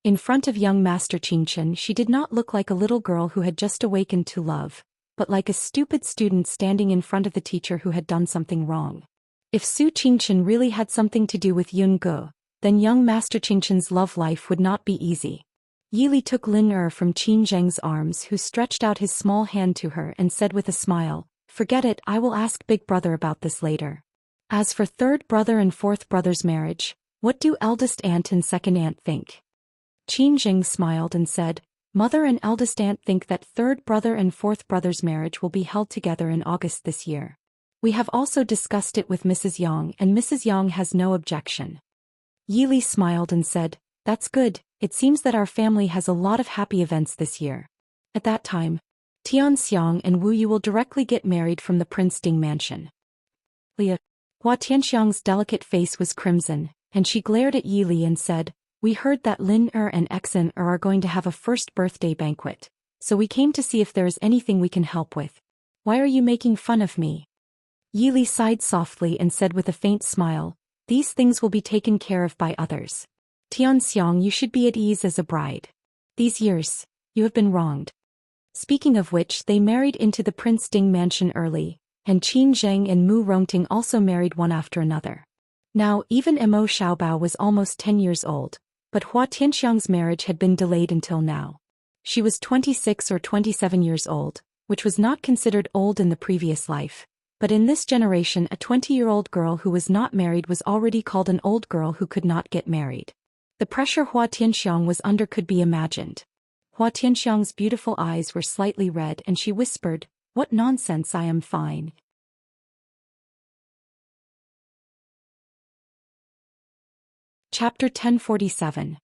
In front of young Master Qingchen, she did not look like a little girl who had just awakened to love, but like a stupid student standing in front of the teacher who had done something wrong. If Su Qingchen really had something to do with Yungu, then young Master Qingchen's love life would not be easy. Yili took Lin from Qin Zheng's arms, who stretched out his small hand to her and said with a smile, forget it, I will ask big brother about this later. As for third brother and fourth brother's marriage, what do eldest aunt and second aunt think? Qin Jing smiled and said, Mother and eldest aunt think that third brother and fourth brother's marriage will be held together in August this year. We have also discussed it with Mrs. Yang and Mrs. Yang has no objection. Yili smiled and said, that's good, it seems that our family has a lot of happy events this year. At that time, Tian Xiang and Wu Yu will directly get married from the Prince Ding mansion. Leah, Hua Tianxiang's delicate face was crimson, and she glared at Yi Li and said, "We heard that Lin and Exen are going to have a first birthday banquet, so we came to see if there is anything we can help with. Why are you making fun of me?" Yi Li sighed softly and said with a faint smile, "These things will be taken care of by others. Tianxiang, you should be at ease as a bride. These years, you have been wronged." Speaking of which, they married into the Prince Ding mansion early, and Qin Zheng and Mu Rongting also married one after another. Now, even Mo Xiaobao was almost 10 years old, but Hua Tianxiang's marriage had been delayed until now. She was 26 or 27 years old, which was not considered old in the previous life, but in this generation a 20-year-old girl who was not married was already called an old girl who could not get married. The pressure Hua Tianxiang was under could be imagined. Hua Tianxiang's beautiful eyes were slightly red and she whispered, "What nonsense, I am fine." Chapter 1047.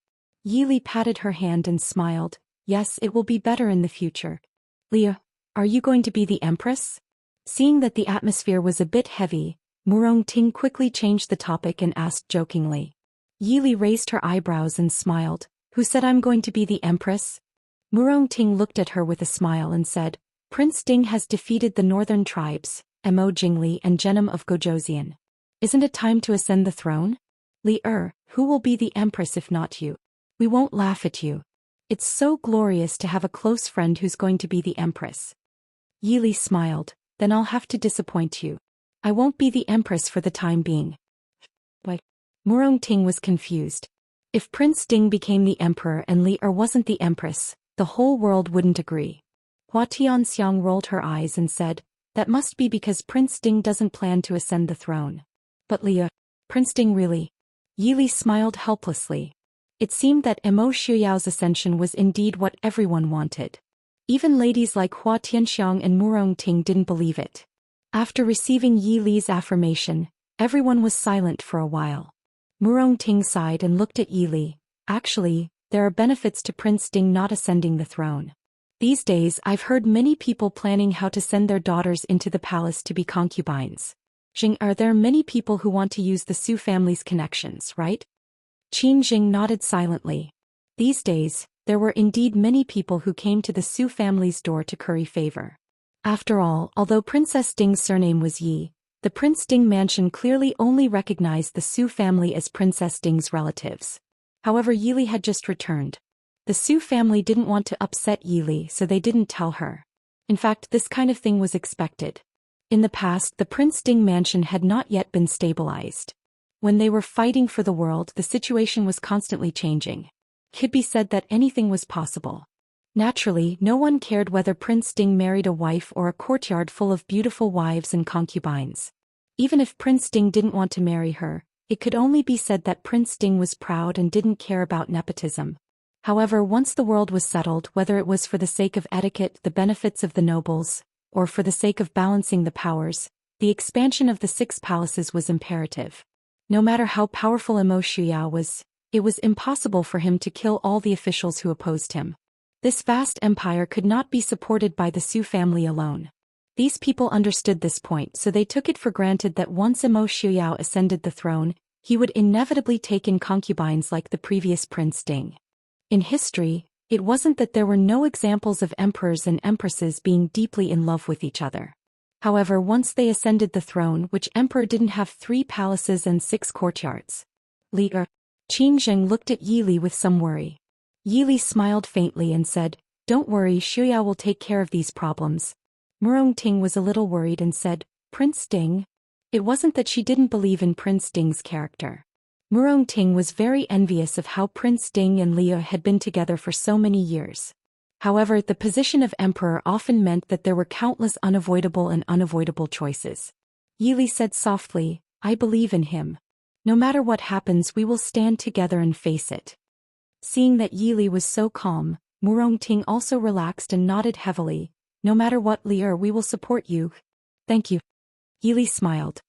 Yi Li patted her hand and smiled, "Yes, it will be better in the future. Leah, are you going to be the empress?" Seeing that the atmosphere was a bit heavy, Mu Rongting quickly changed the topic and asked jokingly. Yi Li raised her eyebrows and smiled, "Who said I'm going to be the empress?" Mu Rongting looked at her with a smile and said, "Prince Ding has defeated the northern tribes, Mo Jingli and Genom of Gojoseon. Isn't it time to ascend the throne? Li who will be the empress if not you? We won't laugh at you. It's so glorious to have a close friend who's going to be the empress." Yi Li smiled, "Then I'll have to disappoint you. I won't be the empress for the time being." Why? Mu Rongting was confused. If Prince Ding became the emperor and Li wasn't the empress, the whole world wouldn't agree. Hua Tianxiang rolled her eyes and said, "That must be because Prince Ding doesn't plan to ascend the throne." But Li, Prince Ding really? Yi Li smiled helplessly. It seemed that Mo Xiaoyao's ascension was indeed what everyone wanted. Even ladies like Hua Tianxiang and Mu Rongting didn't believe it. After receiving Yi Li's affirmation, everyone was silent for a while. Mu Rongting sighed and looked at Yi Li. "Actually, there are benefits to Prince Ding not ascending the throne. These days I've heard many people planning how to send their daughters into the palace to be concubines. Jing, are there many people who want to use the Su family's connections, right?" Qin Jing nodded silently. These days, there were indeed many people who came to the Su family's door to curry favor. After all, although Princess Ding's surname was Yi, the Prince Ding mansion clearly only recognized the Su family as Princess Ding's relatives. However, Yi Li had just returned. The Su family didn't want to upset Yi Li, so they didn't tell her. In fact, this kind of thing was expected. In the past, the Prince Ding mansion had not yet been stabilized. When they were fighting for the world, the situation was constantly changing. It could be said that anything was possible. Naturally, no one cared whether Prince Ding married a wife or a courtyard full of beautiful wives and concubines. Even if Prince Ding didn't want to marry her, it could only be said that Prince Ding was proud and didn't care about nepotism. However, once the world was settled, whether it was for the sake of etiquette, the benefits of the nobles, or for the sake of balancing the powers, the expansion of the 6 palaces was imperative. No matter how powerful Mo Xiaoyao was, it was impossible for him to kill all the officials who opposed him. This vast empire could not be supported by the Su family alone. These people understood this point, so they took it for granted that once Mo Xiaoyao ascended the throne, he would inevitably take in concubines like the previous Prince Ding. In history, it wasn't that there were no examples of emperors and empresses being deeply in love with each other. However, once they ascended the throne, which emperor didn't have 3 palaces and 6 courtyards? Qin Zheng looked at Yi Li with some worry. Yi Li smiled faintly and said, "Don't worry, Xiaoyao will take care of these problems." Mu Rongting was a little worried and said, "Prince Ding?" It wasn't that she didn't believe in Prince Ding's character. Mu Rongting was very envious of how Prince Ding and Leah had been together for so many years. However, the position of emperor often meant that there were countless unavoidable choices. Yi Li said softly, "I believe in him. No matter what happens, we will stand together and face it." Seeing that Yi Li was so calm, Mu Rongting also relaxed and nodded heavily. "No matter what, Li we will support you." "Thank you." Yi Li smiled.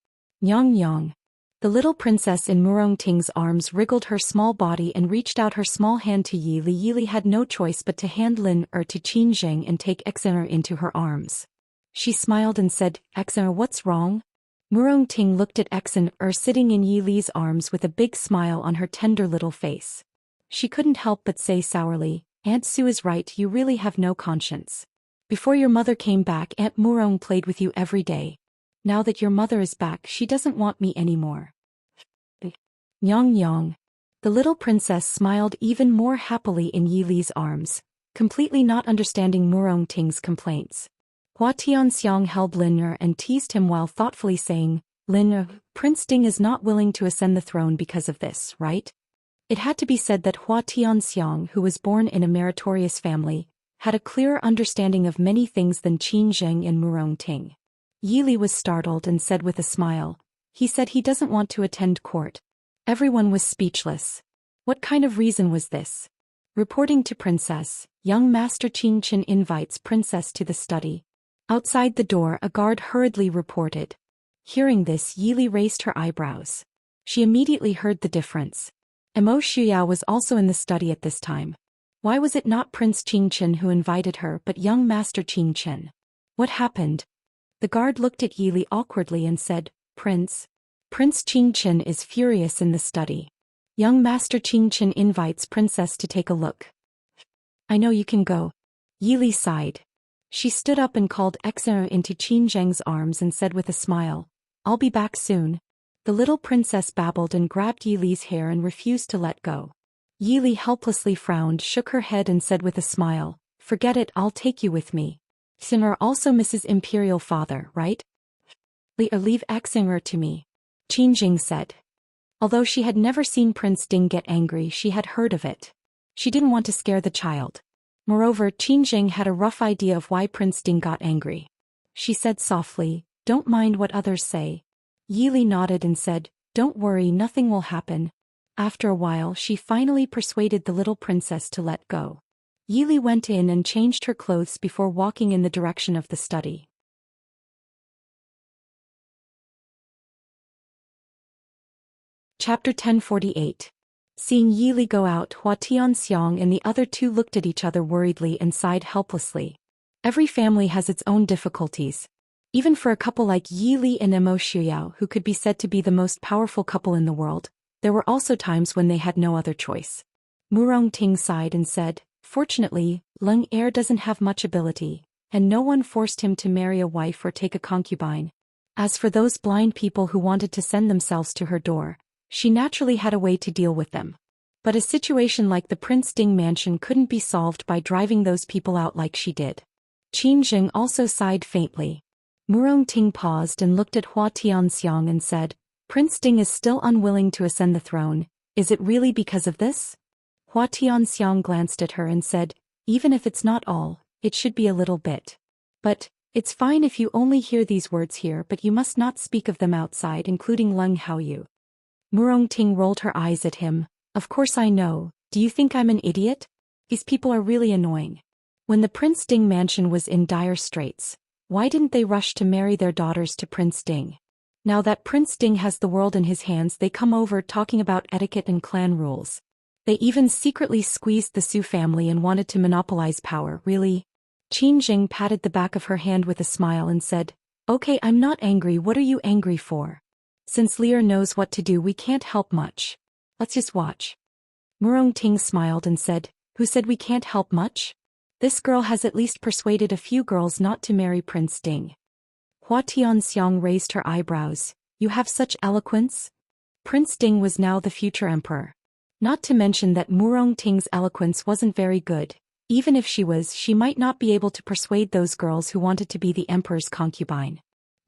"Nyang Nyang." The little princess in Mu Rongting's arms wriggled her small body and reached out her small hand to Yi Li. Yi Li had no choice but to hand Lin to Qin Zheng and take Exener into her arms. She smiled and said, "Exener, what's wrong?" Ting looked at Exen sitting in Yi Li's arms with a big smile on her tender little face. She couldn't help but say sourly, Aunt Sue is right, you really have no conscience. Before your mother came back, Aunt Murong played with you every day. Now that your mother is back, she doesn't want me anymore. Nyong nyong. The little princess smiled even more happily in Yi Li's arms, completely not understanding Murong Ting's complaints. Hua Tianxiang held Lin and teased him while thoughtfully saying, Lin, Prince Ding is not willing to ascend the throne because of this, right? It had to be said that Hua Tianxiang, who was born in a meritorious family, had a clearer understanding of many things than Qin Zheng and Murong Ting. Yi Li was startled and said with a smile, he said he doesn't want to attend court. Everyone was speechless. What kind of reason was this? Reporting to Princess, young Master Qin Chen invites Princess to the study. Outside the door, a guard hurriedly reported. Hearing this, Yi Li raised her eyebrows. She immediately heard the difference. Mo Shuyao was also in the study at this time. Why was it not Prince Qin Chen who invited her but young Master Qin Chen? What happened? The guard looked at Yi Li awkwardly and said, Prince Qin Chen is furious in the study. Young Master Qin Chen invites Princess to take a look. I know you can go. Yi Li sighed. She stood up and called Exen into Qin Zheng's arms and said with a smile, I'll be back soon. The little princess babbled and grabbed Yi Li's hair and refused to let go. Yi Li helplessly frowned, shook her head and said with a smile, forget it, I'll take you with me. Xin'er also Mrs. Imperial Father, right? Leave Xin'er to me. Qin Jing said. Although she had never seen Prince Ding get angry, she had heard of it. She didn't want to scare the child. Moreover, Qin Jing had a rough idea of why Prince Ding got angry. She said softly, don't mind what others say. Yi Li nodded and said, don't worry, nothing will happen. After a while, she finally persuaded the little princess to let go. Yi Li went in and changed her clothes before walking in the direction of the study. Chapter 1048. Seeing Yi Li go out, Hua Tianxiang and the other two looked at each other worriedly and sighed helplessly. Every family has its own difficulties. Even for a couple like Yi Li and Mo Shuyao, who could be said to be the most powerful couple in the world, there were also times when they had no other choice. Murong Ting sighed and said, fortunately, Leng Er doesn't have much ability, and no one forced him to marry a wife or take a concubine. As for those blind people who wanted to send themselves to her door, she naturally had a way to deal with them. But a situation like the Prince Ding mansion couldn't be solved by driving those people out like she did. Qin Jing also sighed faintly. Murong Ting paused and looked at Hua Tianxiang and said, Prince Ding is still unwilling to ascend the throne, is it really because of this? Hua Tianxiang glanced at her and said, even if it's not all, it should be a little bit. But, it's fine if you only hear these words here, but you must not speak of them outside, including Leng Haoyu. Murong Ting rolled her eyes at him. Of course I know, do you think I'm an idiot? These people are really annoying. When the Prince Ding mansion was in dire straits, why didn't they rush to marry their daughters to Prince Ding? Now that Prince Ding has the world in his hands, they come over talking about etiquette and clan rules. They even secretly squeezed the Su family and wanted to monopolize power, really? Qin Jing patted the back of her hand with a smile and said, okay, I'm not angry, what are you angry for? Since Lear knows what to do, we can't help much. Let's just watch. Murong Ting smiled and said, who said we can't help much? This girl has at least persuaded a few girls not to marry Prince Ding. Hua Tianxiang raised her eyebrows. You have such eloquence? Prince Ding was now the future emperor. Not to mention that Murong Ting's eloquence wasn't very good. Even if she was, she might not be able to persuade those girls who wanted to be the emperor's concubine.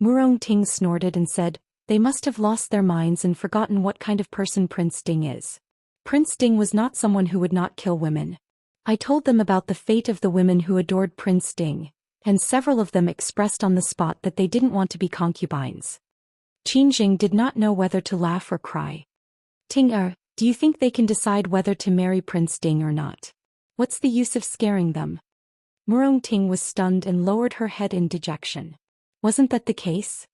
Murong Ting snorted and said, they must have lost their minds and forgotten what kind of person Prince Ding is. Prince Ding was not someone who would not kill women. I told them about the fate of the women who adored Prince Ding, and several of them expressed on the spot that they didn't want to be concubines. Qin Jing did not know whether to laugh or cry. Ting do you think they can decide whether to marry Prince Ding or not? What's the use of scaring them? Murong Ting was stunned and lowered her head in dejection. Wasn't that the case?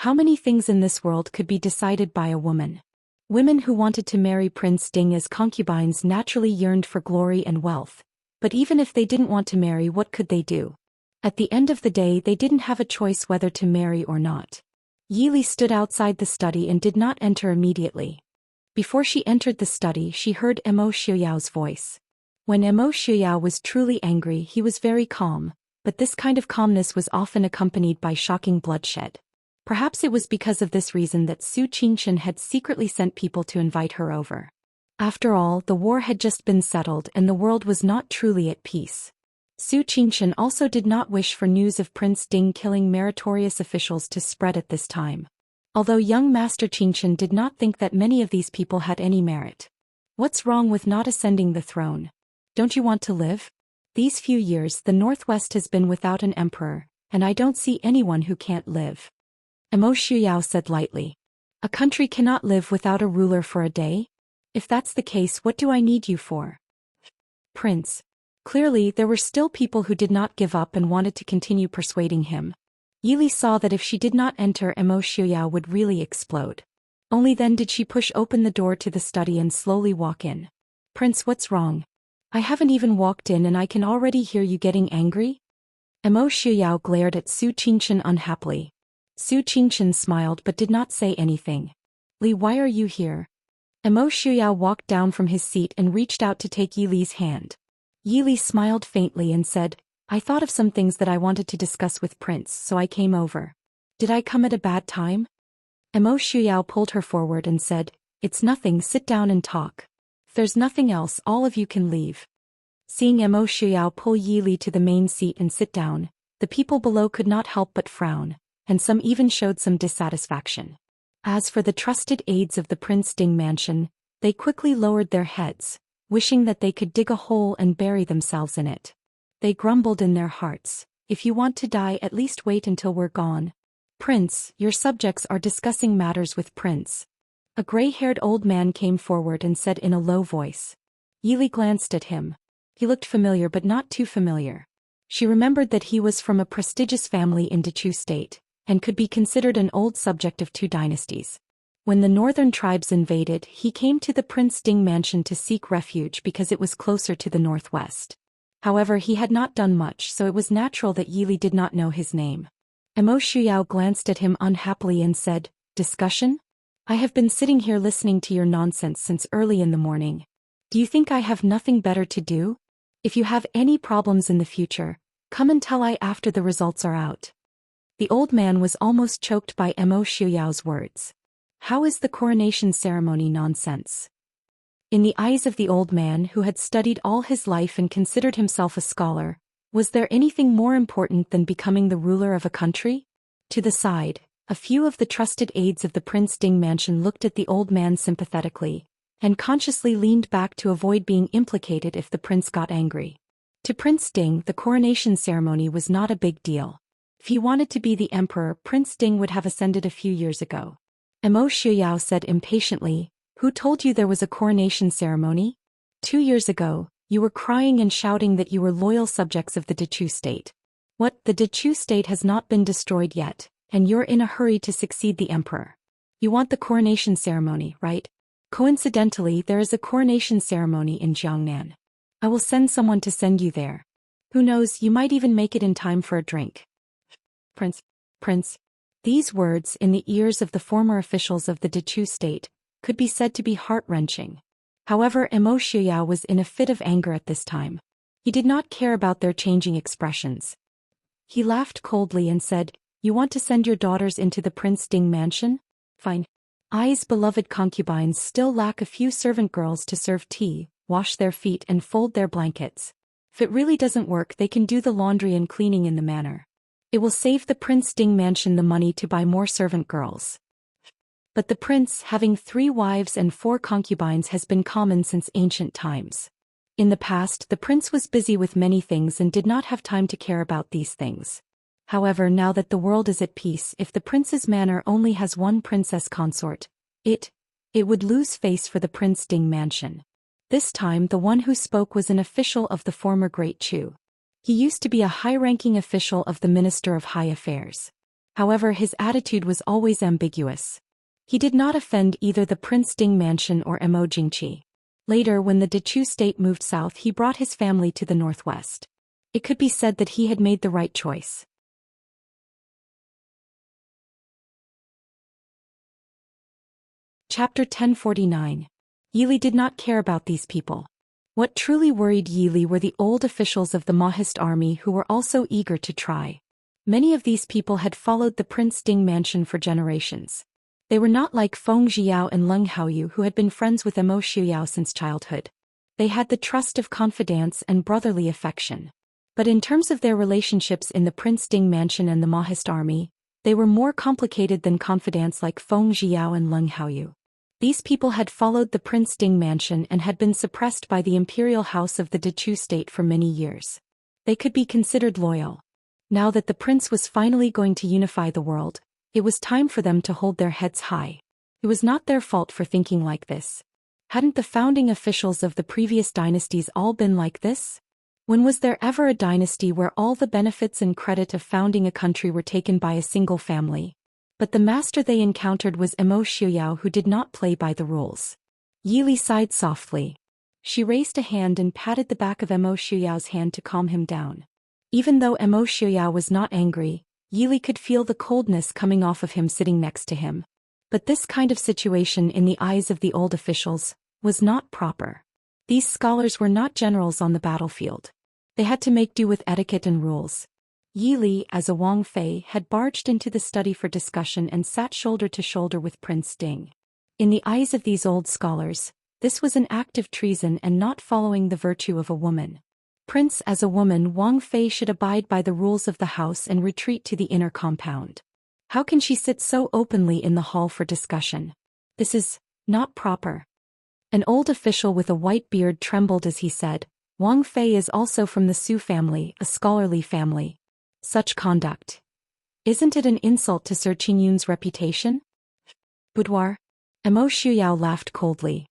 How many things in this world could be decided by a woman? Women who wanted to marry Prince Ding as concubines naturally yearned for glory and wealth, but even if they didn't want to marry, what could they do? At the end of the day, they didn't have a choice whether to marry or not. Yili stood outside the study and did not enter immediately. Before she entered the study, she heard Emo Xiuyao's voice. When Emo Xiuyao was truly angry, he was very calm, but this kind of calmness was often accompanied by shocking bloodshed. Perhaps it was because of this reason that Su Qingchen had secretly sent people to invite her over. After all, the war had just been settled and the world was not truly at peace. Su Qingchen also did not wish for news of Prince Ding killing meritorious officials to spread at this time. Although young Master Qingchen did not think that many of these people had any merit. What's wrong with not ascending the throne? Don't you want to live? These few years the Northwest has been without an emperor, and I don't see anyone who can't live. Emo Xiuyao said lightly. A country cannot live without a ruler for a day? If that's the case, what do I need you for? Prince. Clearly, there were still people who did not give up and wanted to continue persuading him. Yili saw that if she did not enter, Emo Xiuyao would really explode. Only then did she push open the door to the study and slowly walk in. Prince, what's wrong? I haven't even walked in and I can already hear you getting angry? Emo Xiuyao glared at Su Qingchen unhappily. Su Qingchen smiled but did not say anything. Li, why are you here? Emo Xiuyao walked down from his seat and reached out to take Yili's hand. Yili smiled faintly and said, I thought of some things that I wanted to discuss with Prince, so I came over. Did I come at a bad time? Emo Xiuyao pulled her forward and said, It's nothing, sit down and talk. If there's nothing else, all of you can leave. Seeing Emo Xiuyao pull Yili to the main seat and sit down, the people below could not help but frown, and some even showed some dissatisfaction. As for the trusted aides of the Prince Ding mansion, they quickly lowered their heads, wishing that they could dig a hole and bury themselves in it. They grumbled in their hearts, If you want to die, at least wait until we're gone. Prince, your subjects are discussing matters with Prince. A gray-haired old man came forward and said in a low voice. Yili glanced at him. He looked familiar but not too familiar. She remembered that he was from a prestigious family in Dechu State, and could be considered an old subject of two dynasties. When the northern tribes invaded, he came to the Prince Ding mansion to seek refuge because it was closer to the northwest. However, he had not done much, so it was natural that Yili did not know his name. Emo Xiuyao glanced at him unhappily and said, Discussion? I have been sitting here listening to your nonsense since early in the morning. Do you think I have nothing better to do? If you have any problems in the future, come and tell I after the results are out. The old man was almost choked by Emo Xiuyao's words. How is the coronation ceremony nonsense? In the eyes of the old man, who had studied all his life and considered himself a scholar, was there anything more important than becoming the ruler of a country? To the side, a few of the trusted aides of the Prince Ding mansion looked at the old man sympathetically, and consciously leaned back to avoid being implicated if the prince got angry. To Prince Ding, the coronation ceremony was not a big deal. If he wanted to be the emperor, Prince Ding would have ascended a few years ago. Emo Xiuyao said impatiently, Who told you there was a coronation ceremony? 2 years ago, you were crying and shouting that you were loyal subjects of the Dechu state. What, the Dechu state has not been destroyed yet, and you're in a hurry to succeed the emperor. You want the coronation ceremony, right? Coincidentally, there is a coronation ceremony in Jiangnan. I will send someone to send you there. Who knows, you might even make it in time for a drink. Prince. These words, in the ears of the former officials of the Dechu state, could be said to be heart-wrenching. However, Emo Xiuyao was in a fit of anger at this time. He did not care about their changing expressions. He laughed coldly and said, You want to send your daughters into the Prince Ding mansion? Fine. I's beloved concubines still lack a few servant girls to serve tea, wash their feet and fold their blankets. If it really doesn't work, they can do the laundry and cleaning in the manor. It will save the Prince Ding mansion the money to buy more servant girls. But the prince, having 3 wives and 4 concubines, has been common since ancient times. In the past, the prince was busy with many things and did not have time to care about these things. However, now that the world is at peace, if the prince's manor only has 1 princess consort, it would lose face for the Prince Ding mansion. This time the one who spoke was an official of the former Great Chu. He used to be a high-ranking official of the Minister of High Affairs. However, his attitude was always ambiguous. He did not offend either the Prince Ding mansion or Emo Jingqi. Later, when the Dechu state moved south, he brought his family to the northwest. It could be said that he had made the right choice. Chapter 1049. Yili did not care about these people. What truly worried Yili were the old officials of the Mahist army who were also eager to try. Many of these people had followed the Prince Ding mansion for generations. They were not like Feng Jiao and Leng Haoyu who had been friends with Mo Xiuyao since childhood. They had the trust of confidence and brotherly affection. But in terms of their relationships in the Prince Ding mansion and the Mahist army, they were more complicated than confidants like Feng Jiao and Leng Haoyu. These people had followed the Prince Ding mansion and had been suppressed by the imperial house of the Dechu state for many years. They could be considered loyal. Now that the prince was finally going to unify the world, it was time for them to hold their heads high. It was not their fault for thinking like this. Hadn't the founding officials of the previous dynasties all been like this? When was there ever a dynasty where all the benefits and credit of founding a country were taken by a single family? But the master they encountered was Mo Xiuyao, who did not play by the rules. Yili sighed softly. She raised a hand and patted the back of Mo Xiuyao's hand to calm him down. Even though Mo Xiuyao was not angry, Yili could feel the coldness coming off of him sitting next to him. But this kind of situation in the eyes of the old officials was not proper. These scholars were not generals on the battlefield. They had to make do with etiquette and rules. Yili, as a Wang Fei, had barged into the study for discussion and sat shoulder to shoulder with Prince Ding. In the eyes of these old scholars, this was an act of treason and not following the virtue of a woman. Prince, as a woman, Wang Fei should abide by the rules of the house and retreat to the inner compound. How can she sit so openly in the hall for discussion? This is not proper. An old official with a white beard trembled as he said, Wang Fei is also from the Su family, a scholarly family. Such conduct. Isn't it an insult to Sir Qingyun's reputation? Boudoir? Mo Xiuyao laughed coldly.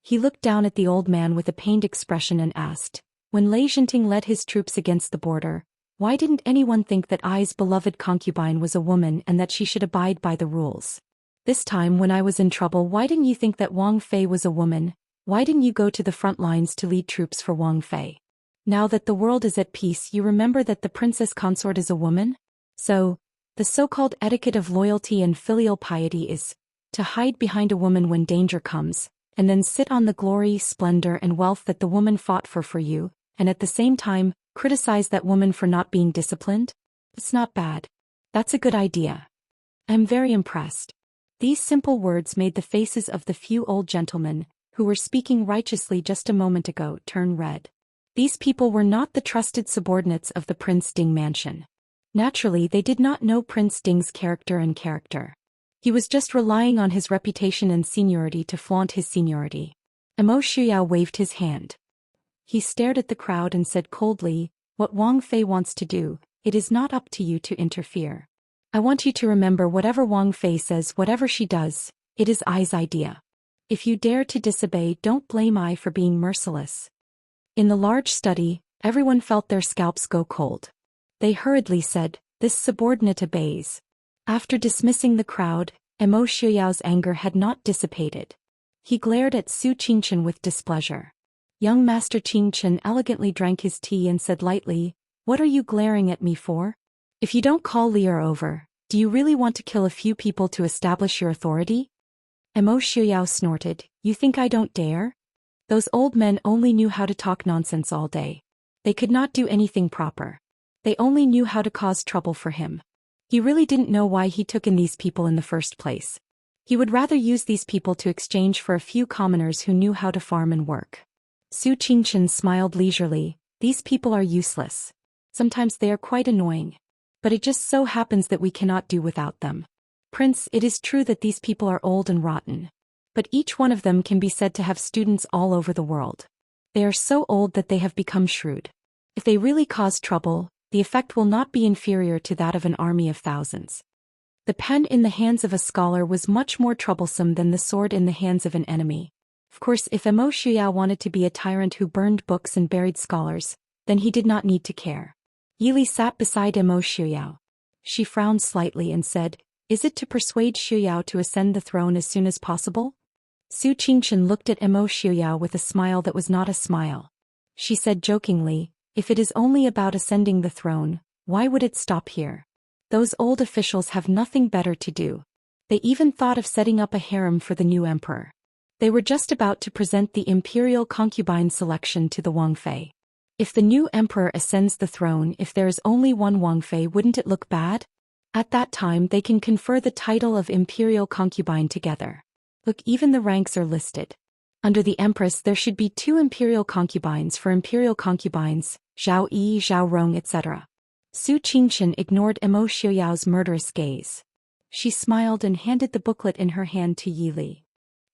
He looked down at the old man with a pained expression and asked, when Enchanting led his troops against the border, why didn't anyone think that Ai's beloved concubine was a woman and that she should abide by the rules? This time when I was in trouble, why didn't you think that Wang Fei was a woman? Why didn't you go to the front lines to lead troops for Wang Fei? Now that the world is at peace, you remember that the princess consort is a woman? So, the so-called etiquette of loyalty and filial piety is to hide behind a woman when danger comes, and then sit on the glory, splendor, and wealth that the woman fought for you, and at the same time, criticize that woman for not being disciplined? It's not bad. That's a good idea. I'm very impressed. These simple words made the faces of the few old gentlemen, who were speaking righteously just a moment ago, turn red. These people were not the trusted subordinates of the Prince Ding mansion. Naturally, they did not know Prince Ding's character. He was just relying on his reputation and seniority to flaunt his seniority. Mo Xiuyao waved his hand. He stared at the crowd and said coldly, what Wang Fei wants to do, it is not up to you to interfere. I want you to remember whatever Wang Fei says, whatever she does, it is Ai's idea. If you dare to disobey, don't blame Ai for being merciless. In the large study, everyone felt their scalps go cold. They hurriedly said, this subordinate obeys. After dismissing the crowd, Mo Xiuyao's anger had not dissipated. He glared at Su Qingchen with displeasure. Young Master Qingchen elegantly drank his tea and said lightly, what are you glaring at me for? If you don't call Lier over, do you really want to kill a few people to establish your authority? Mo Xiuyao snorted, you think I don't dare? Those old men only knew how to talk nonsense all day. They could not do anything proper. They only knew how to cause trouble for him. He really didn't know why he took in these people in the first place. He would rather use these people to exchange for a few commoners who knew how to farm and work. Su Qingchen smiled leisurely, these people are useless. Sometimes they are quite annoying. But it just so happens that we cannot do without them. Prince, it is true that these people are old and rotten. But each one of them can be said to have students all over the world. They are so old that they have become shrewd. If they really cause trouble, the effect will not be inferior to that of an army of thousands. The pen in the hands of a scholar was much more troublesome than the sword in the hands of an enemy. Of course, if Mo Xiuyao wanted to be a tyrant who burned books and buried scholars, then he did not need to care. Yili sat beside Mo Xiuyao. She frowned slightly and said, is it to persuade Xiuyao to ascend the throne as soon as possible? Su Qingchen looked at Mo Xiuyao with a smile that was not a smile. She said jokingly, if it is only about ascending the throne, why would it stop here? Those old officials have nothing better to do. They even thought of setting up a harem for the new emperor. They were just about to present the imperial concubine selection to the Wangfei. If the new emperor ascends the throne, if there is only one Wangfei, wouldn't it look bad? At that time they can confer the title of imperial concubine together. Look, even the ranks are listed. Under the empress there should be 2 imperial concubines for imperial concubines, Zhao Yi, Zhao Rong, etc. Su Qingchen ignored Emo Xiuyao's murderous gaze. She smiled and handed the booklet in her hand to Yi Li.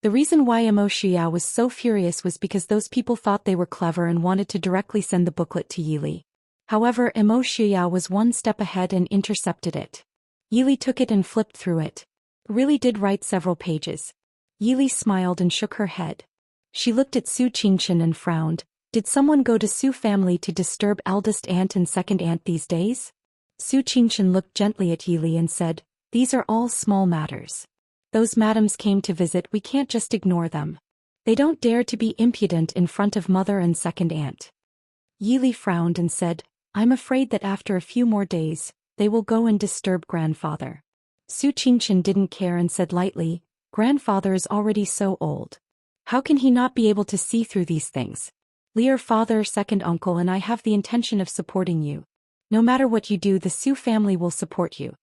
The reason why Emo Xiuyao was so furious was because those people thought they were clever and wanted to directly send the booklet to Yi Li. However, Emo Xiuyao was one step ahead and intercepted it. Yi Li took it and flipped through it. It really did write several pages. Yi Li smiled and shook her head. She looked at Su Qingchen and frowned. Did someone go to Su family to disturb eldest aunt and second aunt these days? Su Qingchen looked gently at Yi Li and said, "These are all small matters. Those madams came to visit, we can't just ignore them. They don't dare to be impudent in front of mother and second aunt." Yi Li frowned and said, "I'm afraid that after a few more days, they will go and disturb grandfather." Su Qingchen didn't care and said lightly, "Grandfather is already so old. How can he not be able to see through these things? Your father, second uncle, and I have the intention of supporting you. No matter what you do, the Su family will support you."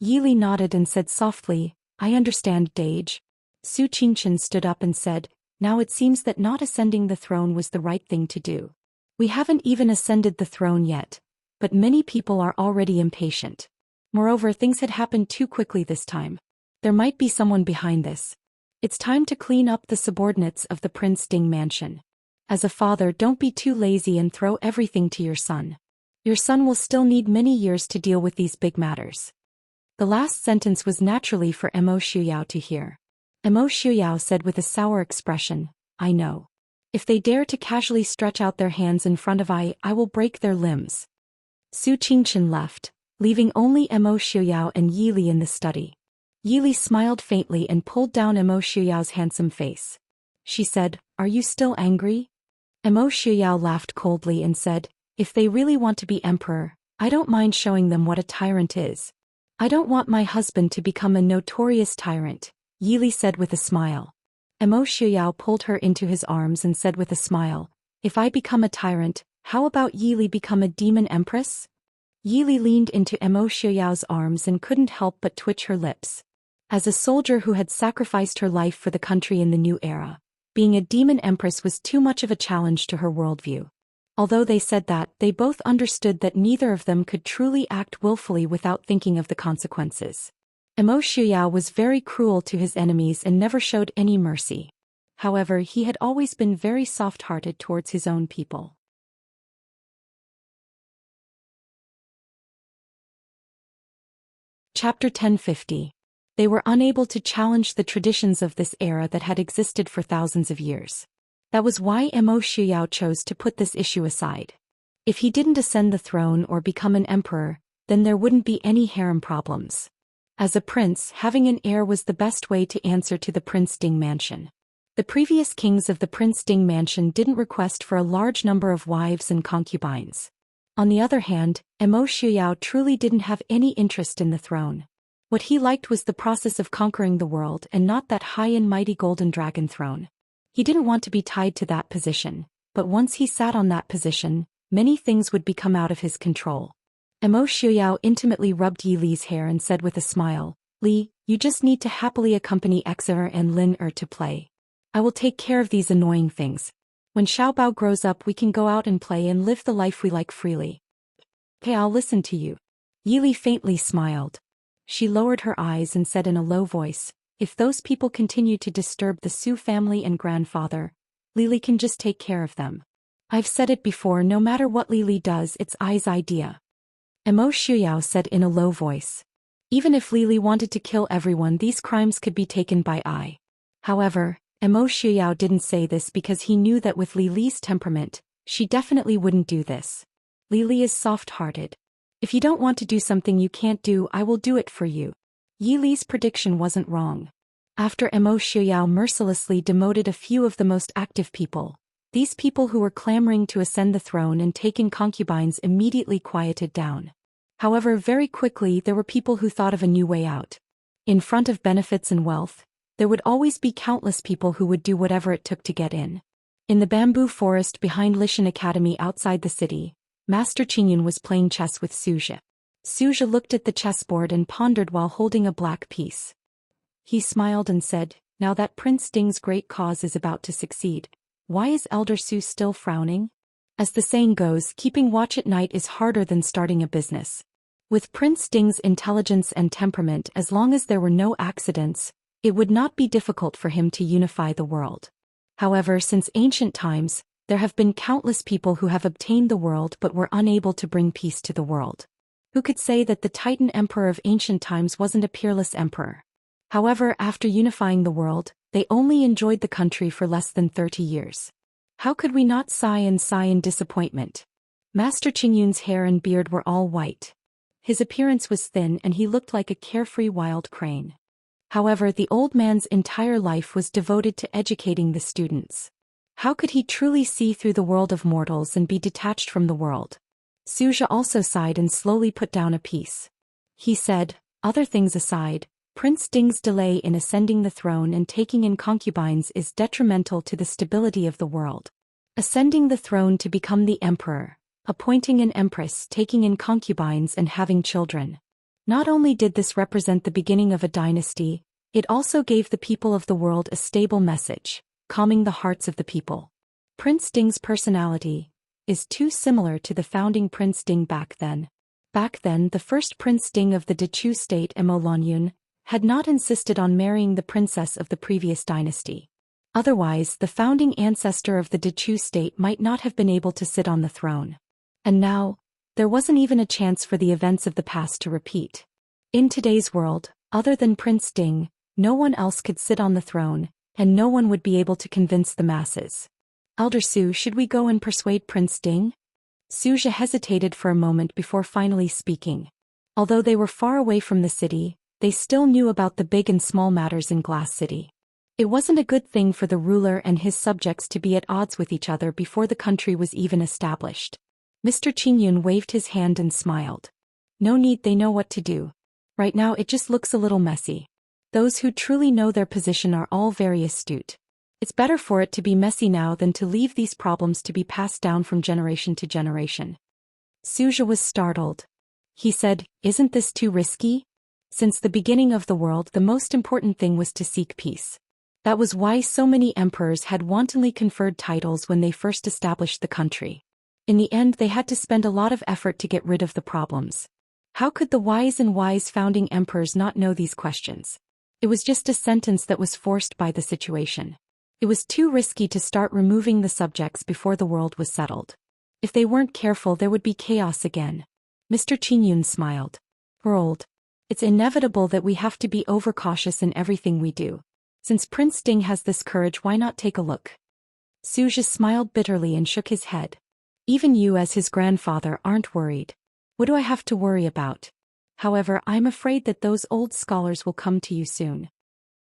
Yi Li nodded and said softly, "I understand, Dage." Su Qingchen stood up and said, "Now it seems that not ascending the throne was the right thing to do. We haven't even ascended the throne yet, but many people are already impatient. Moreover, things had happened too quickly this time. There might be someone behind this. It's time to clean up the subordinates of the Prince Ding mansion. As a father, don't be too lazy and throw everything to your son. Your son will still need many years to deal with these big matters." The last sentence was naturally for Emo Xiuyao to hear. Emo Xiuyao said with a sour expression, "I know. If they dare to casually stretch out their hands in front of I will break their limbs." Su Qingchen left, leaving only Emo Xiuyao and Yi Li in the study. Yi Li smiled faintly and pulled down Emo Xiuyao's handsome face. She said, "Are you still angry?" Emo Xiuyao laughed coldly and said, "If they really want to be emperor, I don't mind showing them what a tyrant is. I don't want my husband to become a notorious tyrant," Yi Li said with a smile. Emo Xiuyao pulled her into his arms and said with a smile, "If I become a tyrant, how about Yi Li become a demon empress?" Yi Li leaned into Emo Xiuyao's arms and couldn't help but twitch her lips. As a soldier who had sacrificed her life for the country in the new era, being a demon empress was too much of a challenge to her worldview. Although they said that, they both understood that neither of them could truly act willfully without thinking of the consequences. Emo Xiuyao was very cruel to his enemies and never showed any mercy. However, he had always been very soft-hearted towards his own people. Chapter 1050. They were unable to challenge the traditions of this era that had existed for thousands of years. That was why Emo Xiuyao chose to put this issue aside. If he didn't ascend the throne or become an emperor, then there wouldn't be any harem problems. As a prince, having an heir was the best way to answer to the Prince Ding mansion. The previous kings of the Prince Ding mansion didn't request for a large number of wives and concubines. On the other hand, Emo Xiuyao truly didn't have any interest in the throne. What he liked was the process of conquering the world and not that high and mighty golden dragon throne. He didn't want to be tied to that position, but once he sat on that position, many things would become out of his control. Emo Xiuyao intimately rubbed Yi Li's hair and said with a smile, "Li, you just need to happily accompany Xer and Lin to play. I will take care of these annoying things. When Xiaobao grows up we can go out and play and live the life we like freely." "Okay, I'll listen to you." Yi Li faintly smiled. She lowered her eyes and said in a low voice, "If those people continue to disturb the Su family and grandfather, Li can just take care of them. I've said it before, no matter what Li does, it's I's idea." Emo Xiuyao said in a low voice. Even if Li wanted to kill everyone, these crimes could be taken by I. However, Emo Xiuyao didn't say this because he knew that with Li's temperament, she definitely wouldn't do this. Li is soft-hearted. "If you don't want to do something you can't do, I will do it for you." Yi Li's prediction wasn't wrong. After Emo Xiuyao mercilessly demoted a few of the most active people, these people who were clamoring to ascend the throne and take in concubines immediately quieted down. However, very quickly there were people who thought of a new way out. In front of benefits and wealth, there would always be countless people who would do whatever it took to get in. In the bamboo forest behind Lishan Academy outside the city, Master Qingyun was playing chess with Suja. Suja looked at the chessboard and pondered while holding a black piece. He smiled and said, "Now that Prince Ding's great cause is about to succeed, why is Elder Su still frowning?" As the saying goes, keeping watch at night is harder than starting a business. With Prince Ding's intelligence and temperament, as long as there were no accidents, it would not be difficult for him to unify the world. However, since ancient times, there have been countless people who have obtained the world but were unable to bring peace to the world. Who could say that the Titan Emperor of ancient times wasn't a peerless emperor? However, after unifying the world, they only enjoyed the country for less than 30 years. How could we not sigh in disappointment? Master Qingyun's hair and beard were all white. His appearance was thin and he looked like a carefree wild crane. However, the old man's entire life was devoted to educating the students. How could he truly see through the world of mortals and be detached from the world? Suja also sighed and slowly put down a piece. He said, "Other things aside, Prince Ding's delay in ascending the throne and taking in concubines is detrimental to the stability of the world. Ascending the throne to become the emperor, appointing an empress, taking in concubines and having children. Not only did this represent the beginning of a dynasty, it also gave the people of the world a stable message, calming the hearts of the people. Prince Ding's personality is too similar to the founding Prince Ding back then. Back then, the first Prince Ding of the Dechu state, Mo Lonyun, had not insisted on marrying the princess of the previous dynasty. Otherwise, the founding ancestor of the Dechu state might not have been able to sit on the throne. And now, there wasn't even a chance for the events of the past to repeat. In today's world, other than Prince Ding, no one else could sit on the throne, and no one would be able to convince the masses. "Elder Su, should we go and persuade Prince Ding?" Suja hesitated for a moment before finally speaking. Although they were far away from the city, they still knew about the big and small matters in Glass City. It wasn't a good thing for the ruler and his subjects to be at odds with each other before the country was even established. Mr. Qingyun waved his hand and smiled. "No need, they know what to do. Right now it just looks a little messy. Those who truly know their position are all very astute. It's better for it to be messy now than to leave these problems to be passed down from generation to generation." Suja was startled. He said, "Isn't this too risky? Since the beginning of the world, the most important thing was to seek peace. That was why so many emperors had wantonly conferred titles when they first established the country. In the end, they had to spend a lot of effort to get rid of the problems. How could the wise founding emperors not know these questions? It was just a sentence that was forced by the situation. It was too risky to start removing the subjects before the world was settled. If they weren't careful, there would be chaos again." Mr. Qingyun smiled. "We're old. It's inevitable that we have to be overcautious in everything we do. Since Prince Ding has this courage, why not take a look?" Suja smiled bitterly and shook his head. "Even you as his grandfather aren't worried. What do I have to worry about? However, I'm afraid that those old scholars will come to you soon.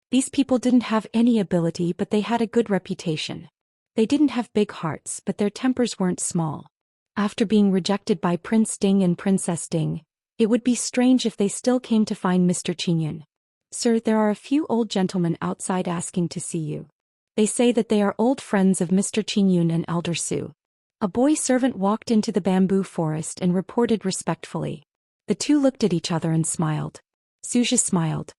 These people didn't have any ability, but they had a good reputation. They didn't have big hearts, but their tempers weren't small. After being rejected by Prince Ding and Princess Ding, it would be strange if they still came to find Mr. Qingyun. Sir, there are a few old gentlemen outside asking to see you. They say that they are old friends of Mr. Qingyun and Elder Su." A boy servant walked into the bamboo forest and reported respectfully. The two looked at each other and smiled. Suja smiled.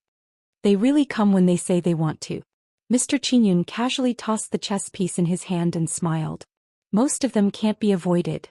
"They really come when they say they want to." Mr. Qingyun casually tossed the chess piece in his hand and smiled. "Most of them can't be avoided.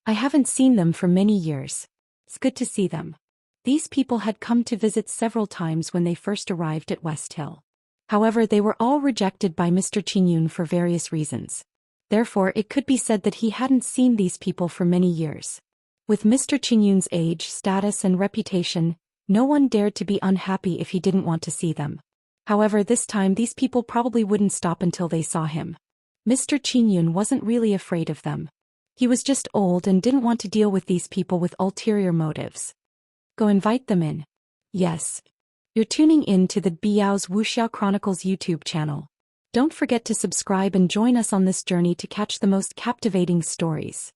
I haven't seen them for many years. It's good to see them." These people had come to visit several times when they first arrived at West Hill. However, they were all rejected by Mr. Qingyun for various reasons. Therefore, it could be said that he hadn't seen these people for many years. With Mr. Qingyun's age, status and reputation, no one dared to be unhappy if he didn't want to see them. However, this time these people probably wouldn't stop until they saw him. Mr. Qingyun wasn't really afraid of them. He was just old and didn't want to deal with these people with ulterior motives. "Go invite them in." "Yes. You're tuning in to the Biao's Wuxiao Chronicles YouTube channel. Don't forget to subscribe and join us on this journey to catch the most captivating stories.